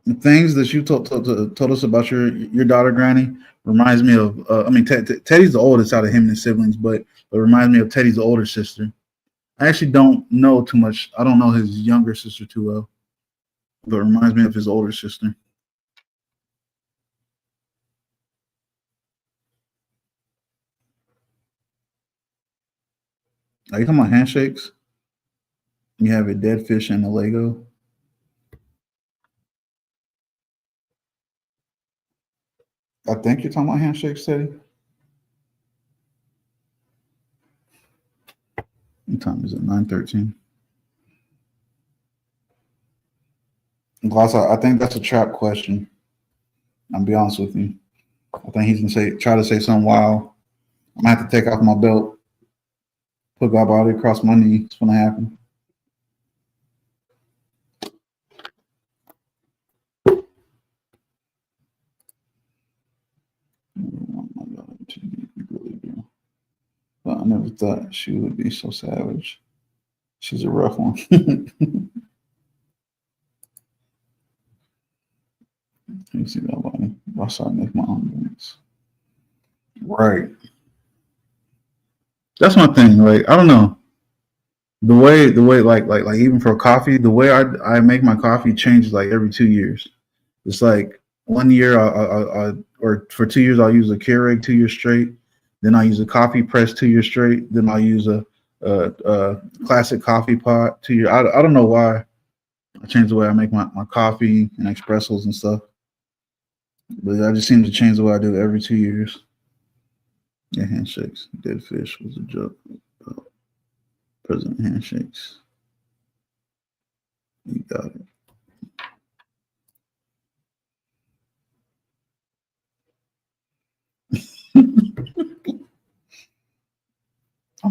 A: The things that you told us about your daughter, Granny, reminds me of. I mean, Teddy's the oldest out of him and his siblings, but it reminds me of Teddy's older sister. I actually don't know too much. I don't know his younger sister too well, but it reminds me of his older sister. Are you talking about handshakes? You have a dead fish and a Lego. I think you're talking about handshakes, Teddy. What time is it? 9:13. Gloss, I think that's a trap question. I'll be honest with you. I think he's gonna try to say something wild. I'm gonna have to take off my belt, put God body across my knee. It's gonna happen. But I never thought she would be so savage. She's a rough one. You see that body? Why should I make my own drinks? Right. That's my thing. Like I don't know the way like even for coffee, the way I make my coffee changes like every 2 years. It's like one year or for 2 years I'll use a Keurig 2 years straight. Then I'll use a coffee press 2 years straight. Then I'll use a classic coffee pot 2 years. I don't know why I changed the way I make my coffee and espressos and stuff. But I just seem to change the way I do it every 2 years. Yeah, handshakes. Dead fish was a joke. Uh, President handshakes. You got it.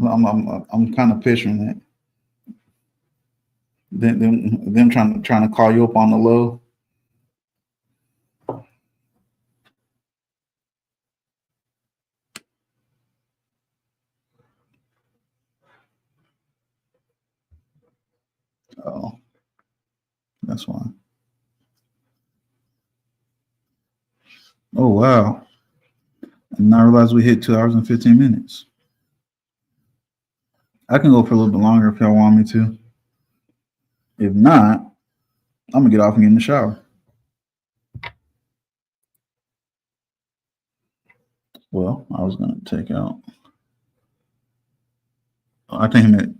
A: I'm kind of picturing it. Them trying to call you up on the low. Oh, that's why. Oh wow! And I realized we hit 2 hours and 15 minutes. I can go for a little bit longer if y'all want me to. If not, I'm gonna get off and get in the shower. Well, I was gonna take out. I think he meant.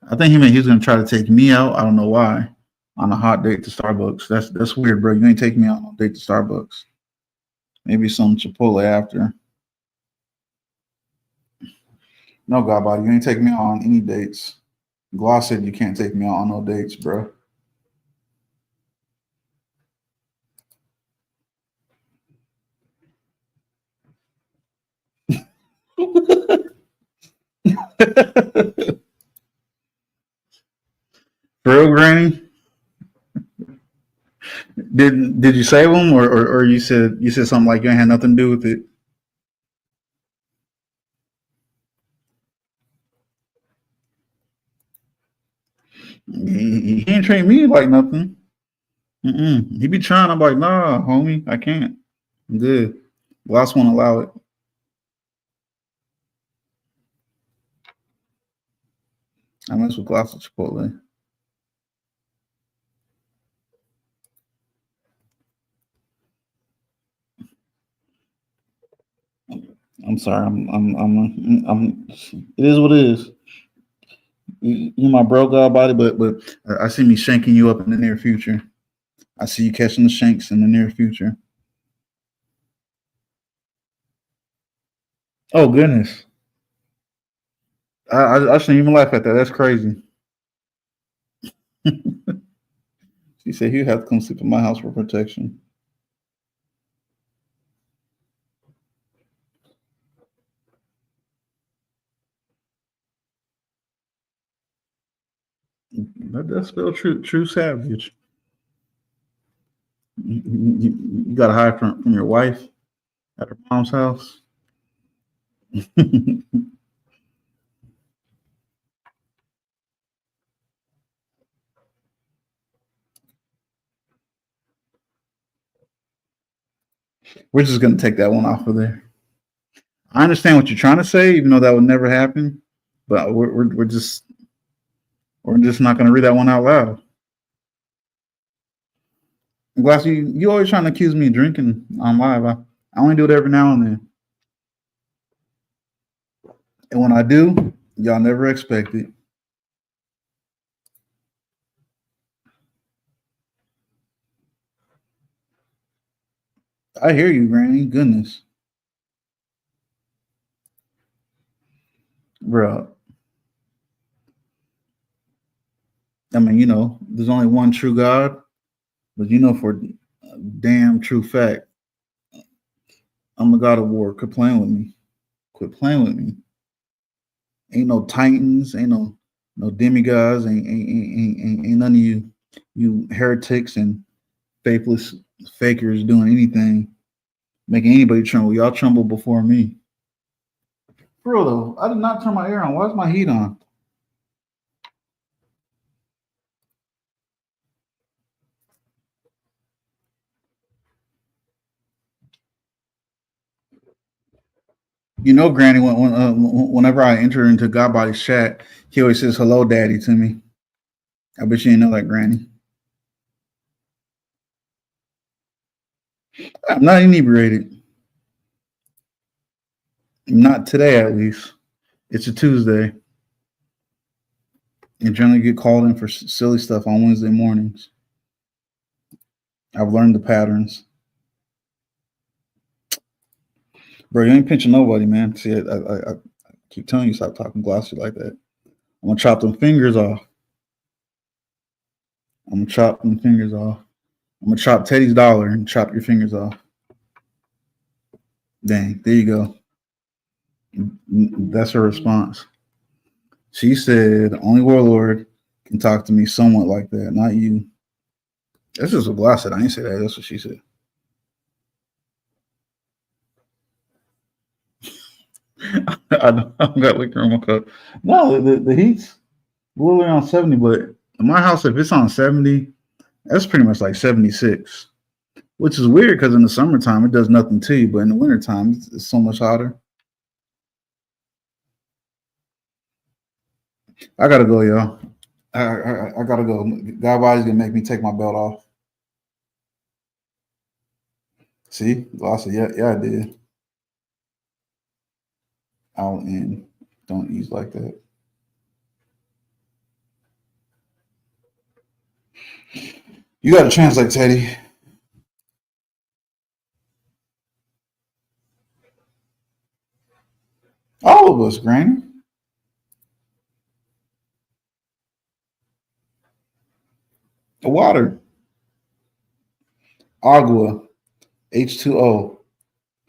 A: I think he meant he was gonna try to take me out. I don't know why. On a hot date to Starbucks. That's weird, bro. You ain't taking me out on a date to Starbucks. Maybe some Chipotle after. No, Godbody, you ain't taking me out on any dates. Gloss said you can't take me out on no dates, bro. For real, Granny? Did you save them, or you said something like you ain't had nothing to do with it? He ain't treat me like nothing. Mm-mm. He be trying. I'm like, nah, homie, I can't. I'm good. Gloss won't allow it. I mess with Gloss at Chipotle. I'm sorry. I'm. It is what it is. You my bro, God body, but I see me shanking you up in the near future. I see you catching the shanks in the near future. Oh goodness, I shouldn't even laugh at that. That's crazy. She said you have to come sleep in my house for protection. That's spell true savage. You got to hide from your wife at her mom's house. We're just gonna take that one off of there. I understand what you're trying to say, even though that would never happen. But we're just not gonna read that one out loud. Glass, you always trying to accuse me of drinking on live. I only do it every now and then, and when I do, y'all never expect it. I hear you, Granny. Goodness, bro. I mean, there's only one true God, but for a damn true fact, I'm a God of war. Quit playing with me. Quit playing with me. Ain't no titans. Ain't no demigods. Ain't none of you heretics and faithless fakers doing anything, making anybody tremble. Y'all tremble before me. For real though, I did not turn my air on. Why is my heat on? Granny, whenever I enter into Godbody's chat, he always says "Hello, Daddy" to me. I bet you didn't know that, Granny. I'm not inebriated. Not today, at least. It's a Tuesday. And generally get called in for silly stuff on Wednesday mornings. I've learned the patterns. Bro, you ain't pinching nobody, man. See, I keep telling you, stop talking glossy like that. I'm gonna chop them fingers off. I'm gonna chop them fingers off. I'm gonna chop Teddy's dollar and chop your fingers off. Dang, there you go. That's her response. She said, "Only warlord can talk to me somewhat like that, not you." That's just what Glass said. I ain't say that. That's what she said. I got liquor in my cup. No, the heat's literally on 70, but in my house, if it's on 70, that's pretty much like 76, which is weird because in the summertime, it does nothing to you, but in the wintertime, it's so much hotter. I gotta go, y'all. I gotta go. God body's gonna make me take my belt off. See, I said, yeah, I did. Out and don't ease like that. You got to translate, Teddy. All of us, Granny. The water, agua, H2O,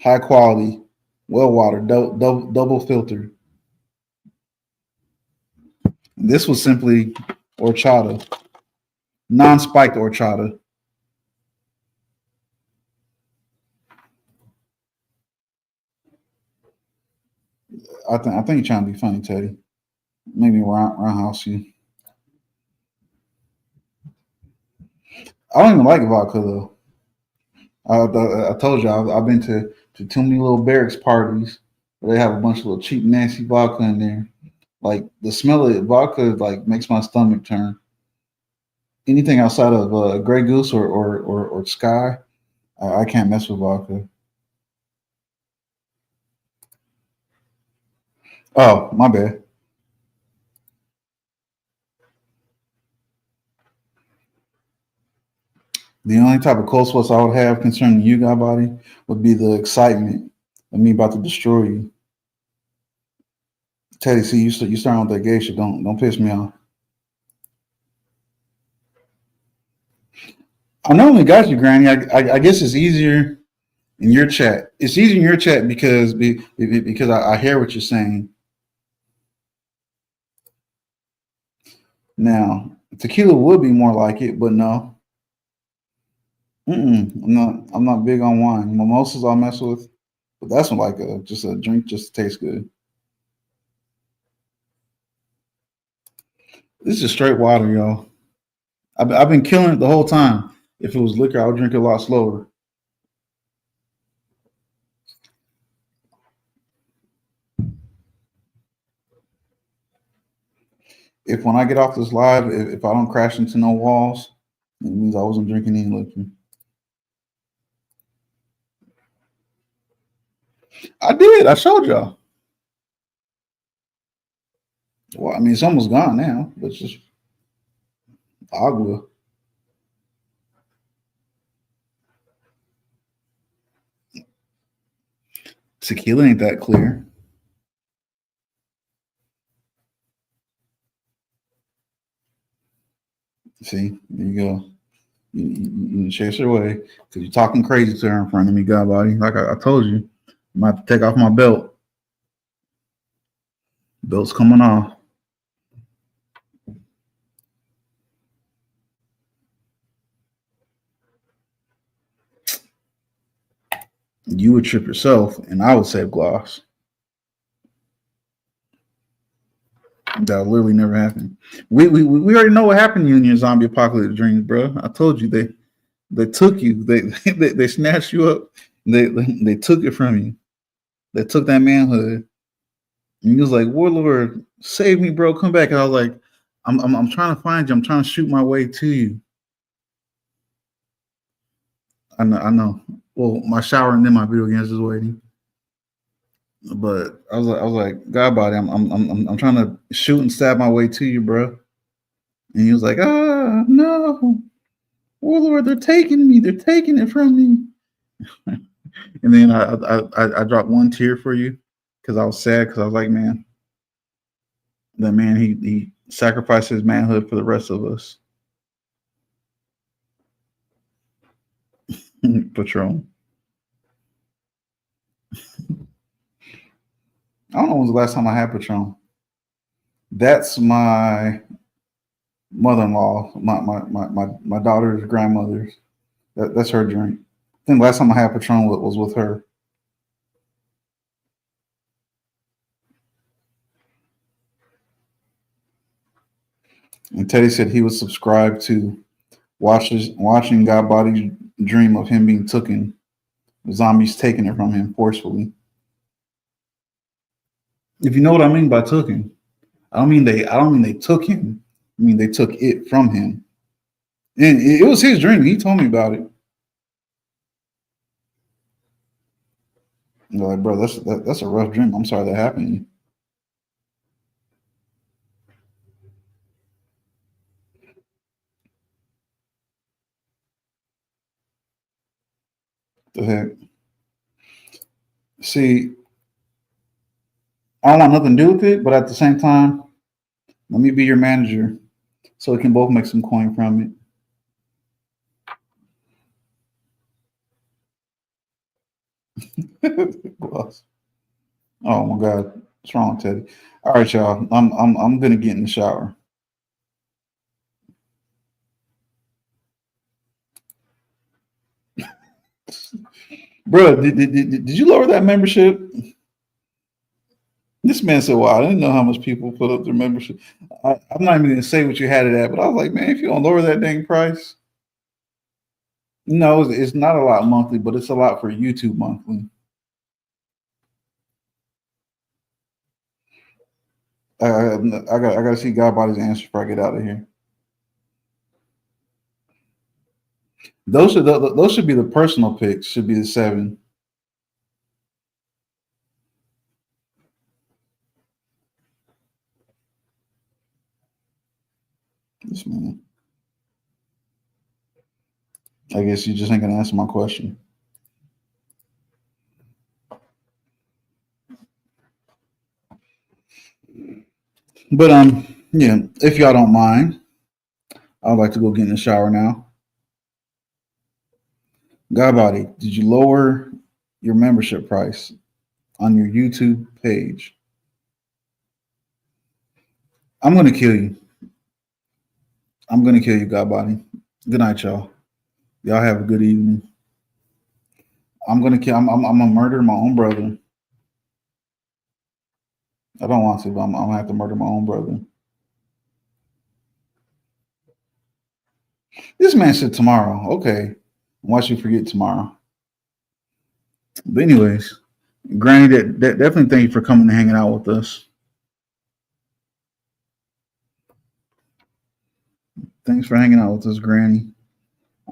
A: high quality, well water, double filtered. This was simply horchata, non-spiked horchata. I think you're trying to be funny, Teddy. Maybe roundhouse you. I don't even like vodka though. I told you I've been to too many little barracks parties where they have a bunch of little cheap nasty vodka in there. Like the smell of it, vodka like makes my stomach turn. Anything outside of Grey Goose or Sky, I can't mess with vodka. Oh, my bad. The only type of cold sweats I would have concerning you, God body, would be the excitement of me about to destroy you. Teddy, see, you starting with that gay shit. Don't piss me off. I normally got you, Granny. I guess it's easier in your chat. It's easier in your chat because I hear what you're saying. Now, tequila would be more like it, but no. I'm not big on wine. Mimosas I'll mess with, but that's like just a drink just to taste good. This is just straight water, y'all. I've been killing it the whole time. If it was liquor, I would drink it a lot slower. If when I get off this live, if I don't crash into no walls, it means I wasn't drinking any liquor. I did. I showed y'all. Well, I mean, it's almost gone now. But it's just agua. Tequila ain't that clear. See, there you go. You chase her away because you're talking crazy to her in front of me, God body. Like I told you, I'm about to take off my belt. Belt's coming off. You would trip yourself, and I would save gloss. That literally never happened. We already know what happened to you in your zombie apocalypse dreams, bro. I told you they took you. They snatched you up. They took it from you. They took that manhood. And he was like, Warlord, save me, bro. Come back. And I was like, I'm trying to find you. I'm trying to shoot my way to you. I know. Well, my shower and then my video games is waiting. But I was like, God body, I'm trying to shoot and stab my way to you, bro. And he was like, no, Warlord, they're taking me. They're taking it from me. And then I dropped one tear for you because I was sad because I was like, man, that man he sacrificed his manhood for the rest of us. Patron. I don't know when was the last time I had Patron. That's my mother-in-law, my daughter's grandmother's. That's her drink. I think last time I had Patron was with her. And Teddy said he was subscribed to watching God Body dream of him being taken, zombies taking it from him forcefully. If you know what I mean by taken, I don't mean they took him. I mean they took it from him. And it was his dream. He told me about it. Like, bro, that's a rough dream. I'm sorry that happened. The heck. See, I don't want nothing to do with it, but at the same time, let me be your manager so we can both make some coin from it. Gloss. Oh my God, what's wrong, Teddy? All right, y'all. I'm gonna get in the shower, bro. Did you lower that membership? This man said, "Wow, I didn't know how much people put up their membership." I'm not even gonna say what you had it at, but I was like, man, if you don't lower that dang price, no, it's not a lot monthly, but it's a lot for YouTube monthly. I gotta see Godbody's answer before I get out of here. Those should be the personal picks. Should be the 7. This man. I guess you just ain't gonna answer my question. But yeah. If y'all don't mind, I'd like to go get in the shower now. Godbody, did you lower your membership price on your YouTube page? I'm gonna kill you. I'm gonna kill you, Godbody. Good night, y'all. Y'all have a good evening. I'm gonna kill. I'm gonna murder my own brother. I don't want to, but I'm gonna have to murder my own brother. This man said tomorrow. Okay, once you forget tomorrow. But anyways, Granny, that definitely thank you for coming and hanging out with us. Thanks for hanging out with us, Granny.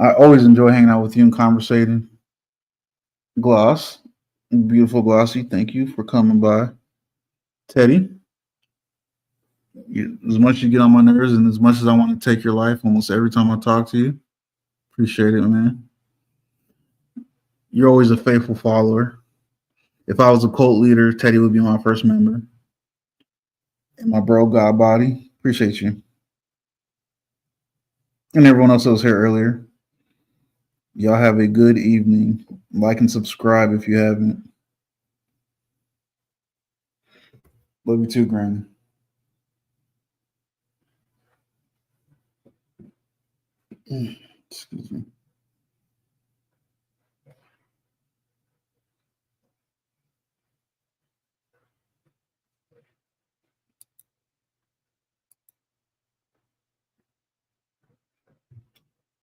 A: I always enjoy hanging out with you and conversating. Gloss, beautiful Glossy, thank you for coming by. Teddy, as much as you get on my nerves and as much as I want to take your life almost every time I talk to you, appreciate it, man. You're always a faithful follower. If I was a cult leader, Teddy would be my first member. And my bro, God Body, appreciate you. And everyone else that was here earlier. Y'all have a good evening. Like and subscribe if you haven't. Love you too, Granny. Excuse me.